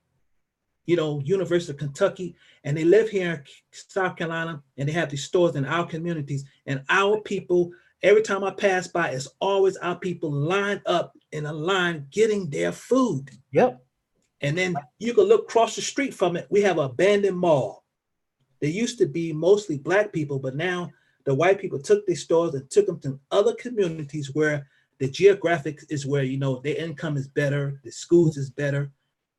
University of Kentucky, and they live here in South Carolina, and they have these stores in our communities. And our people, every time I pass by, it's always our people lined up in a line getting their food. Yep. And then you can look across the street from it. We have an abandoned mall. There used to be mostly black people, but now the white people took these stores and took them to other communities where the geographic is where, their income is better, the schools is better,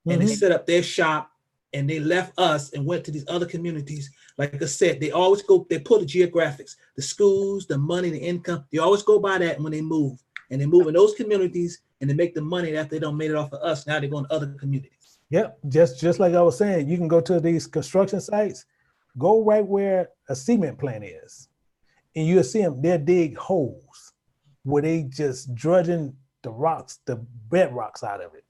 and they set up their shop, and they left us and went to these other communities. Like I said, they always pull the geographics, the schools, the money, the income. They always go by that when they move. And they move in those communities, and they make the money after they don't made it off of us. Now they're going to other communities. Yep. Just like I was saying, you can go to these construction sites, go right where a cement plant is, and you'll see them, they'll dig holes where they just drudging the rocks, the bedrocks out of it.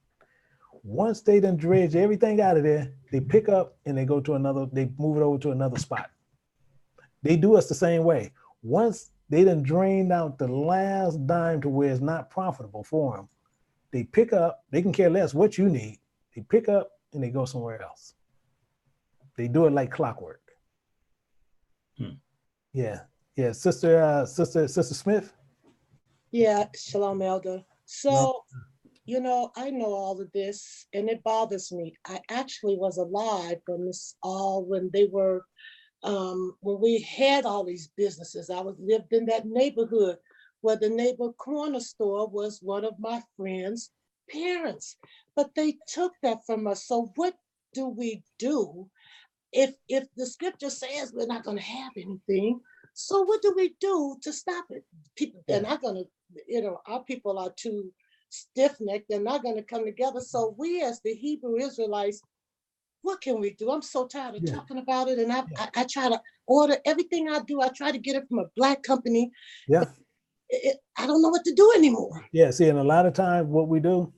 Once they done dredge everything out of there, they pick up and they move it over to another spot. They do us the same way. Once they done drained out the last dime to where it's not profitable for them, they pick up, they can care less what you need. They pick up and they go somewhere else. They do it like clockwork. Yeah. Yeah. Sister Smith. Yeah, Shalom Elder. So, I know all of this and it bothers me. I actually was alive when they were, when we had all these businesses. I lived in that neighborhood where the neighbor corner store was one of my friends' parents, but they took that from us. So what do we do if the scripture says we're not going to have anything? So what do we do to stop it? People, they're not going to, our people are too stiff-necked. They're not going to come together. So we as the Hebrew Israelites, what can we do? I'm so tired of talking about it. And I try to order everything I do. I try to get it from a black company. Yeah. I don't know what to do anymore. Yeah. See, and a lot of times what we do,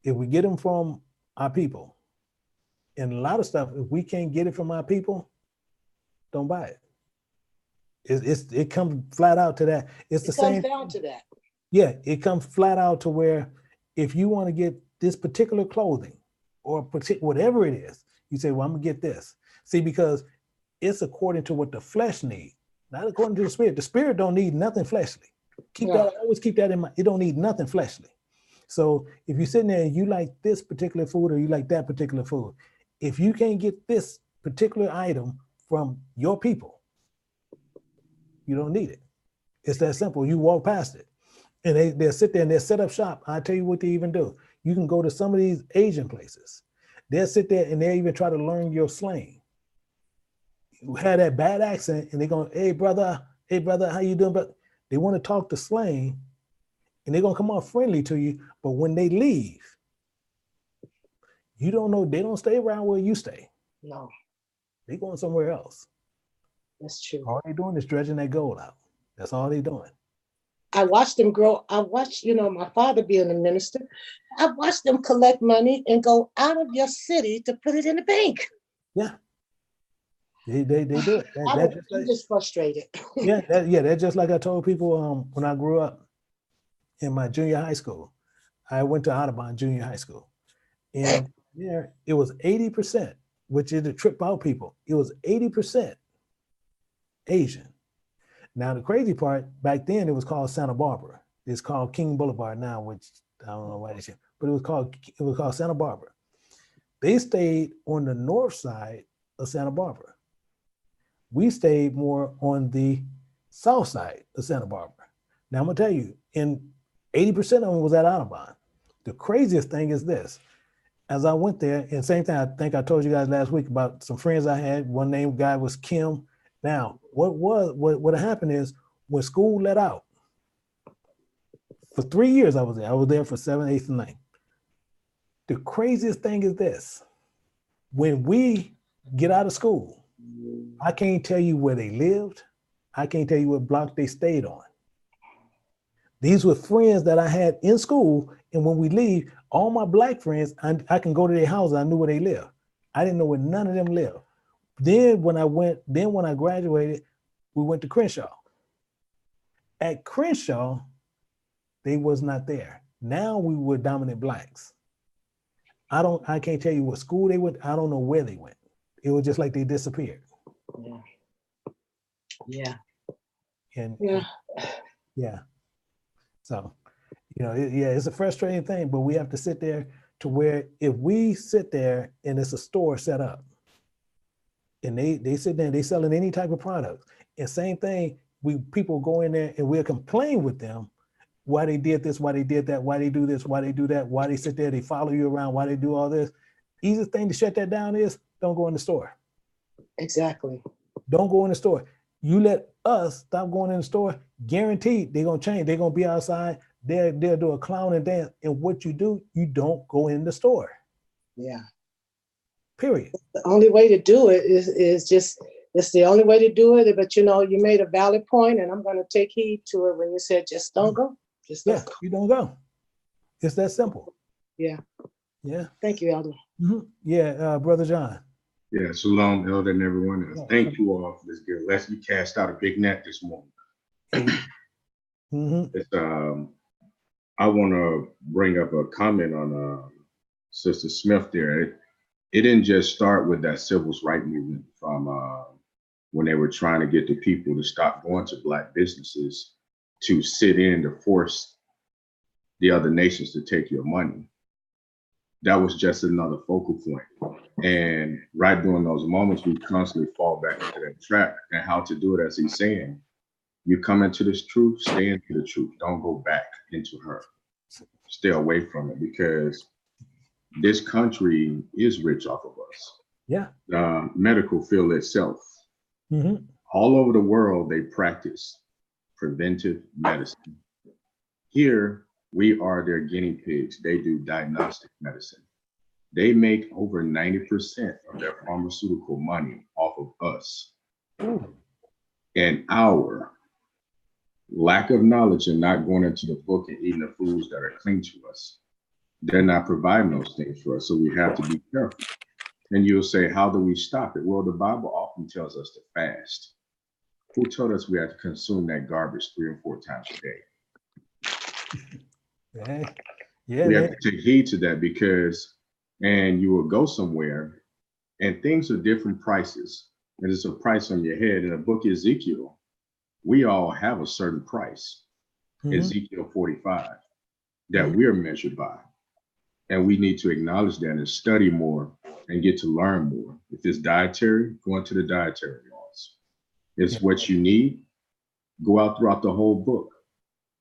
if we get them from our people, and a lot of stuff, if we can't get it from our people, don't buy it. It comes flat out to that. It comes down to that. Yeah, it comes flat out to where if you want to get this particular clothing or whatever it is, you say, well, I'm gonna get this. See, because it's according to what the flesh needs, not according to the spirit. The spirit don't need nothing fleshly. Always keep that in mind. It don't need nothing fleshly. So if you're sitting there and you like this particular food or you like that particular food, if you can't get this particular item from your people, you don't need it. It's that simple. You walk past it. And they'll sit there and they'll set up shop. I'll tell you what they even do. You can go to some of these Asian places. They'll sit there and they'll even try to learn your slang. You have that bad accent and they're going, hey brother, how you doing? But they want to talk to slang and they're going to come off friendly to you. But when they leave, you don't know, they don't stay around where you stay. No. They're going somewhere else. That's true. All they're doing is dredging that gold out. That's all they're doing. I watched them grow. I watched, my father being a minister. I watched them collect money and go out of your city to put it in the bank. Yeah. They do it. I'm just frustrated. That's just like I told people when I grew up in my junior high school. I went to Audubon Junior High School. And Yeah, it was 80%, which is the trip out people. It was 80% Asian. Now the crazy part, back then it was called Santa Barbara. It's called King Boulevard now, which I don't know why they changed, but it was called Santa Barbara. They stayed on the north side of Santa Barbara. We stayed more on the south side of Santa Barbara. Now I'm gonna tell you, and 80% of them was at Audubon. The craziest thing is this. As I went there, and same thing, I think I told you guys last week about some friends I had. One named guy was Kim. Now, what happened is when school let out, for 3 years I was there. I was there for 7, 8, and 9. The craziest thing is this. When we get out of school, I can't tell you where they lived. I can't tell you what block they stayed on. These were friends that I had in school, and when we leave, all my black friends, I can go to their house. I knew where they lived. I didn't know where none of them lived. Then when I graduated, we went to Crenshaw. At Crenshaw, they was not there. Now we were dominant blacks. I can't tell you what school they went. I don't know where they went. It was just like they disappeared. Yeah. Yeah. And Yeah. yeah. So, it's a frustrating thing, but we have to sit there to where if we sit there and it's a store set up and they sit there and they selling any type of product, and same thing, people go in there and we'll complain with them why they did this, why they did that, why they do this, why they do that, why they sit there, they follow you around, why they do all this. Easiest thing to shut that down is don't go in the store. Exactly. Don't go in the store. You let us stop going in the store, guaranteed they're gonna change. They're gonna be outside. They'll do a clown and dance. And what you do, you don't go in the store. Yeah. Period. The only way to do it is just, it's the only way to do it. But you made a valid point, and I'm going to take heed to it when you said just don't go. Just don't go. You don't go. It's that simple. Yeah. Yeah. Thank you, Elder. Mm-hmm. Yeah, Brother John. Yeah, shalom, Elder, and everyone else. Thank you all for this good lesson. You cast out a big net this morning. Mm-hmm. I want to bring up a comment on Sister Smith there. It didn't just start with that civil rights movement from when they were trying to get the people to stop going to black businesses to sit in to force the other nations to take your money. That was just another focal point. And right during those moments, we constantly fall back into that trap. And how to do it, as he's saying, you come into this truth, stay into the truth. Don't go back into her. Stay away from it, because this country is rich off of us. Yeah. The medical field itself. Mm-hmm. All over the world, they practice preventive medicine. Here, we are their guinea pigs. They do diagnostic medicine. They make over 90% of their pharmaceutical money off of us. And our lack of knowledge and not going into the book and eating the foods that are clean to us, they're not providing those things for us. So we have to be careful. And you'll say, how do we stop it? Well, the Bible often tells us to fast. Who told us we have to consume that garbage 3 or 4 times a day? Yeah, we have to take heed to that, because, and you will go somewhere and things are different prices. And there's a price on your head. In the book of Ezekiel, we all have a certain price, Ezekiel 45, that we're measured by. And we need to acknowledge that and study more and get to learn more. If it's dietary, go into the dietary laws. It's what you need, go out throughout the whole book.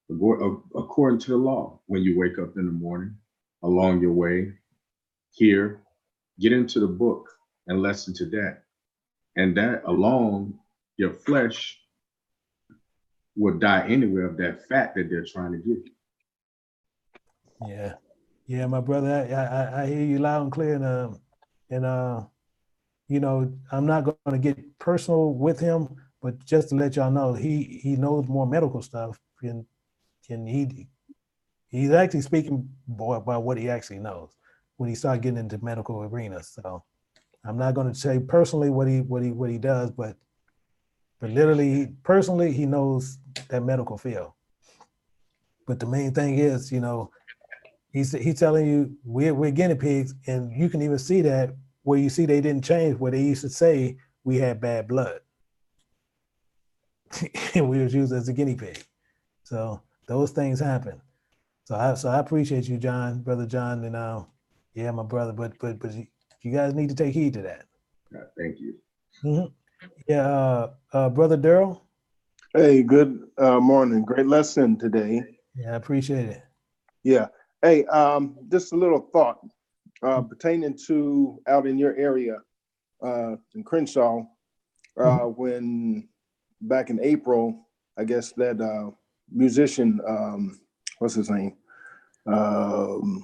Go according to the law. When you wake up in the morning, along your way, here, get into the book and listen to that. And that alone, your flesh will die anyway of that fat that they're trying to give you. Yeah, my brother, I hear you loud and clear, and I'm not going to get personal with him, but just to let y'all know, he knows more medical stuff, and he's actually speaking about what he actually knows when he started getting into medical arenas. So I'm not going to say personally what he does, but literally personally he knows that medical field. But the main thing is, He's telling you we're guinea pigs, and you can even see that where you see they didn't change where they used to say we had bad blood. And we was used as a guinea pig. So those things happen. So I appreciate you, John, brother John, and yeah, my brother. But you guys need to take heed to that. Thank you. Mm-hmm. Yeah, brother Daryl. Hey, good morning. Great lesson today. Yeah, I appreciate it. Yeah. Hey, just a little thought pertaining to out in your area in Crenshaw, when back in April, I guess that musician, what's his name? Man,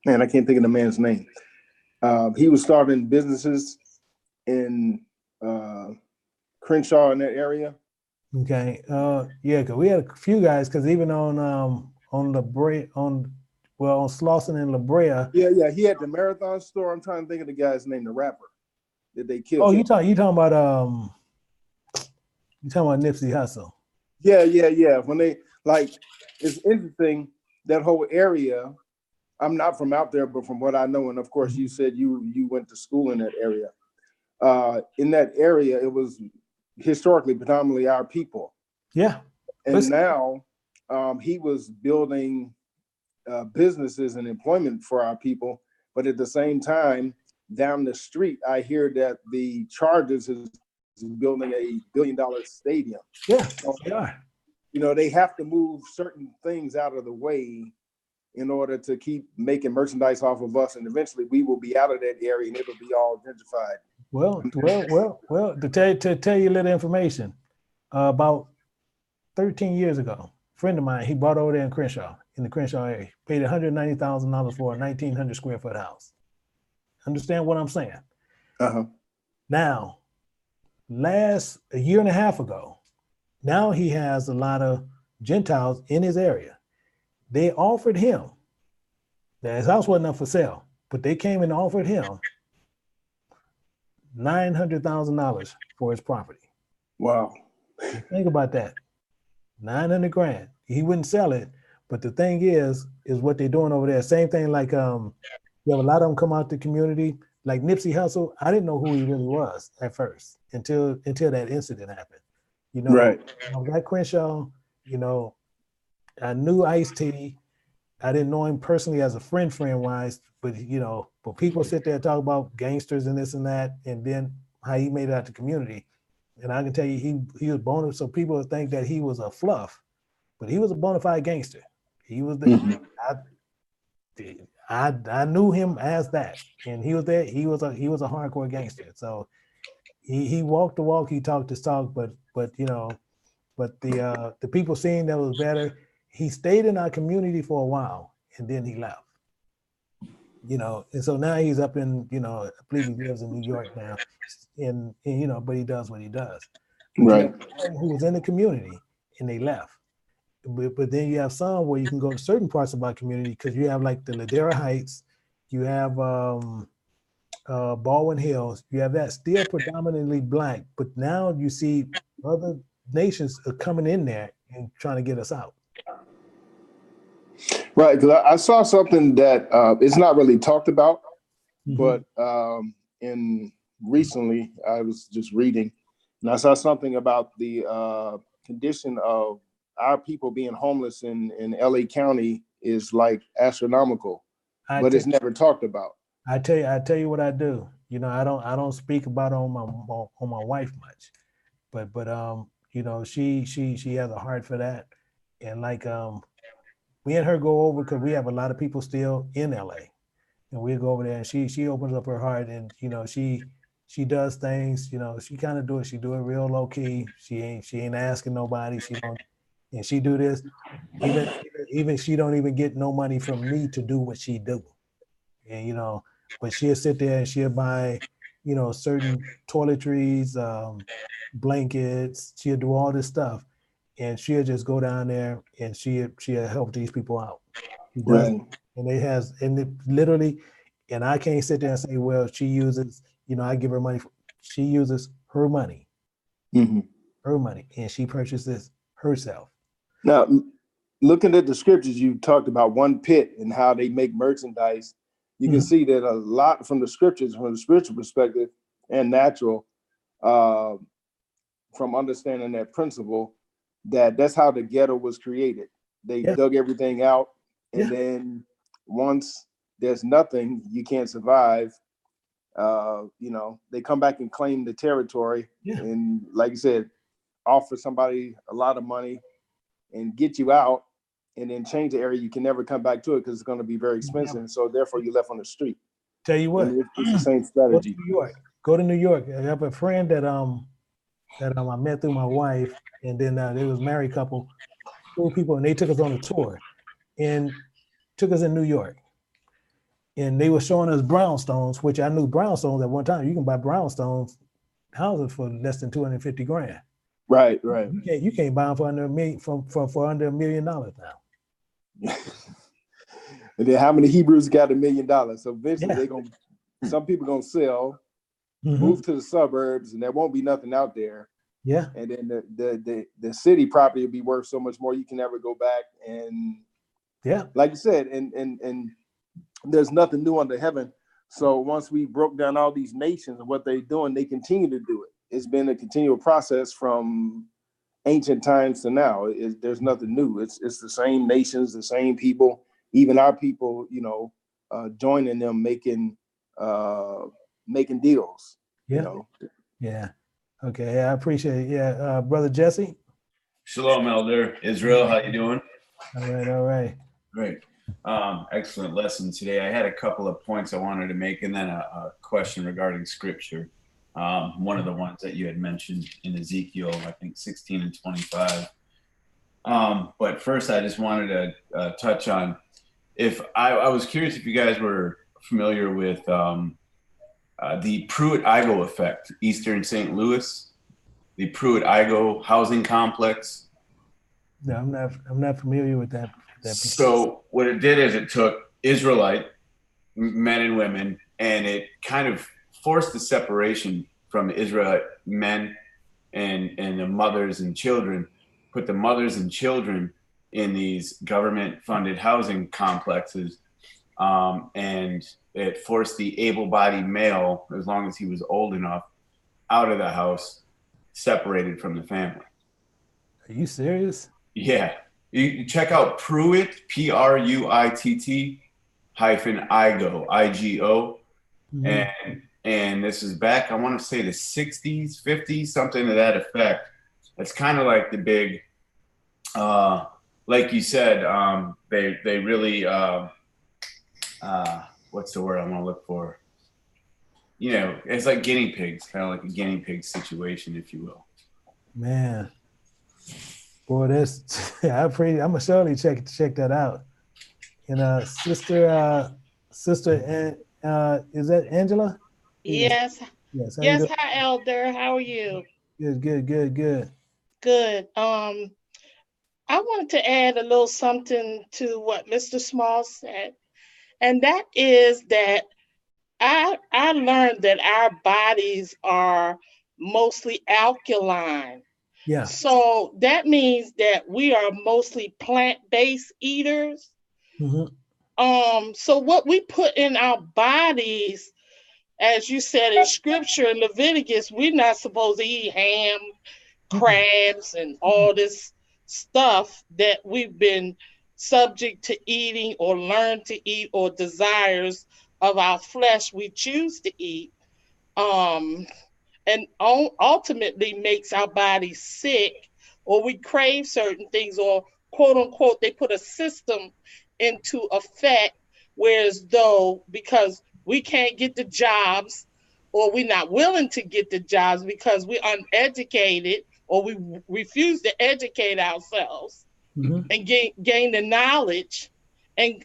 I can't think of the man's name. He was starting businesses in Crenshaw in that area. Okay. Yeah, because we had a few guys, because even on La Brea, on Slauson and La Brea. Yeah. He had the Marathon store. I'm trying to think of the guy's name, the rapper that they killed. Oh, you talking about Nipsey Hussle. Yeah. When they it's interesting, that whole area. I'm not from out there, but from what I know, and of course you said you went to school in that area. In that area, it was historically predominantly our people. Yeah. And now he was building businesses and employment for our people. But at the same time, down the street, I hear that the Chargers is building $1 billion stadium. Yeah, they are. You know, they have to move certain things out of the way in order to keep making merchandise off of us. And eventually we will be out of that area and it'll be all gentrified. Well, to tell you a little information, about 13 years ago, a friend of mine, he bought over there in the Crenshaw area, paid $190,000 for a 1,900 square foot house. Understand what I'm saying? Uh-huh. Now, a year and a half ago, now he has a lot of Gentiles in his area. They offered him, now his house wasn't up for sale, but they came and offered him $900,000 for his property. Wow. Think about that. 900 grand. He wouldn't sell it, but the thing is what they're doing over there. Same thing like you have a lot of them come out the community. Like Nipsey Hussle, I didn't know who he really was at first until that incident happened. You know, right. I was at Crenshaw, you know, I knew Ice-T. I didn't know him personally as a friend wise, but but people sit there and talk about gangsters and this and that, and then how he made it out the community. And I can tell you, he was bona. So people think that he was a fluff, but he was a bona fide gangster. He was the. I knew him as that, and he was there. He was a hardcore gangster. So he walked the walk, he talked the talk, but the people seeing that was better. He stayed in our community for a while, and then he left. And so now he's up in, I believe he lives in New York now, and but he does what he does. But right. Who was in the community and they left. But then you have some where you can go to certain parts of our community, because you have like the Ladera Heights, you have Baldwin Hills, you have that still predominantly Black, but now you see other nations are coming in there and trying to get us out. Right, because I saw something that it's not really talked about, but in recently I was just reading, and I saw something about the condition of our people being homeless in LA County is like astronomical, but it's never talked about. I tell you what I do. I don't speak about it on my wife much, but she has a heart for that, and like me and her go over, because we have a lot of people still in LA, and we go over there, and she opens up her heart, and she does things, she kind of do it. She do it real low key. She ain't asking nobody. She don't, and she do this. Even she don't even get no money from me to do what she do, and but she'll sit there and she'll buy, certain toiletries, blankets. She'll do all this stuff. And she'll just go down there and she'll help these people out. She does, right. And it literally, and I can't sit there and say, well, she uses, I give her money. She uses her money, her money, and she purchases herself. Now, looking at the scriptures, you talked about one pit and how they make merchandise. You can see that a lot from the scriptures, from the spiritual perspective and natural, from understanding that principle, that's how the ghetto was created. They dug everything out, and then once there's nothing, you can't survive. They come back and claim the territory, and like you said, offer somebody a lot of money and get you out, and then change the area. You can never come back to it because it's going to be very expensive. So therefore, you're left on the street. Tell you what, it's the same strategy. Go to New York. Go to New York. I have a friend that I met through my wife, and then they was a married couple, cool people, and they took us on a tour, and took us in New York, and they were showing us brownstones, which I knew brownstones at one time. You can buy brownstones houses for less than $250,000. Right. You can't buy them for under $1 million for under $1 million now. And then how many Hebrews got $1 million? So eventually some people gonna sell, move to the suburbs, and there won't be nothing out there. Yeah. And then the city property will be worth so much more you can never go back. And like you said, and there's nothing new under heaven. So once we broke down all these nations and what they're doing, they continue to do it. It's been a continual process from ancient times to now. There's nothing new. It's the same nations, the same people, even our people, joining them, making deals. Yeah. Okay. I appreciate it. Yeah. Brother Jesse. Shalom, Elder. Israel, how you doing? All right. Great. Excellent lesson today. I had a couple of points I wanted to make, and then a question regarding scripture. One of the ones that you had mentioned in Ezekiel, I think 16 and 25. But first, I just wanted to touch on, if I was curious if you guys were familiar with the Pruitt-Igoe effect, Eastern St. Louis, the Pruitt-Igoe housing complex. No, I'm not familiar with that. So what it did is it took Israelite men and women, and it kind of forced the separation from Israelite men and the mothers and children, put the mothers and children in these government-funded housing complexes, and it forced the able-bodied male, as long as he was old enough, out of the house, separated from the family. Are you serious? Yeah. You check out Pruitt, Pruitt -Igoe, I-G-O. And this is back, I want to say the 60s, 50s, something to that effect. It's kind of like the big, like you said, they really, what's the word I want to look for? It's like guinea pigs, kind of like a guinea pig situation, if you will. Man. Boy, I'm gonna surely check that out. And sister, is that Angela? Yes. Yes. Hi, Elder. How are you? Good. Good. I wanted to add a little something to what Mr. Small said, and that is that I learned that our bodies are mostly alkaline. Yeah. So that means that we are mostly plant-based eaters. So what we put in our bodies, as you said in scripture in Leviticus, we're not supposed to eat ham, crabs, and all this stuff that we've been subject to eating or learn to eat, or desires of our flesh we choose to eat. And ultimately makes our body sick, or we crave certain things, or quote unquote, they put a system into effect, whereas though because we can't get the jobs, or we're not willing to get the jobs because we're uneducated, or we refuse to educate ourselves and gain the knowledge and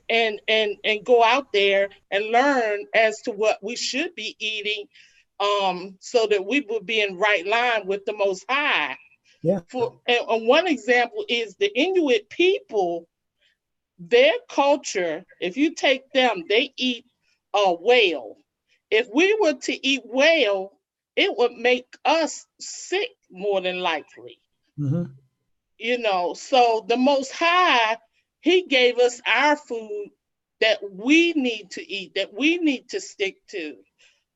go out there and learn as to what we should be eating, so that we would be in right line with the Most High. Yeah. And one example is the Inuit people. Their culture, if you take them, they eat a whale. If we were to eat whale, it would make us sick more than likely. You know, so the Most High, he gave us our food that we need to eat, that we need to stick to.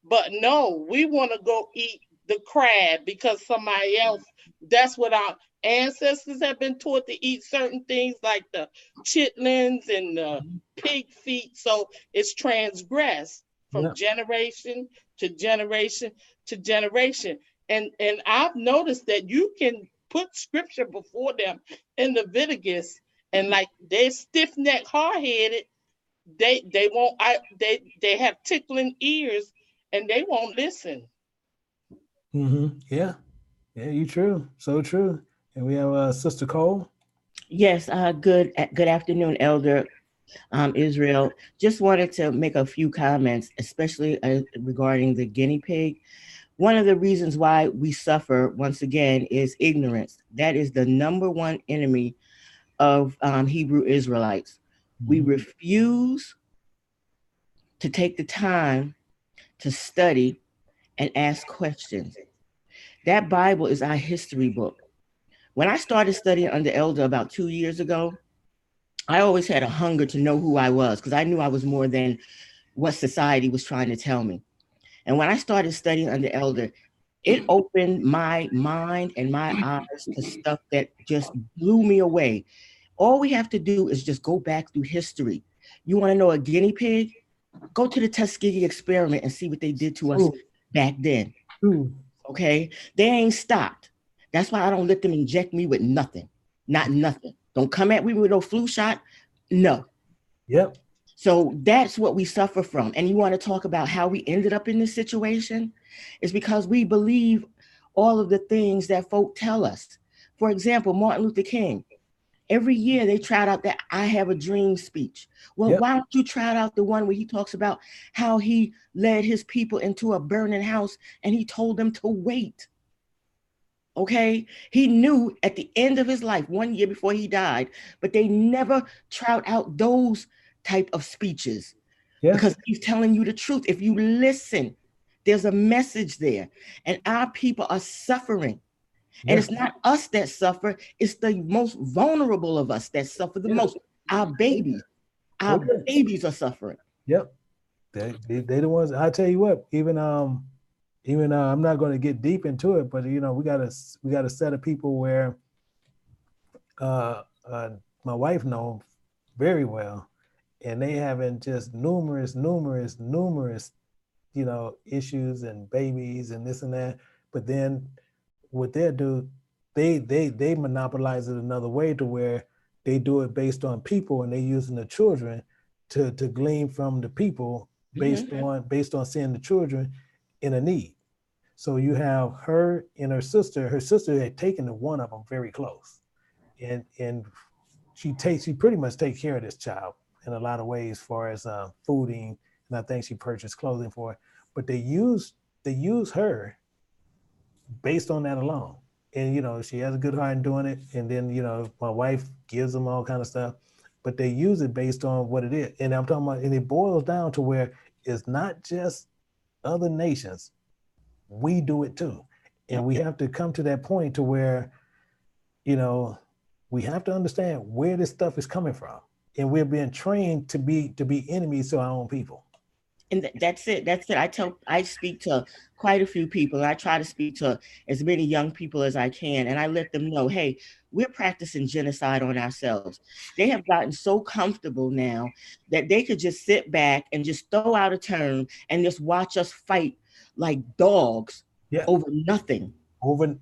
But no, we want to go eat the crab because somebody else, that's what our ancestors have been taught to eat certain things like the chitlins and the pig feet. So it's transgressed from Yeah. generation to generation to generation. And I've noticed that you can put scripture before them in Leviticus, and like they're stiff necked, hard headed, they won't they have tickling ears and they won't listen. Yeah. Yeah, you true. So true. And we have Sister Cole. Yes, good afternoon, Elder Israel. Just wanted to make a few comments, especially regarding the guinea pig. One of the reasons why we suffer, once again, is ignorance. That is the number one enemy of Hebrew Israelites. We refuse to take the time to study and ask questions. That Bible is our history book. When I started studying under Elder about 2 years ago, I always had a hunger to know who I was because I knew I was more than what society was trying to tell me. And when I started studying under Elder, it opened my mind and my eyes to stuff that just blew me away. All we have to do is just go back through history. You want to know a guinea pig? Go to the Tuskegee experiment and see what they did to us back then. Okay? They ain't stopped. That's why I don't let them inject me with nothing. Not nothing. Don't come at me with no flu shot. No. Yep. So that's what we suffer from. And you want to talk about how we ended up in this situation? It's because we believe all of the things that folk tell us. For example, Martin Luther King. Every year they trot out that I have a dream speech. Well, why don't you trot out the one where he talks about how he led his people into a burning house and he told them to wait? Okay, he knew at the end of his life, 1 year before he died, but they never trot out those type of speeches because he's telling you the truth. If you listen, there's a message there, and our people are suffering. And it's not us that suffer, it's the most vulnerable of us that suffer the most. Our babies. Our babies are suffering. Yep. They the ones. I tell you what, even I'm not going to get deep into it, but you know, we got a set of people where my wife know very well, and they having just numerous, you know, issues and babies and this and that. But then what they do, they monopolize it another way to where they do it based on people, and they using the children to glean from the people based on seeing the children in a need. So you have her and her sister. Her sister had taken to one of them very close, and she pretty much takes care of this child in a lot of ways, as far as fooding, and I think she purchased clothing for it. But they use her based on that alone. And you know, she has a good heart in doing it. And then, you know, my wife gives them all kind of stuff, but they use it based on what it is. And I'm talking about, and it boils down to where it's not just other nations. We do it too. And we have to come to that point to where, you know, we have to understand where this stuff is coming from. And we're being trained to be enemies to our own people. And that's it. I speak to quite a few people. I try to speak to as many young people as I can. And I let them know, hey, we're practicing genocide on ourselves. They have gotten so comfortable now that they could just sit back and just throw out a term and just watch us fight like dogs over nothing. Over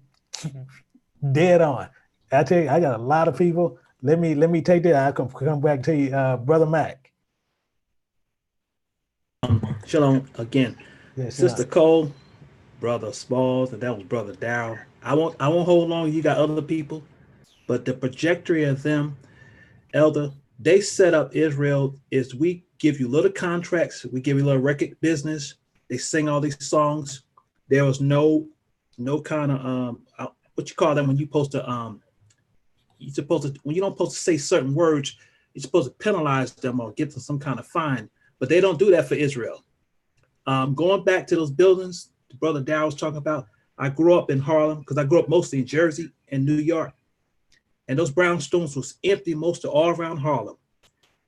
dead on. I tell you, I got a lot of people. Let me take that. I'll come back to you, Brother Mac. Shalom again. Yeah, Sister Cole, Brother Smalls, and that was Brother Darrell. I won't hold long. You got other people, but the trajectory of them, Elder, they set up Israel is we give you little contracts, we give you a little record business. They sing all these songs. There was no kind of what you call them when you supposed to when you don't supposed to say certain words, you're supposed to penalize them or get them some kind of fine. But they don't do that for Israel. Going back to those buildings, the Brother Darrell was talking about, I grew up in Harlem because I grew up mostly in Jersey and New York. and those brownstones was empty most of all around Harlem.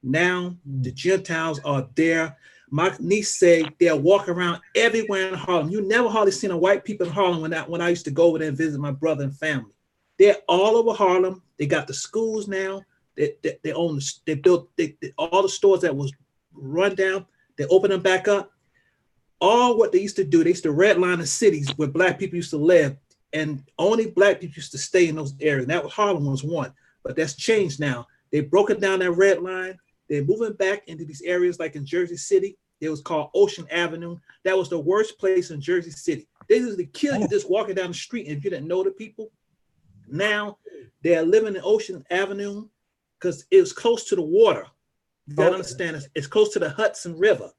Now the Gentiles are there. My niece said they'll walk around everywhere in Harlem. You never hardly seen a white people in Harlem when I used to go over there and visit my brother and family. They're all over Harlem. They got the schools now. They own. They built all the stores that was run down. They open them back up. All what they used to do, they used to redline the cities where black people used to live, and only black people used to stay in those areas. And that was Harlem was one, but that's changed now. They broken down that red line. They're moving back into these areas like in Jersey City. It was called Ocean Avenue. That was the worst place in Jersey City. They usually kill you just walking down the street, and if you didn't know the people. Now they're living in Ocean Avenue because it was close to the water. You gotta understand, it's close to the Hudson River.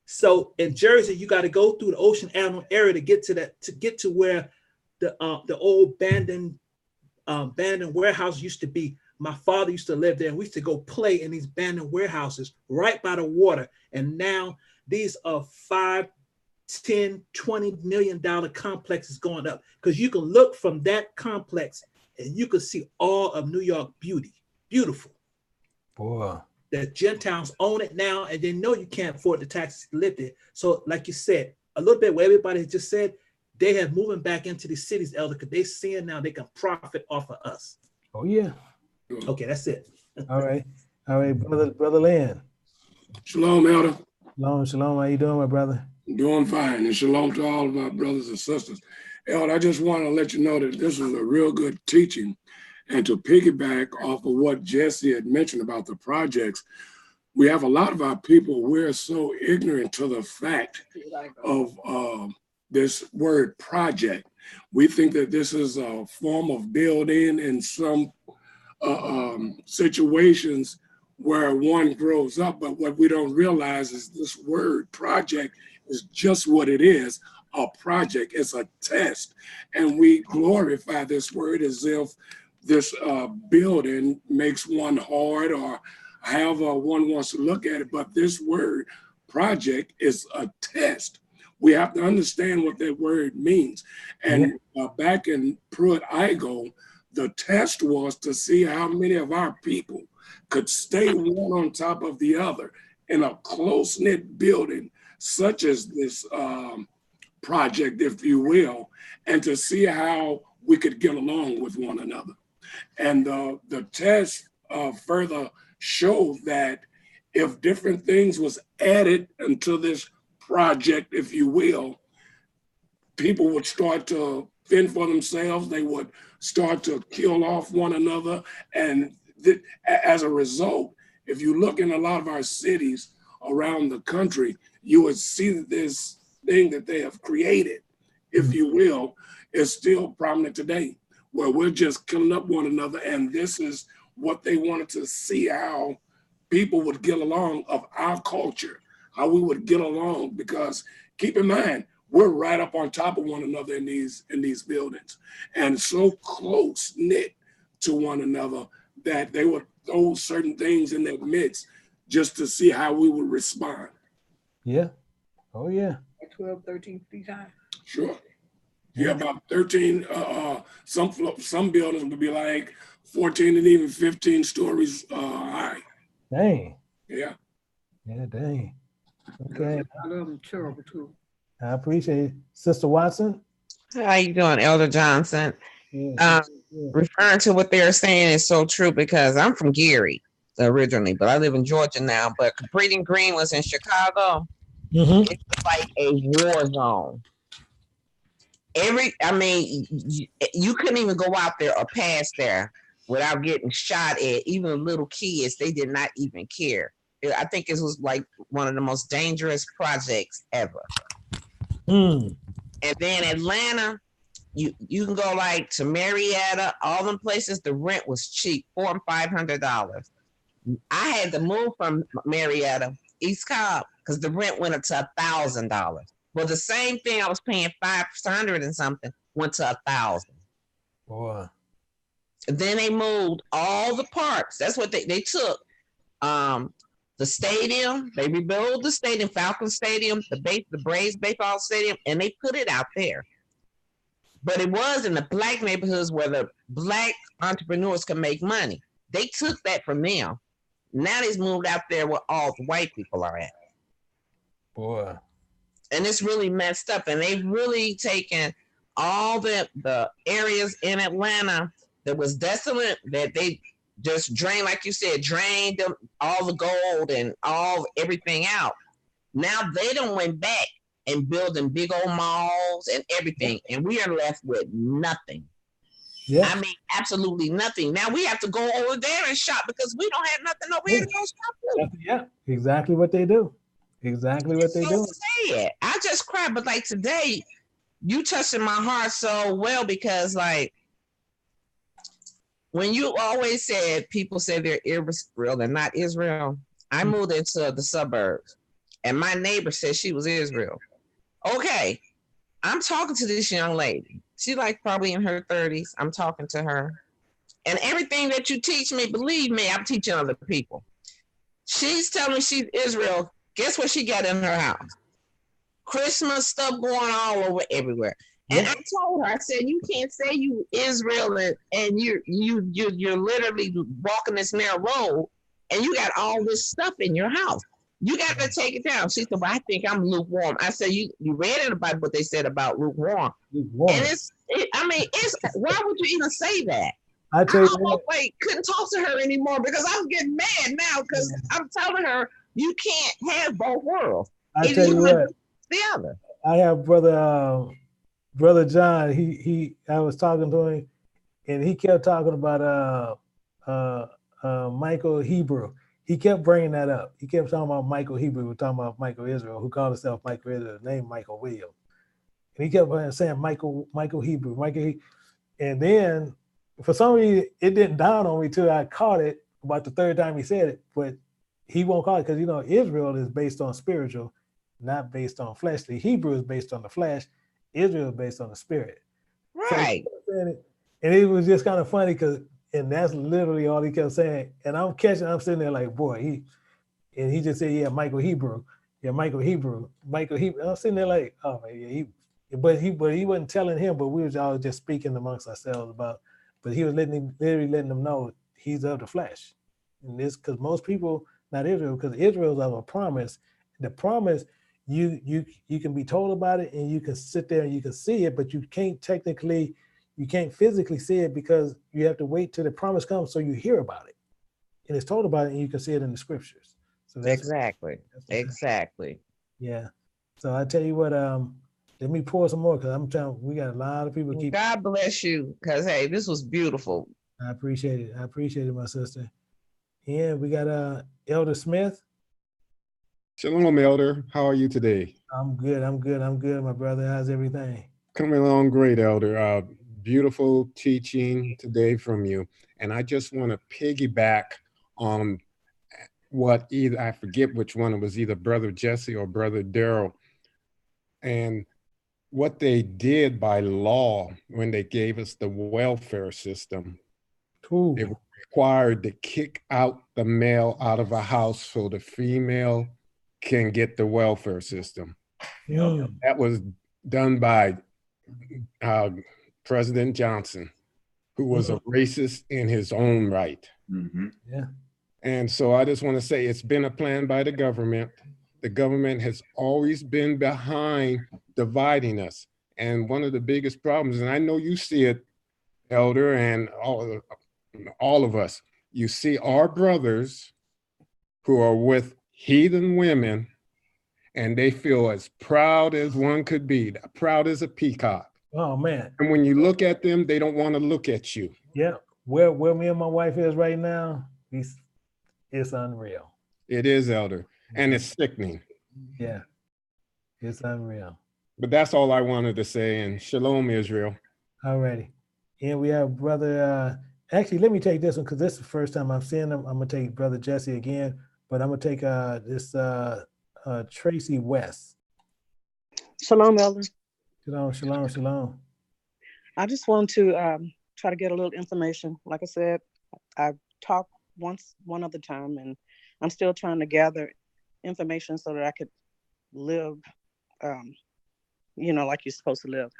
So in Jersey, you got to go through the Ocean Avenue area to get to where the old abandoned warehouse used to be. My father used to live there, and we used to go play in these abandoned warehouses right by the water. And now these are $5, $10, $20 million complexes going up, because you can look from that complex and you can see all of New York beautiful. Boy. The Gentiles own it now, and they know you can't afford the taxes to live there. So, like you said, a little bit what everybody just said, they have moving back into these cities, Elder, because they seeing now they can profit off of us. Oh yeah. Okay, that's it. All right, brother Lynn. Shalom, Elder. Shalom. How you doing, my brother? I'm doing fine, and shalom to all of my brothers and sisters. Elder, I just want to let you know that this was a real good teaching, and to piggyback off of what Jesse had mentioned about the projects, we have a lot of our people, we're so ignorant to the fact of this word project. We think that this is a form of building in some situations where one grows up, but what we don't realize is this word project is just what it is, a project. It's a test, and we glorify this word as if this building makes one hard or however one wants to look at it, but this word project is a test. We have to understand what that word means. And back in Pruitt-Igoe, the test was to see how many of our people could stay one on top of the other in a close-knit building, such as this project, if you will, and to see how we could get along with one another. And the test further showed that if different things was added into this project, if you will, people would start to fend for themselves. They would start to kill off one another. And as a result, if you look in a lot of our cities around the country, you would see that this thing that they have created, if you will, is still prominent today, where we're just killing up one another. And this is what they wanted to see, how people would get along of our culture, how we would get along, because keep in mind, we're right up on top of one another in these buildings, and so close knit to one another that they would throw certain things in their midst just to see how we would respond. Yeah. Oh yeah. 12, 13 feet high. Sure. Yeah, about 13. Some buildings would be like 14 and even 15 stories high. Dang. Yeah. Yeah, dang. Okay. I love them terrible too. I appreciate it. Sister Watson. How you doing, Elder Johnson? Yeah. Referring to what they're saying is so true, because I'm from Gary originally, but I live in Georgia now. But Breeding Green was in Chicago. Mm-hmm. It's like a war zone. You couldn't even go out there or pass there without getting shot at. Even little kids, they did not even care. I think it was like one of the most dangerous projects ever. And then Atlanta, you can go like to Marietta, all them places, the rent was cheap, $400 and $500. I had to move from Marietta, East Cobb, because the rent went up to $1,000. Well, the same thing I was paying $500 and something went to $1,000. Boy. Then they moved all the parks. That's what they took. The stadium, they rebuilt the stadium, Falcon Stadium, the Braves baseball stadium, and they put it out there. but it was in the black neighborhoods where the black entrepreneurs could make money. They took that from them. Now they've moved out there where all the white people are at. Boy. And it's really messed up. And they've really taken all the areas in Atlanta that was desolate, that they just drained, like you said, drained them, all the gold and everything out. Now they done went back and building big old malls and everything. And we are left with nothing. Yeah. I mean, absolutely nothing. Now we have to go over there and shop because we don't have nothing over here to go shop to. Yeah, exactly what they do. Exactly what they do. Say it. I just cried, but like today, you touching my heart so well because like when you always said people say they're Israel, they're not Israel. I moved into the suburbs, and my neighbor said she was Israel. Okay, I'm talking to this young lady. She like probably in her 30s. I'm talking to her, and everything that you teach me, believe me, I'm teaching other people. She's telling me she's Israel. Guess what she got in her house? Christmas stuff going all over everywhere. And I told her, I said, you can't say you Israel and you're literally walking this narrow road and you got all this stuff in your house. You got to take it down. She said, well, I think I'm lukewarm. I said, you read in the Bible what they said about lukewarm. And why would you even say that? I almost couldn't talk to her anymore because I was getting mad now because I'm telling her you can't have both worlds. I tell you what, the other. I have brother John. I was talking to him, and he kept talking about Michael Hebrew. He kept bringing that up. He kept talking about Michael Hebrew. We're talking about Michael Israel, who called himself Michael Israel, named Michael Williams. And he kept saying Michael Hebrew, and then for some reason it didn't dawn on me till I caught it about the third time he said it. But he won't call it because Israel is based on spiritual, not based on fleshly. Hebrew is based on the flesh. Israel is based on the spirit. Right. So, and it was just kind of funny and that's literally all he kept saying. And I'm sitting there like, boy, he just said, yeah, Michael Hebrew. Yeah, Michael Hebrew. I'm sitting there like, oh man, yeah, but he wasn't telling him, but we was all just speaking amongst ourselves about, but he was literally letting them know he's of the flesh. And this because most people, not Israel, because Israel's of a promise. The promise, you can be told about it and you can sit there and you can see it, but you can't physically see it because you have to wait till the promise comes so you hear about it. And it's told about it and you can see it in the scriptures. So that's exactly. Yeah. So I tell you what, let me pour some more because we got a lot of people keep. God bless you, because hey, this was beautiful. I appreciate it, my sister. Yeah, we got Elder Smith. Shalom, Elder. How are you today? I'm good, my brother. How's everything? Coming along great, Elder. Beautiful teaching today from you. And I just want to piggyback on what I forget which one, it was either Brother Jesse or Brother Daryl, and what they did by law when they gave us the welfare system. Ooh. They were required to kick out the male out of a house so the female can get the welfare system. Yeah. That was done by President Johnson, who was a racist in his own right. Mm-hmm. Yeah. And so I just want to say it's been a plan by the government. The government has always been behind dividing us. And one of the biggest problems, and I know you see it, Elder, and all of us, you see our brothers who are with heathen women, and they feel as proud as one could be, proud as a peacock. Oh, man. And when you look at them, they don't want to look at you. Yeah. Where me and my wife is right now, it's unreal. It is, Elder, and it's sickening. Yeah, it's unreal. But that's all I wanted to say, and shalom, Israel. Alrighty. And we have brother, actually, let me take this one because this is the first time I'm seeing him. I'm going to take Brother Jesse again, but I'm going to take this Tracy West. Shalom, Elder. Shalom. I just want to try to get a little information. Like I said, I've talked one other time, and I'm still trying to gather information so that I could live, like you're supposed to live.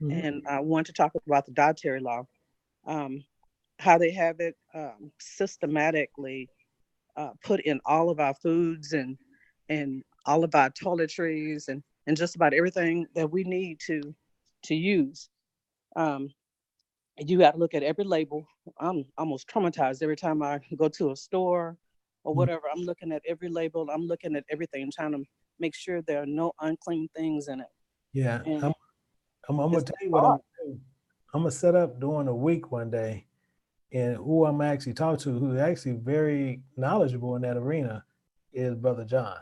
and I want to talk about the dietary law, how they have it systematically put in all of our foods and all of our toiletries and just about everything that we need to use. You got to look at every label. I'm almost traumatized every time I go to a store or whatever. I'm looking at every label. I'm looking at everything, trying to make sure there are no unclean things in it. Yeah, And I'm gonna tell you what I'm hard. gonna do. I'm gonna set up during the week one day, and who I'm actually talking to, who's actually very knowledgeable in that arena, is Brother John.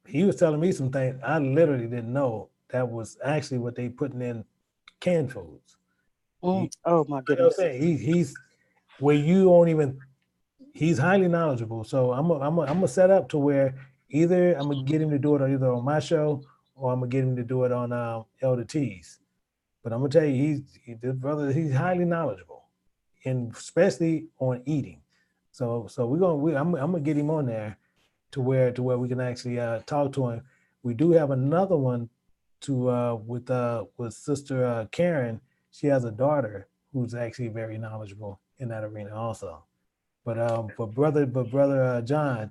He was telling me some things I literally didn't know that was actually what they putting in canned foods. Oh my You know what I'm goodness. saying? He's where you won't even. He's highly knowledgeable. So I'm gonna set up to where either I'm gonna get him to do it either on my show or I'm gonna get him to do it on Elder T's. But I'm gonna tell you, this brother, he's highly knowledgeable, and especially on eating. So I'm gonna get him on there to where we can actually talk to him. We do have another one to with Sister Karen. She has a daughter who's actually very knowledgeable in that arena also. But brother John,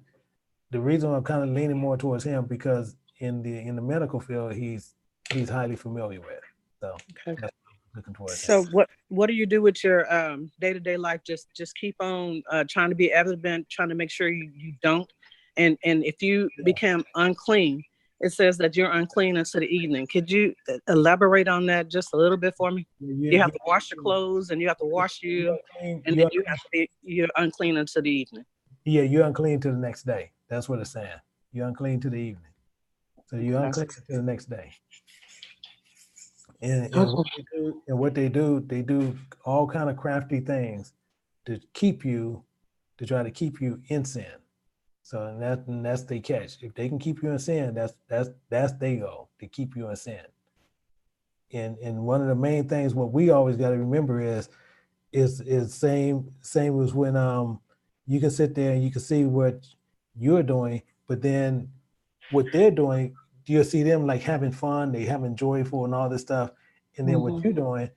the reason I'm kind of leaning more towards him because in the medical field he's highly familiar with. So Okay. that's looking towards him. So what do you do with your day-to-day life? Just keep on trying to be evident, trying to make sure you don't. And if you become unclean, it says that you're unclean until the evening. Could you elaborate on that just a little bit for me? You have to wash your clothes and you have to wash you, and then you're unclean until the evening. Yeah, you're unclean to the next day. That's what it's saying. You're unclean to the evening. So you're unclean to the next day. And what they do all kind of crafty things to try to keep you in sin. So and that's the catch. If they can keep you in sin, that's they go to keep you in sin. And one of the main things what we always got to remember is same as when you can sit there and you can see what you're doing, but then what they're doing, you'll see them like having fun, they having joyful and all this stuff. And then what you're doing,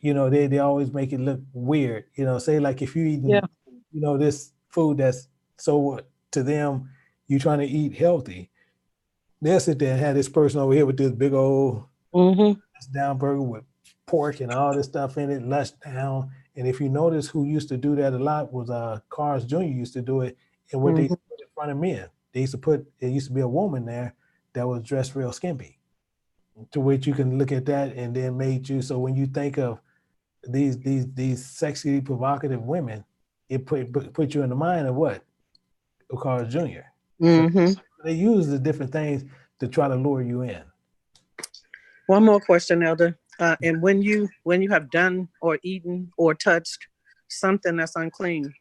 they always make it look weird. Say like if you eating, this food that's so to them, you trying to eat healthy. They'll sit there and have this person over here with this big old down burger with pork and all this stuff in it, lushed down. And if you notice who used to do that a lot was Carl's Jr. used to do it. And what they used to put in front of men, there used to be a woman there that was dressed real skimpy, to which you can look at that and then made you. So when you think of these sexually provocative women, it put you in the mind of what? Of Carl's Jr. So they use the different things to try to lure you in. One more question, Elder. And when you have done or eaten or touched something that's unclean,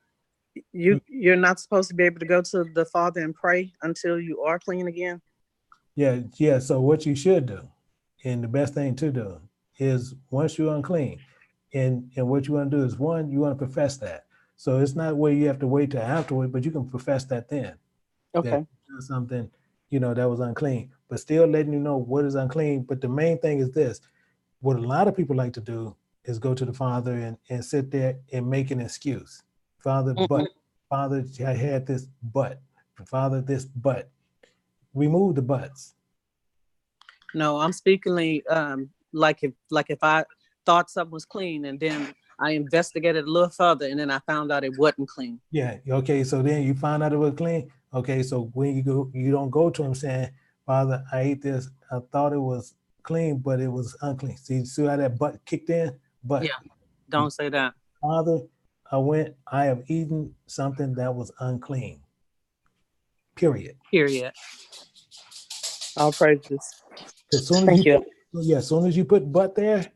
you're not supposed to be able to go to the Father and pray until you are clean again? Yeah. So what you should do, and the best thing to do, is once you're unclean, and what you want to do is, one, you want to profess that. So it's not where you have to wait till afterward, but you can profess that then. Okay. That something, that was unclean, but still letting you know what is unclean. But the main thing is this: what a lot of people like to do is go to the Father and sit there and make an excuse. Father, Father, I had this, but Father, this, but remove the buts. No, I'm speaking like if I thought something was clean and then I investigated a little further and then I found out it wasn't clean. Yeah. Okay. So then you find out it was clean. Okay. So when you go, you don't go to him saying, Father, I ate this. I thought it was clean, but it was unclean. See how that butt kicked in? But yeah, don't say that. Father, I have eaten something that was unclean. Period. All praises. As soon as you put but there,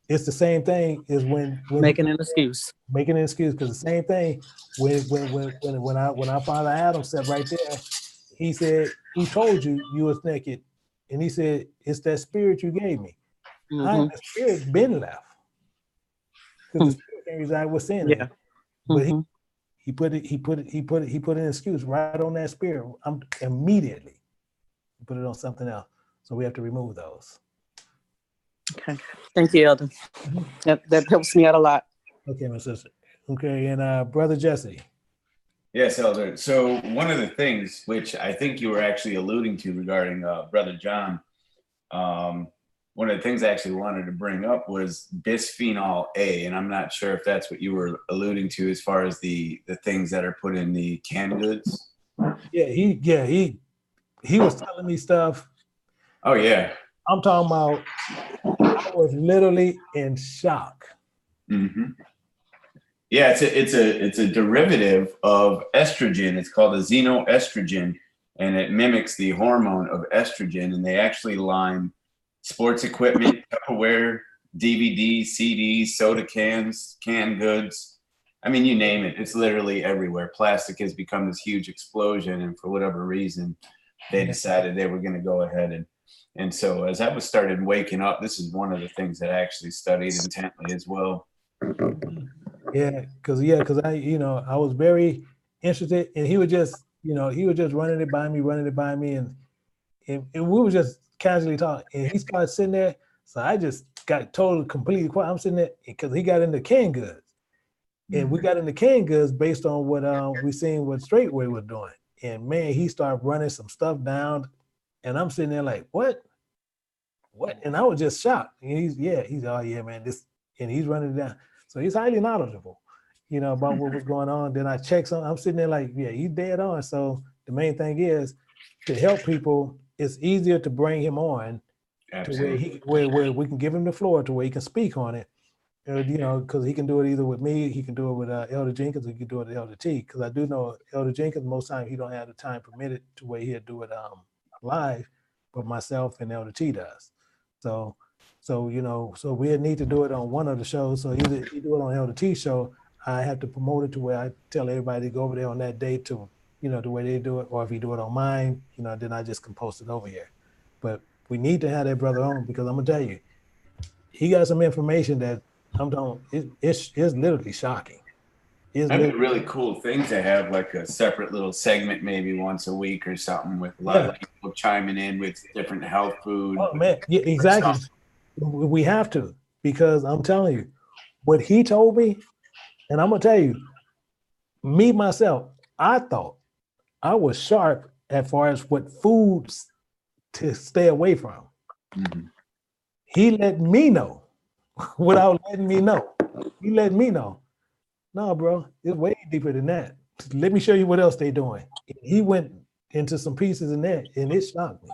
it's the same thing as when making an excuse. Making an excuse, because the same thing when our father Adam sat right there, he said, "Who told you you was naked?" And he said, "It's that spirit you gave me." The spirit been left, because the spirit can't reside with sin. Yeah. But he put an excuse right on that spirit. Immediately put it on something else. So we have to remove those. Okay. Thank you, Elder. That helps me out a lot. Okay, my sister. Okay, and Brother Jesse. Yes, Elder. So one of the things which I think you were actually alluding to regarding Brother John, one of the things I actually wanted to bring up was bisphenol A, and I'm not sure if that's what you were alluding to as far as the things that are put in the canned goods. Yeah, he was telling me stuff. Oh yeah. I'm talking about. I was literally in shock. Mm-hmm. Yeah, it's a derivative of estrogen. It's called a xenoestrogen, and it mimics the hormone of estrogen. And they actually line sports equipment, Tupperware, DVDs, CDs, soda cans, canned goods. I mean, you name it. It's literally everywhere. Plastic has become this huge explosion, and for whatever reason, they decided they were going to go ahead and so as I was started waking up, this is one of the things that I actually studied intently as well. Yeah, because I was very interested, and he was just running it by me, and we were just casually talking, and he started sitting there, so I just got totally completely quiet. I'm sitting there because he got into canned goods, and we got into canned goods based on what we seen what Straightway was doing, and man, he started running some stuff down, and I'm sitting there like, what, and I was just shocked. And he's oh yeah, man, this, and he's running it down. So he's highly knowledgeable, about what was going on. Then I checked some. I'm sitting there like, yeah, he's dead on. So the main thing is to help people. It's easier to bring him on to where we can give him the floor to where he can speak on it. Because he can do it either with me, he can do it with Elder Jenkins, or he can do it with Elder T. Because I do know Elder Jenkins, most times he don't have the time permitted to where he'll do it live, but myself and Elder T does. So we need to do it on one of the shows. So either you do it on Elder T show, I have to promote it to where I tell everybody to go over there on that day to, the way they do it, or if you do it on mine, then I just can post it over here. But we need to have that brother on, because I'm gonna tell you, he got some information that I'm telling it's literally shocking. That'd be a really cool thing to have, like a separate little segment maybe once a week or something, with a lot of people chiming in with different health food. Oh man, yeah, exactly. We have to, because I'm telling you, what he told me, and I'm gonna tell you, me myself, I thought I was sharp as far as what foods to stay away from. Mm-hmm. He let me know without letting me know. He let me know. No, bro, it's way deeper than that. Let me show you what else they're doing. He went into some pieces in there, and it shocked me.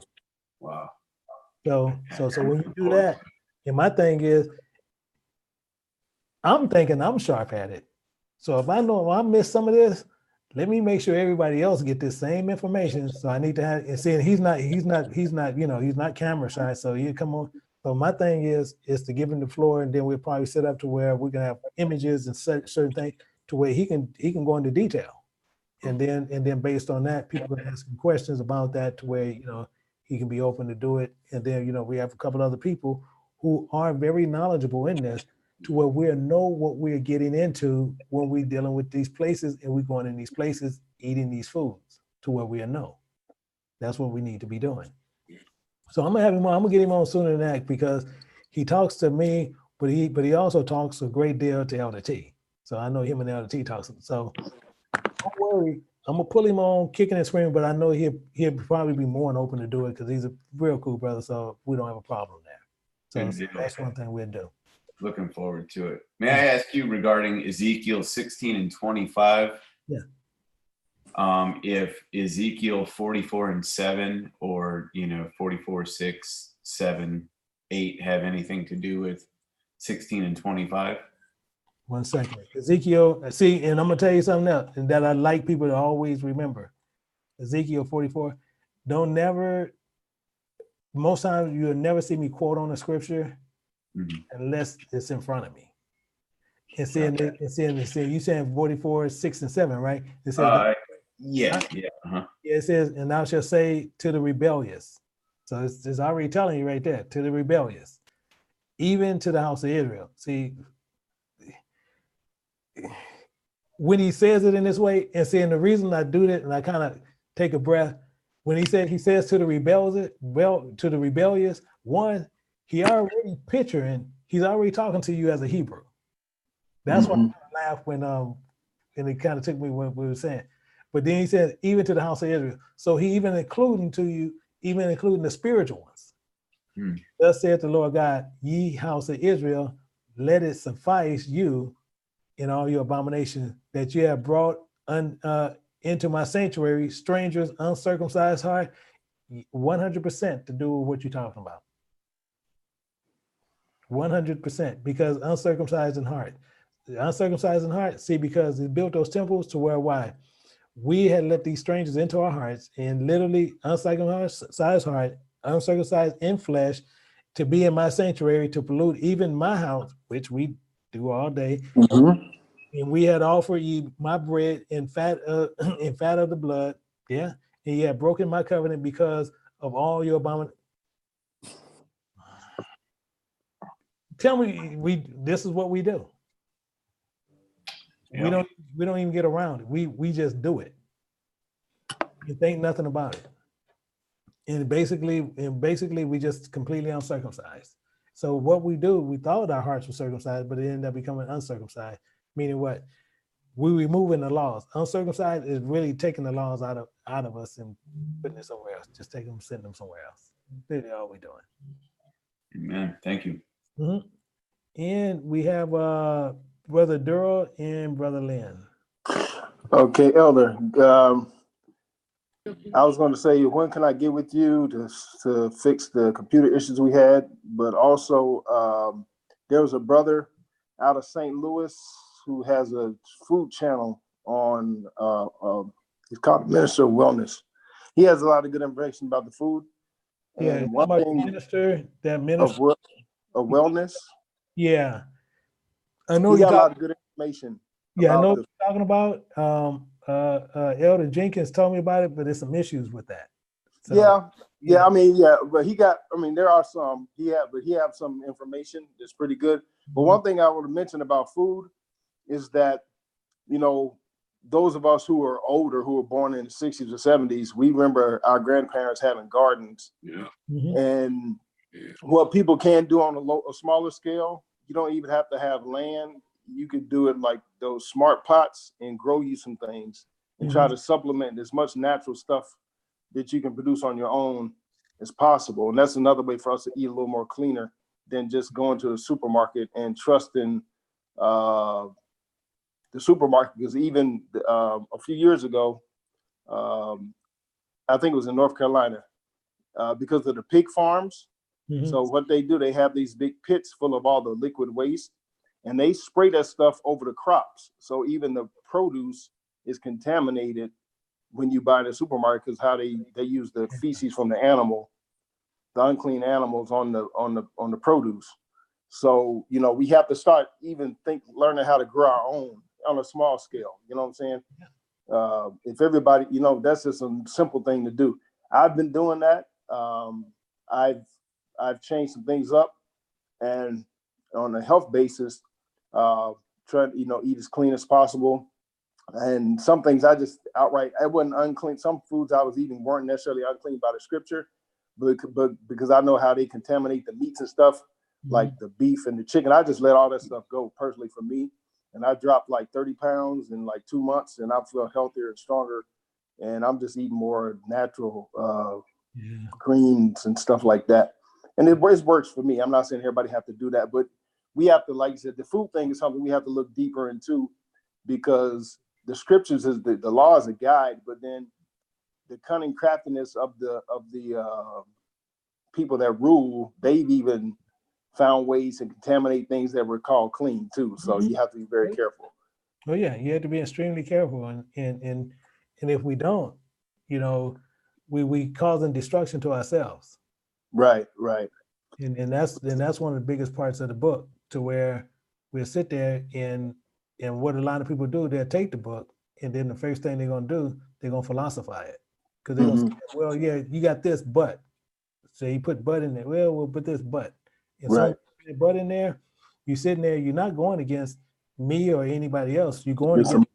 Wow. So when you do that, and my thing is, I'm thinking I'm sharp at it. So if I know I missed some of this, let me make sure everybody else get this same information. So I need to have, and seeing he's not camera shy. So you come on. So my thing is to give him the floor, and then we'll probably set up to where we're gonna have images and certain things to where he can go into detail, and then based on that, people can ask him questions about that to where he can be open to do it. And then we have a couple other people who are very knowledgeable in this, to where we know what we're getting into when we're dealing with these places, and we're going in these places eating these foods, to where we know. That's what we need to be doing. So I'm gonna have him on. I'm gonna get him on sooner than that, because he talks to me, but he also talks a great deal to Elder T. So I know him and Elder T talks. So don't worry, I'm gonna pull him on kicking and screaming, but I know he'll probably be more than open to do it, because he's a real cool brother. So we don't have a problem there. So that's one thing we'll do. Looking forward to it. May I ask you regarding Ezekiel 16 and 25? Yeah. If Ezekiel 44 and 7, or 44, 6, 7, 8 have anything to do with 16 and 25? 1 second. Ezekiel, see, and I'm gonna tell you something else, and that I like people to always remember. Ezekiel 44. Most times you'll never see me quote on a scripture unless it's in front of me. And saying you saying 44, 6 and 7, right? It says yeah. It says, and thou shalt say to the rebellious. So it's already telling you right there, to the rebellious, even to the house of Israel. See, when he says it in this way, and saying the reason I do that, and I kind of take a breath, when he says to the rebellious, one, he's already talking to you as a Hebrew. That's why I laughed when and it kind of took me what we were saying. But then he said, even to the house of Israel. So he even including the spiritual ones. Thus saith the Lord God, ye house of Israel, let it suffice you in all your abominations that you have brought into my sanctuary, strangers, uncircumcised heart, 100% to do with what you're talking about. 100%, because uncircumcised in heart. The uncircumcised in heart, see, because they built those temples to where why? We had let these strangers into our hearts, and literally uncircumcised heart, uncircumcised in flesh, to be in my sanctuary, to pollute even my house, which we do all day. And we had offered you my bread in fat of the blood, yeah. And you had broken my covenant because of all your abominations. Tell me, this is what we do. Yeah. We don't even get around it. We just do it. You think nothing about it. And basically we just completely uncircumcised. So what we do, we thought our hearts were circumcised, but it ended up becoming uncircumcised. Meaning what? We removing the laws. Uncircumcised is really taking the laws out of us and putting it somewhere else. Just taking them, sending them somewhere else. That's all we're doing. Amen. Thank you. And we have Brother Durrell and Brother Lynn. Okay, Elder. I was going to say, when can I get with you to fix the computer issues we had? But also, there was a brother out of St. Louis who has a food channel on, he's called Minister of Wellness. He has a lot of good information about the food. And one thing minister of wellness. Yeah. I know you got a lot of good information. Yeah, I know what you're talking about. Elder Jenkins told me about it, but there's some issues with that. So, yeah. But there are some. He have some information that's pretty good. But one thing I want to mention about food is that, those of us who are older, who were born in the 60s or 70s, we remember our grandparents having gardens. Yeah. And what people can do on a smaller scale, you don't even have to have land. You could do it like those smart pots and grow you some things and try to supplement as much natural stuff that you can produce on your own as possible. And that's another way for us to eat a little more cleaner than just going to the supermarket and trusting the supermarket. Because even a few years ago, I think it was in North Carolina, because of the pig farms. So what they do, they have these big pits full of all the liquid waste, and they spray that stuff over the crops. So even the produce is contaminated when you buy in the supermarket, because how they use the feces from the animal, the unclean animals on the produce. So, we have to start learning how to grow our own on a small scale. You know what I'm saying? If everybody, that's just a simple thing to do. I've been doing that. I've changed some things up, and on a health basis, trying to, eat as clean as possible. And some things I wasn't unclean. Some foods I was eating weren't necessarily unclean by the scripture, but because I know how they contaminate the meats and stuff, like the beef and the chicken. I just let all that stuff go personally for me. And I dropped like 30 pounds in like 2 months, and I feel healthier and stronger. And I'm just eating more natural greens and stuff like that. And it works for me. I'm not saying everybody have to do that, but we have to, like you said, the food thing is something we have to look deeper into, because the scriptures is the law is a guide, but then the cunning craftiness of the people that rule, they've even found ways to contaminate things that were called clean too. So you have to be very careful. Oh yeah, you have to be extremely careful, and if we don't, we causing destruction to ourselves. Right. And that's one of the biggest parts of the book, to where we'll sit there and what a lot of people do, they'll take the book, and then the first thing they're gonna do, they're gonna philosophize it, because they're gonna say, well, yeah, you got this but. So you put but in there. Well, we'll put this but. And so you put but in there, you're sitting there, you're not going against me or anybody else. You're going against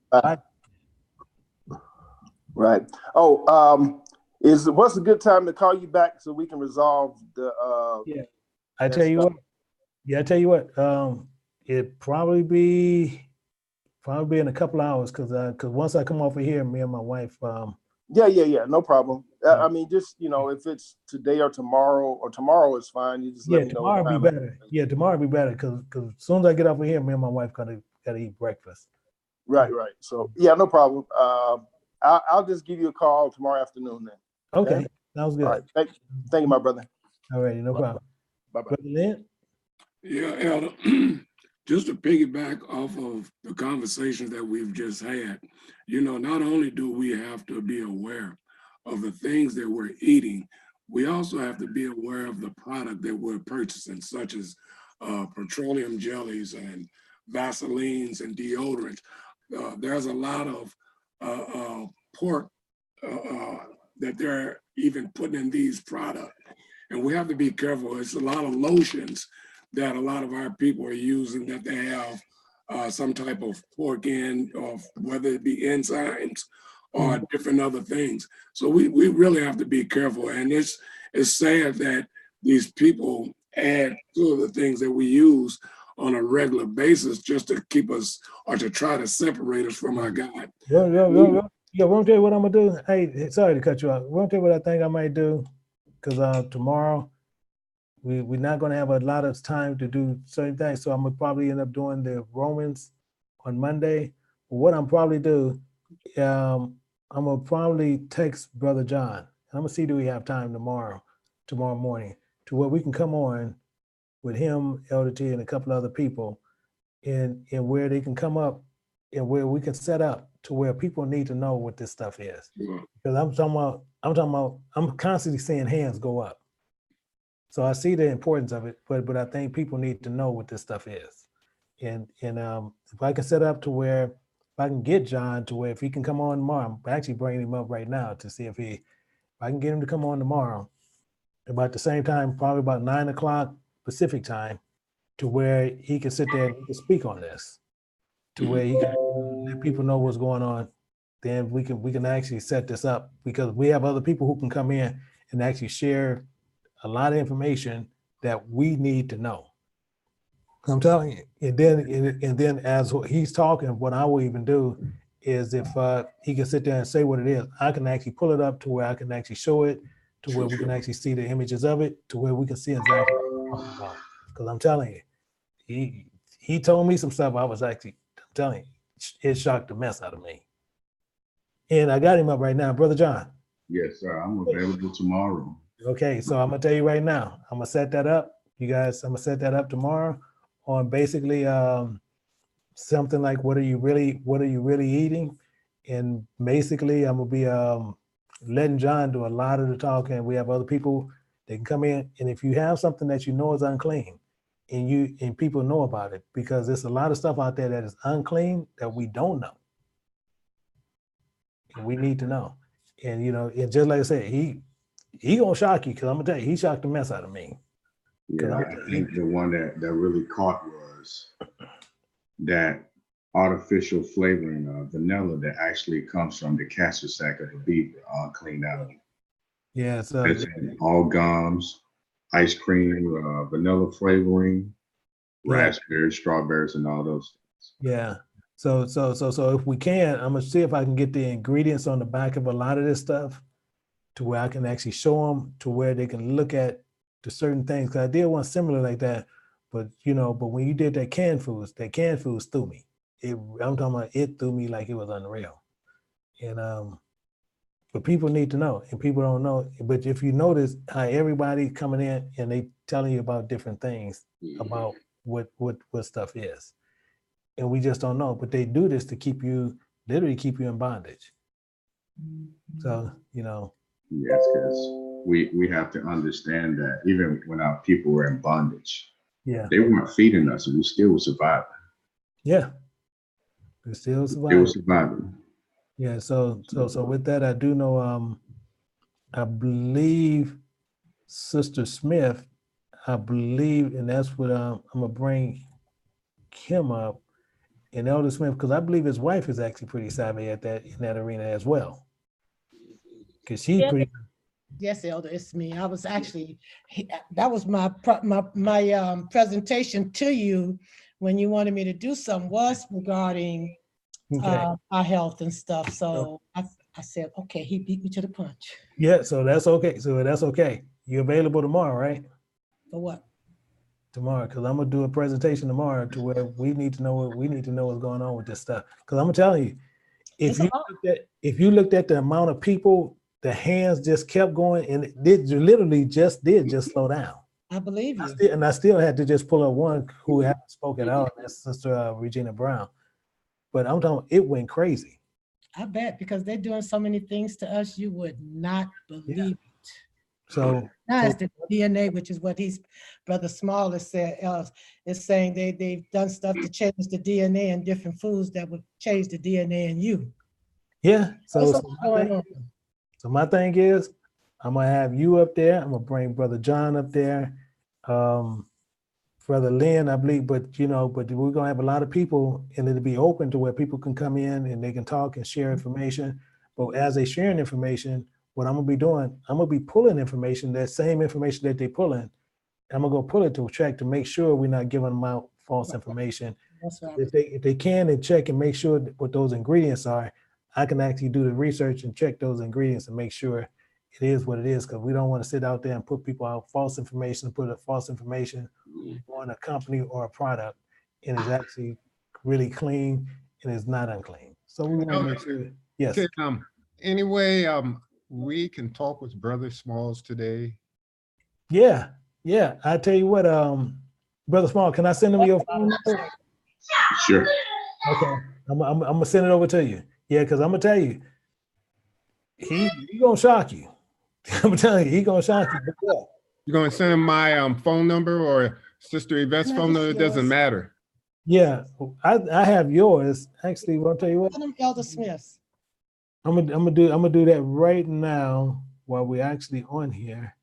Right. Oh, what's a good time to call you back so we can resolve the I tell you what. Yeah, I tell you what. It probably be in a couple hours because once I come over here, me and my wife. Yeah. No problem. I mean, just if it's today or tomorrow is fine. You just let me know. Tomorrow be better. Yeah, tomorrow be better because as soon as I get over here, me and my wife gotta eat breakfast. Right. So yeah, no problem. I'll just give you a call tomorrow afternoon then. Okay, sounds good. All right. Thank you, my brother. All right, no problem. Bye-bye. Brother Lynn? Yeah, Elder, just to piggyback off of the conversations that we've just had, not only do we have to be aware of the things that we're eating, we also have to be aware of the product that we're purchasing, such as petroleum jellies and Vaselines and deodorants. There's a lot of pork that they're even putting in these products. And we have to be careful. It's a lot of lotions that a lot of our people are using that they have some type of pork in, or whether it be enzymes or different other things. So we really have to be careful. And it's sad that these people add to the things that we use on a regular basis just to keep us or to try to separate us from our God. Yeah, won't tell you what I'm gonna do. Hey, sorry to cut you off. Won't tell you what I think I might do, because tomorrow we're not gonna have a lot of time to do certain things. So I'm gonna probably end up doing the Romans on Monday. But what I'm probably do, I'm gonna probably text Brother John. And I'm gonna see do we have time tomorrow morning, to where we can come on with him, Elder T, and a couple other people, and where they can come up and where we can set up to where people need to know what this stuff is. Because I'm constantly seeing hands go up. So I see the importance of it, but I think people need to know what this stuff is. And if I can set up to where, if I can get John to where if he can come on tomorrow, I'm actually bringing him up right now to see if I can get him to come on tomorrow about the same time, probably about 9 o'clock Pacific time, to where he can sit there and he can speak on this, to where he can let people know what's going on. Then we can actually set this up, because we have other people who can come in and actually share a lot of information that we need to know. I'm telling you. And then as he's talking, what I will even do is if he can sit there and say what it is, I can actually pull it up to where I can actually show it, to where we can actually see the images of it, to where we can see exactly what I'm talking about. Because I'm telling you, he told me some stuff. I'm telling you, it shocked the mess out of me. And I got him up right now, Brother John. Yes, sir. I'm available tomorrow. Okay, so I'm gonna tell you right now, I'm gonna set that up. You guys, I'm gonna set that up tomorrow on basically something like what are you really eating? And basically I'm gonna be letting John do a lot of the talking. We have other people that can come in, and if you have something that you know is unclean, and people know about it, because there's a lot of stuff out there that is unclean that we don't know. And we need to know. And and just like I said, he gonna shock you, because I'm gonna tell you, he shocked the mess out of me. Yeah, I think the one that really caught was that artificial flavoring of vanilla that actually comes from the castor sack of the beef, cleaned out. Yeah, so it's in all gums, ice cream, vanilla flavoring, raspberries, strawberries, and all those things. Yeah. So if we can, I'm gonna see if I can get the ingredients on the back of a lot of this stuff, to where I can actually show them, to where they can look at the certain things. Cause I did one similar like that, but but when you did that canned foods threw me. I'm talking about, it threw me like it was unreal. And but people need to know, and people don't know. But if you notice how everybody coming in and they telling you about different things about what stuff is, and we just don't know. But they do this to literally keep you in bondage. So Yes, because we have to understand that even when our people were in bondage, they weren't feeding us, and we still were surviving. Yeah, we still surviving. They were surviving. Yeah. So with that, I do know. I believe Sister Smith. I believe, and that's what I'm gonna bring him up, and Elder Smith, because I believe his wife is actually pretty savvy in that arena as well. Because she's Yes, Elder, it's me. I was actually, that was my presentation to you when you wanted me to do something was regarding Okay. our health and stuff. So I said, okay, he beat me to the punch. Yeah, so that's okay. So that's okay. You're available tomorrow, right? For what? Tomorrow, because I'm gonna do a presentation tomorrow to where we need to know what's going on with this stuff. Because I'm telling you, if you looked at the amount of people, the hands just kept going, and it literally just slow down. I believe you. I still had to just pull up one who hadn't spoken at all. That's Sister Regina Brown. But I'm talking, it went crazy. I bet, because they're doing so many things to us, you would not believe it. So now it's the DNA, which is what Brother Small has said. Is saying they've done stuff to change the DNA in different foods that would change the DNA in you. Yeah. So my thing is, I'm gonna have you up there. I'm gonna bring Brother John up there, Brother Lynn, I believe. But we're gonna have a lot of people, and it'll be open to where people can come in and they can talk and share information. But as they sharing information, what I'm gonna be doing, I'm gonna be pulling information, that same information that they pulling. I'm gonna go pull it to check to make sure we're not giving them out false information. That's right. If they can and check and make sure what those ingredients are, I can actually do the research and check those ingredients and make sure it is what it is, because we don't want to sit out there and put people out false information, put a false information on a company or a product, and it's actually really clean and it's not unclean. So we want to make sure. Yes. Okay, anyway, we can talk with Brother Smalls today. Yeah. I tell you what, Brother Small, can I send him your phone number? Sure. Okay. I'm gonna send it over to you. Yeah, because I'm gonna tell you, he gonna shock you. I'm telling you, he gonna shock you. But yeah. You're gonna send him my phone number or Sister Yvette's phone number? It doesn't matter. Yeah, I have yours. Actually, I'll tell you what. Elder Smith. I'm gonna do that right now while we're actually on here.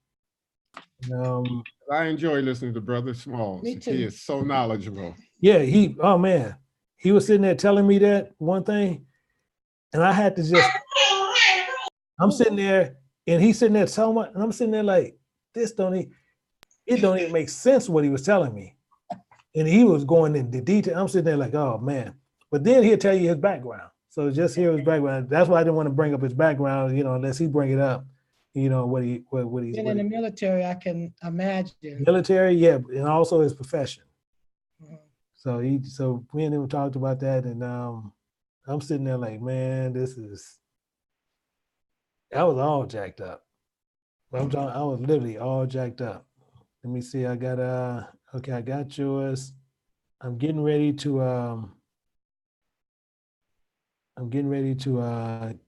I enjoy listening to Brother Smalls. Me too. He is so knowledgeable. Yeah, oh man, he was sitting there telling me that one thing, and I had to just. I'm sitting there, and he's sitting there telling me, and I'm sitting there like, it don't even make sense what he was telling me, and he was going into detail. I'm sitting there like, oh man, but then he'll tell you his background. So just hear his background. That's why I didn't want to bring up his background, unless he bring it up. What he's been in the military, I can imagine. Military, yeah, and also his profession. Mm-hmm. So we and him talked about that, and I'm sitting there like, man, I was all jacked up. I was literally all jacked up. Let me see. I got okay, I got yours. I'm getting ready to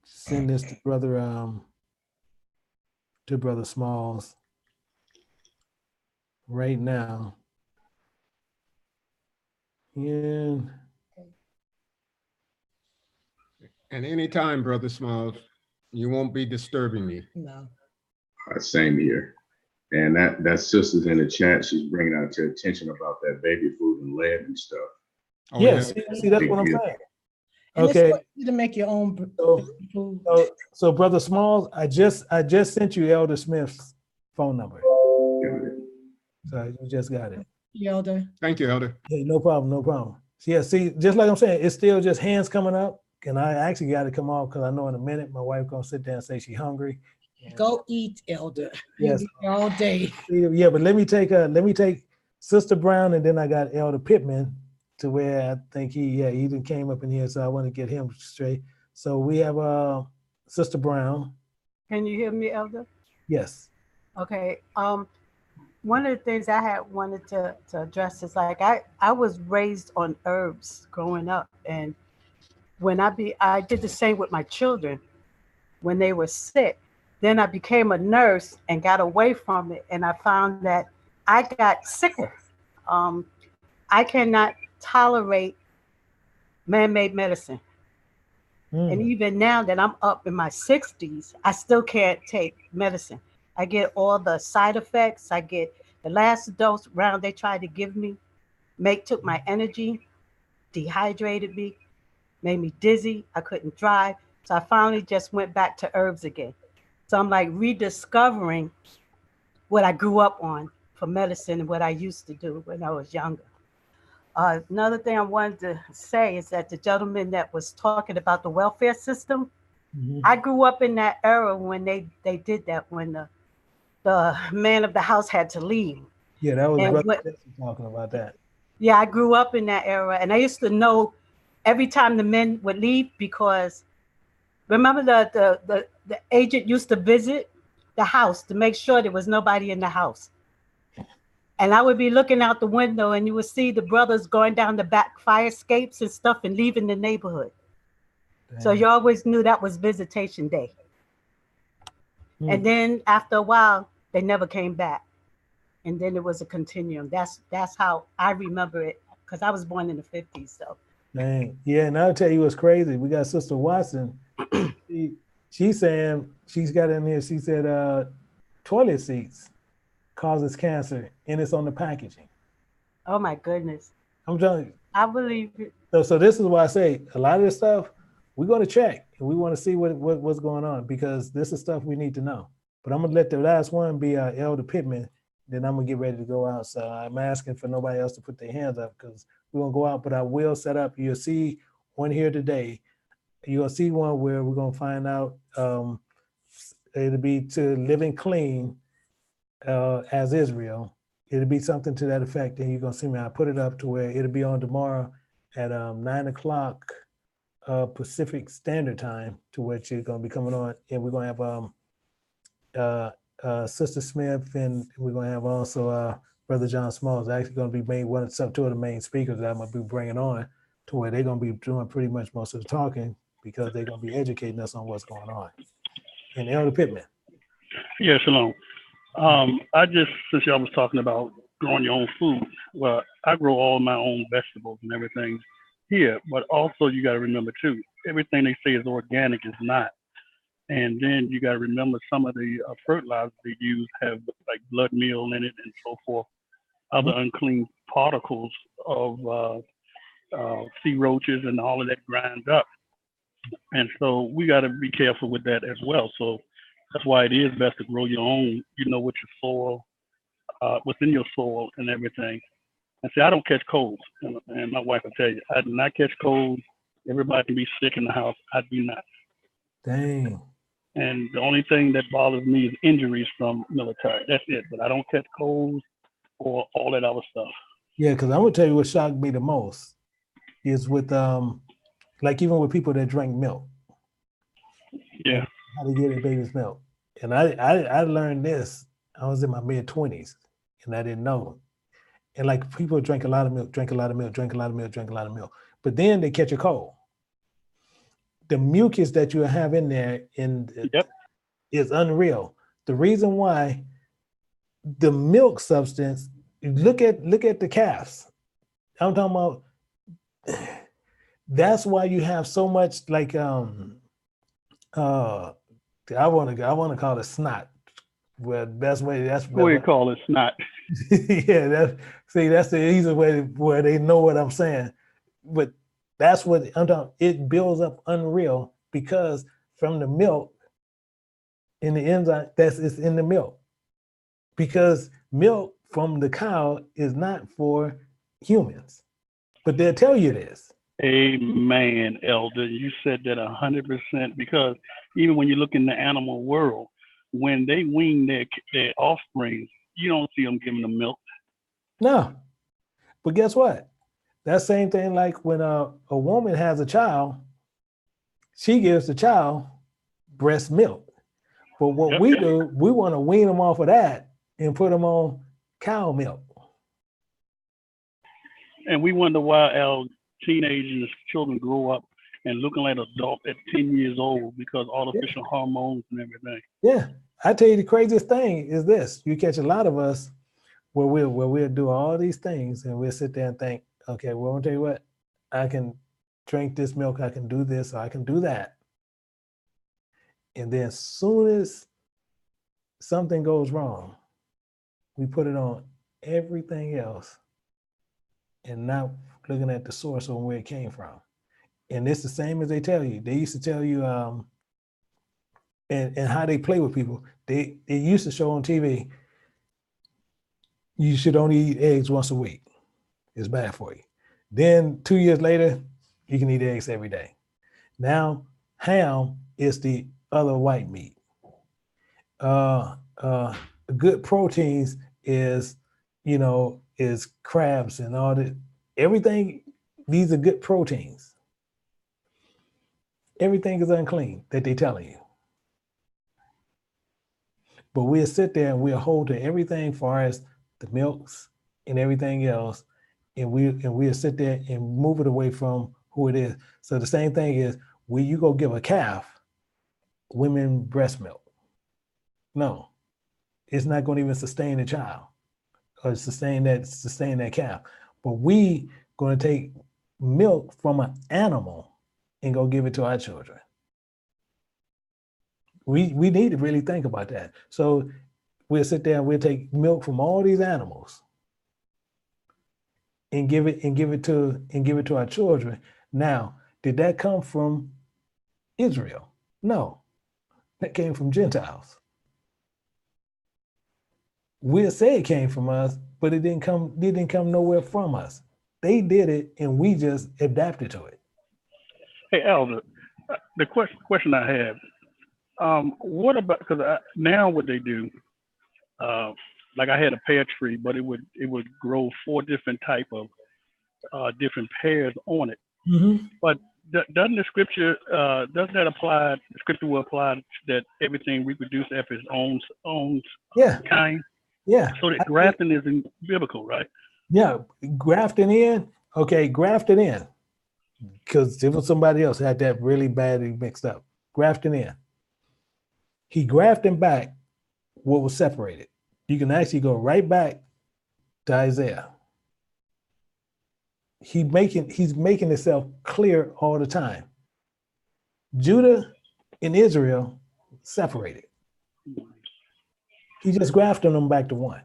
send this to Brother Smalls right now. And anytime, Brother Smalls, you won't be disturbing me. No. Same here. And that sister's in the chat. She's bringing out to attention about that baby food and lead and stuff. Oh, yes, yeah. See, that's what I'm saying. And okay. To make your own food. So Brother Smalls, I just sent you Elder Smith's phone number. So you just got it. Elder. Thank you, Elder. Hey, no problem. Yeah, see, just like I'm saying, it's still just hands coming up, and I actually got to come off because I know in a minute my wife gonna sit there and say she's hungry. Go eat, Elder. Yes, all day. Yeah, but let me take Sister Brown, and then I got Elder Pittman, to where I think he even came up in here, so I want to get him straight. So we have Sister Brown. Can you hear me, Elder? Yes. Okay. One of the things I had wanted to address is like I was raised on herbs growing up, and when I did the same with my children when they were sick. Then I became a nurse and got away from it, and I found that I got sicker. I cannot tolerate man-made medicine. And even now that I'm up in my 60s, I still can't take medicine. I get all the side effects. I get the last dose round they tried to give me, took my energy, dehydrated me, made me dizzy. I couldn't drive. So I finally just went back to herbs again. So I'm like rediscovering what I grew up on for medicine and what I used to do when I was younger. Another thing I wanted to say is that the gentleman that was talking about the welfare system, I grew up in that era when they did that, when the man of the house had to leave. Yeah, that was And Brother what, Jesse talking about that. yeah, I grew up in that era, and I used to know every time the men would leave, because remember the agent used to visit the house to make sure there was nobody in the house. And I would be looking out the window, and you would see the brothers going down the back fire escapes and stuff and leaving the neighborhood. So you always knew that was visitation day. And then after a while, they never came back. And then it was a continuum. That's how I remember it, because I was born in the 50s. So Dang. Yeah, and I'll tell you what's crazy. We got Sister Watson. She's saying, she's got in here, she said toilet seats causes cancer, and it's on the packaging. oh my goodness. I'm telling you. I believe it. So this is why I say a lot of this stuff we're going to check, and we want to see what's going on, because this is stuff we need to know. But I'm gonna let the last one be Elder Pittman. Then I'm gonna get ready to go out. So I'm asking for nobody else to put their hands up, because we're gonna go out. But I will set up. You'll see one here today. You'll see one where we're gonna find out. It'll be to living clean as Israel. It'll be something to that effect, and you're gonna see me. I put it up to where it'll be on tomorrow at 9 o'clock Pacific Standard Time, to which it's gonna be coming on, and we're gonna have Sister Smith, and we're gonna have also Brother John Smalls. Actually gonna be two of the main speakers that I'm gonna be bringing on, to where they're gonna be doing pretty much most of the talking, because they're gonna be educating us on what's going on. And Elder Pittman. Yeah, shalom. Since y'all was talking about growing your own food, well, I grow all my own vegetables and everything here, but also you got to remember too, everything they say is organic is not. And then you got to remember some of the fertilizers they use have like blood meal in it and so forth, other unclean particles of sea roaches and all of that grind up. And so we got to be careful with that as well. So that's why it is best to grow your own, with your soil, within your soil and everything. And see, I don't catch colds, and my wife will tell you, I do not catch colds. Everybody can be sick in the house. I do not. Dang. And the only thing that bothers me is injuries from military. That's it. But I don't catch colds or all that other stuff. Yeah, because I'm gonna tell you what shocked me the most is with like even with people that drink milk. Yeah. How to get a baby's milk. And I learned this. I was in my mid-20s, and I didn't know. And like people drink a lot of milk, drink a lot of milk, drink a lot of milk, drink a lot of milk. But then they catch a cold. The mucus that you have in there is unreal. The reason why the milk substance, look at the calves. I'm talking about, that's why you have so much like I want to call it snot. Well, that's what you call it, snot. Yeah, that's the easy way where they know what I'm saying. But that's what I'm talking. It builds up unreal, because from the milk, in the enzyme it's in the milk. Because milk from the cow is not for humans, but they'll tell you this. Amen, Elder. You said that 100%, because even when you look in the animal world, when they wean their offspring, you don't see them giving them milk. No, but guess what? That same thing, like when a woman has a child, she gives the child breast milk. But what we do, we want to wean them off of that and put them on cow milk. And we wonder why our teenagers, children grow up and looking like adults at 10 years old, because artificial hormones and everything. Yeah, I tell you, the craziest thing is this: you catch a lot of us where we'll do all these things, and we'll sit there and think, okay, well, I'll tell you what, I can drink this milk, I can do this, or I can do that. And then as soon as something goes wrong, we put it on everything else and not looking at the source of where it came from. And it's the same as they tell you. They used to tell you, and how they play with people. They used to show on TV, you should only eat eggs once a week. It's bad for you. Then 2 years later, you can eat eggs every day. Now, ham is the other white meat. Good proteins is, is crabs and all that. Everything, these are good proteins. Everything is unclean that they're telling you. But we'll sit there and we'll hold to everything far as the milks and everything else, and we'll sit there and move it away from who it is. So the same thing is when you go give a calf women breast milk. No, it's not going to even sustain the child or sustain that calf. But we going to take milk from an animal and go give it to our children. We need to really think about that. So we'll sit there and we'll take milk from all these animals and give it to our children. Now, did that come from Israel? No, that came from Gentiles. We'll say it came from us, but it didn't come nowhere from us. They did it, and we just adapted to it. Hey, Elder, the question I have, what about, because now what they do, like I had a pear tree, but it would grow 4 different type of different pears on it. Mm-hmm. But doesn't the scripture, doesn't that apply, the scripture will apply that everything reproduces after its own kind? Yeah. So that grafting isn't biblical, right? Yeah, grafting in, grafting in. Because it was somebody else had that really badly mixed up. Grafting in. He grafted back what was separated. You can actually go right back to Isaiah. He's making himself clear all the time. Judah and Israel separated. He just grafted them back to one.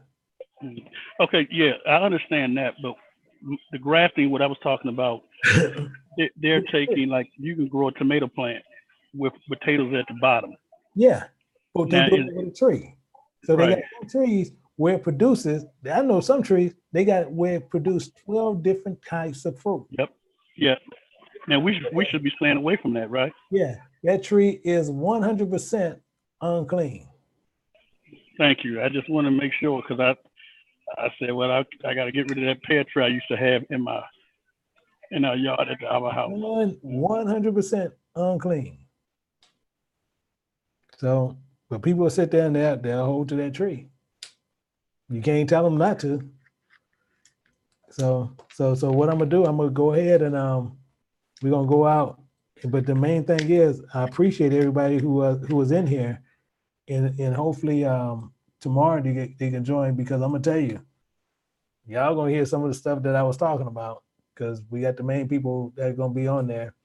Okay, yeah, I understand that, but the grafting, what I was talking about, they're taking, like, you can grow a tomato plant with potatoes at the bottom. Yeah, but they do it with a tree. So they right. got some trees where it produces, I know some trees, they got where it produced 12 different types of fruit. Yep, yeah. Now we should be staying away from that, right? Yeah, that tree is 100% unclean. Thank you. I just want to make sure, because I said, well, I got to get rid of that pear tree I used to have in our yard at our house. 100% unclean. So, but people will sit there and they'll hold to that tree. You can't tell them not to. So what I'm gonna do, I'm gonna go ahead and we're gonna go out. But the main thing is, I appreciate everybody who was in here, and hopefully tomorrow they can join, because I'm gonna tell you, y'all gonna hear some of the stuff that I was talking about, because we got the main people that are gonna be on there.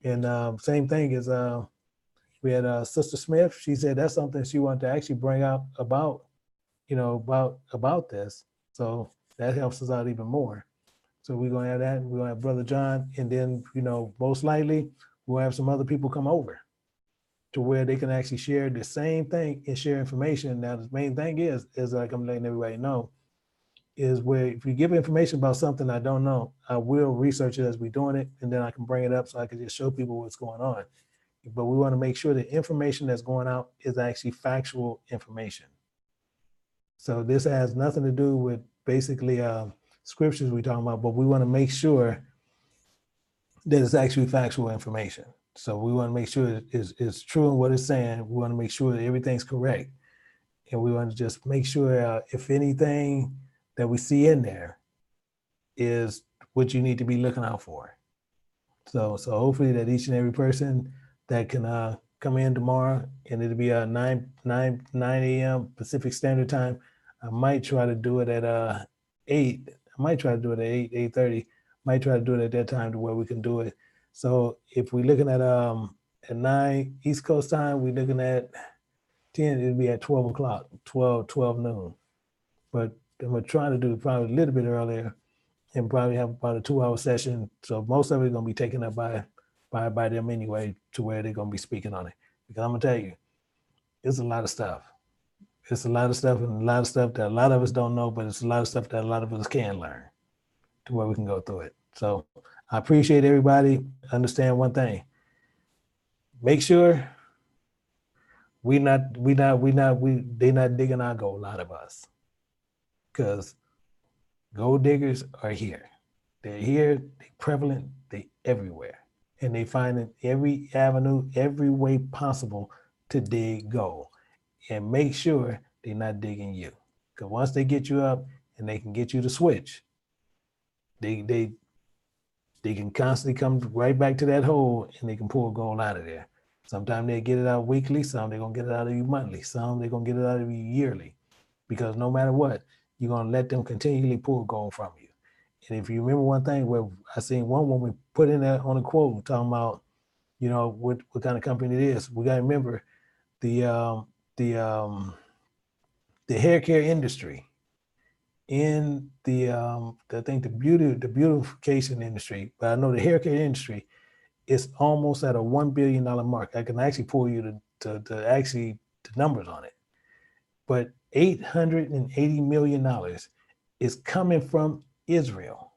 And same thing is we had Sister Smith. She said that's something she wanted to actually bring up about, about this. So that helps us out even more. So we're gonna have that. We're gonna have Brother John, and then most likely we'll have some other people come over to where they can actually share the same thing and share information. Now the main thing is like I'm letting everybody know, is where if you give information about something I don't know, I will research it as we're doing it, and then I can bring it up so I can just show people what's going on. But we want to make sure the information that's going out is actually factual information. So this has nothing to do with basically scriptures we're talking about, but we want to make sure that it's actually factual information. So we want to make sure it's true in what it's saying. We want to make sure that everything's correct. And we want to just make sure if anything that we see in there is what you need to be looking out for. So hopefully that each and every person that can come in tomorrow, and it'll be 9 a.m. Pacific Standard Time. I might try to do it at 8. I might try to do it at 8:30. Might try to do it at that time to where we can do it. So if we're looking at 9 East Coast time, we're looking at 10. It'll be at 12 o'clock, 12 noon. But I'm trying to do it probably a little bit earlier, and probably have about a 2-hour session. So most of it is gonna be taken up by them anyway, to where they're gonna be speaking on it. Because I'm gonna tell you, It's a lot of stuff. It's a lot of stuff, and a lot of stuff that a lot of us don't know, but it's a lot of stuff that a lot of us can learn to where we can go through it. So I appreciate everybody. Understand one thing. Make sure they're not digging our gold, a lot of us. Because gold diggers are here. They're here, they're prevalent, they're everywhere. And they find in every avenue, every way possible to dig gold. And make sure they're not digging you. Because once they get you up and they can get you to switch, they can constantly come right back to that hole and they can pull gold out of there. Sometimes they get it out weekly, some they're gonna get it out of you monthly, some they're gonna get it out of you yearly. Because no matter what, you're gonna let them continually pull gold from you. And if you remember one thing where I seen one woman put in there on a quote talking about, you know, what kind of company it is. We gotta remember the hair care industry in I think the beautification industry, but I know the hair care industry is almost at a $1 billion mark. I can actually pull you to actually the numbers on it. But $880 million is coming from Israel.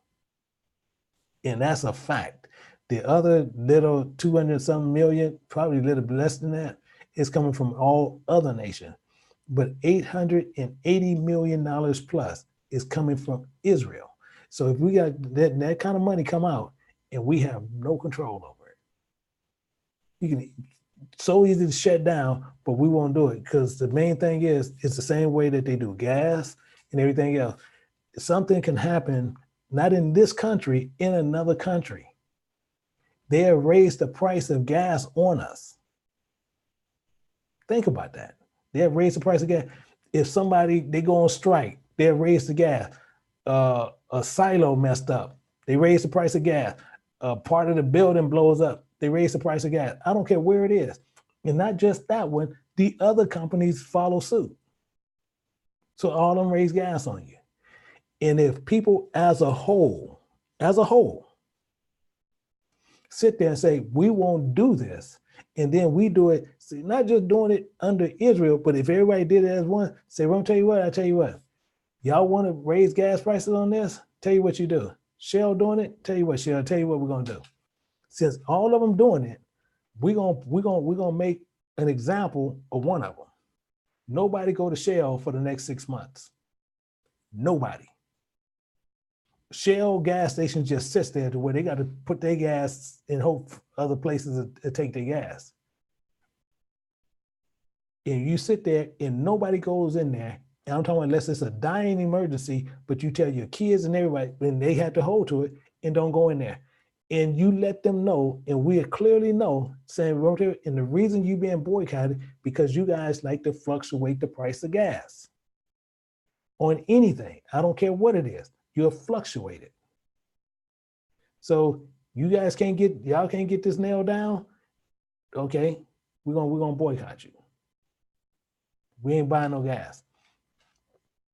And that's a fact. The other little 200 something million, probably a little less than that, is coming from all other nations. But $880 million plus is coming from Israel. So if we got that kind of money come out and we have no control over it, you can so easy to shut down, but we won't do it because the main thing is it's the same way that they do gas and everything else. Something can happen, not in this country, in another country. They have raised the price of gas on us. Think about that. They have raised the price of gas. If somebody, they go on strike, they have raised the gas. A silo messed up. They raise the price of gas. Part of the building blows up. They raise the price of gas. I don't care where it is. And not just that one, the other companies follow suit. So all of them raise gas on you. And if people as a whole, sit there and say, we won't do this, and then we do it, see, not just doing it under Israel, but if everybody did it as one, say, well, I'll tell you what, y'all want to raise gas prices on this? Tell you what you do. Shell doing it? Tell you what, Shell, tell you what we're gonna do. Since all of them doing it, we're gonna make an example of one of them. Nobody go to Shell for the next 6 months. Nobody. Shell gas station just sits there to where they got to put their gas and hope other places to take their gas. And you sit there and nobody goes in there. And I'm talking unless it's a dying emergency, but you tell your kids and everybody, and they have to hold to it and don't go in there. And you let them know, and we clearly know, saying, and the reason you being boycotted, because you guys like to fluctuate the price of gas on anything. I don't care what it is. You'll fluctuate it. So you guys y'all can't get this nailed down. Okay, we're gonna boycott you. We ain't buying no gas.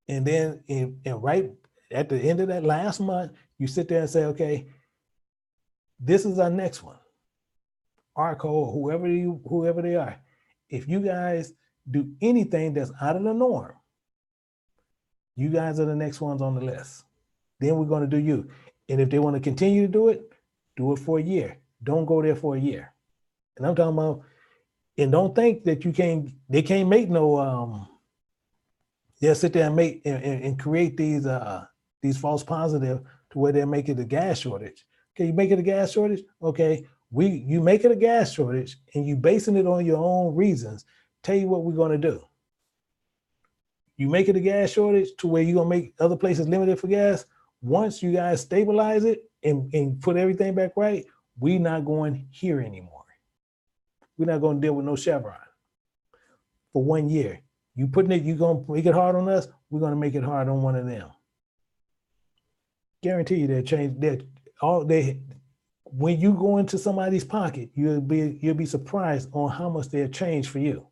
And then and right at the end of that last month, you sit there and say, okay, this is our next one. Arco, whoever they are. If you guys do anything that's out of the norm, you guys are the next ones on the list. Then we're going to do you. And if they want to continue to do it for a year. Don't go there for a year. And I'm talking about, and don't think that they can't make no, they'll sit there and make and create these false positives to where they're making a gas shortage. Okay, you make it a gas shortage? Okay, you make it a gas shortage and you basing it on your own reasons. Tell you what we're going to do. You make it a gas shortage to where you're going to make other places limited for gas. Once you guys stabilize it and put everything back right, we're not going here anymore. We're not going to deal with no Chevron for 1 year. You're going to make it hard on us, we're going to make it hard on one of them. Guarantee you they'll change when you go into somebody's pocket, you'll be surprised on how much they'll change for you.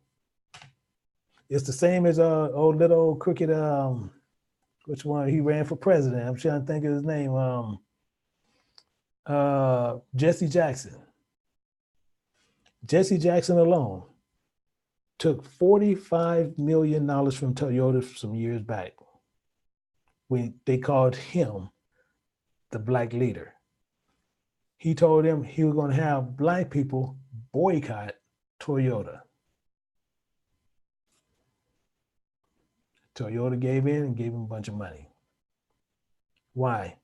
It's the same as old little crooked, which one he ran for president. I'm trying to think of his name. Jesse Jackson. Jesse Jackson alone took $45 million from Toyota some years back when they called him the black leader. He told them he was going to have black people boycott Toyota. Toyota gave in and gave him a bunch of money. Why?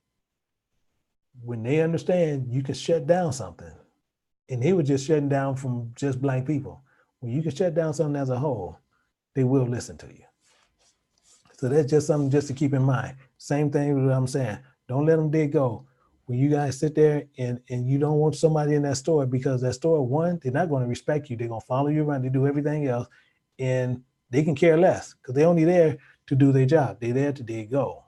When they understand you can shut down something, and they were just shutting down from just black people. When you can shut down something as a whole, they will listen to you. So that's just something just to keep in mind. Same thing with what I'm saying. Don't let them dig go. When you guys sit there and you don't want somebody in that store, because that store, one, they're not going to respect you. They're going to follow you around. They do everything else. And they can care less because they're only there to do their job. They're there to dig go.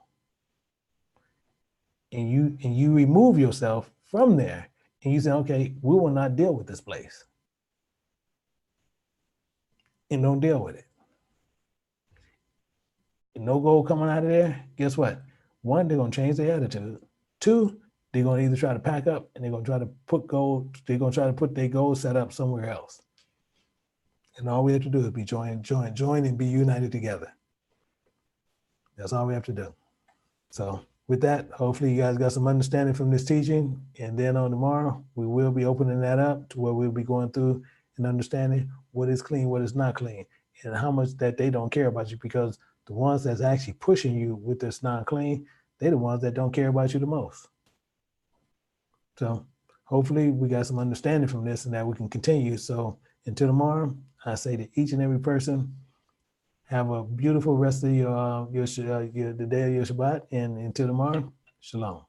And you remove yourself from there and you say, okay, we will not deal with this place. And don't deal with it. And no gold coming out of there, guess what? One, they're going to change their attitude. Two, they're going to either try to pack up and they're going to try to put gold, they're going to try to put their gold set up somewhere else. And all we have to do is be join and be united together. That's all we have to do. So with that, hopefully you guys got some understanding from this teaching. And then on tomorrow, we will be opening that up to where we'll be going through and understanding what is clean, what is not clean, and how much that they don't care about you, because the ones that's actually pushing you with this non-clean, they're the ones that don't care about you the most. So hopefully we got some understanding from this and that we can continue. So until tomorrow, I say to each and every person, have a beautiful rest of the day of your Shabbat, and until tomorrow, shalom.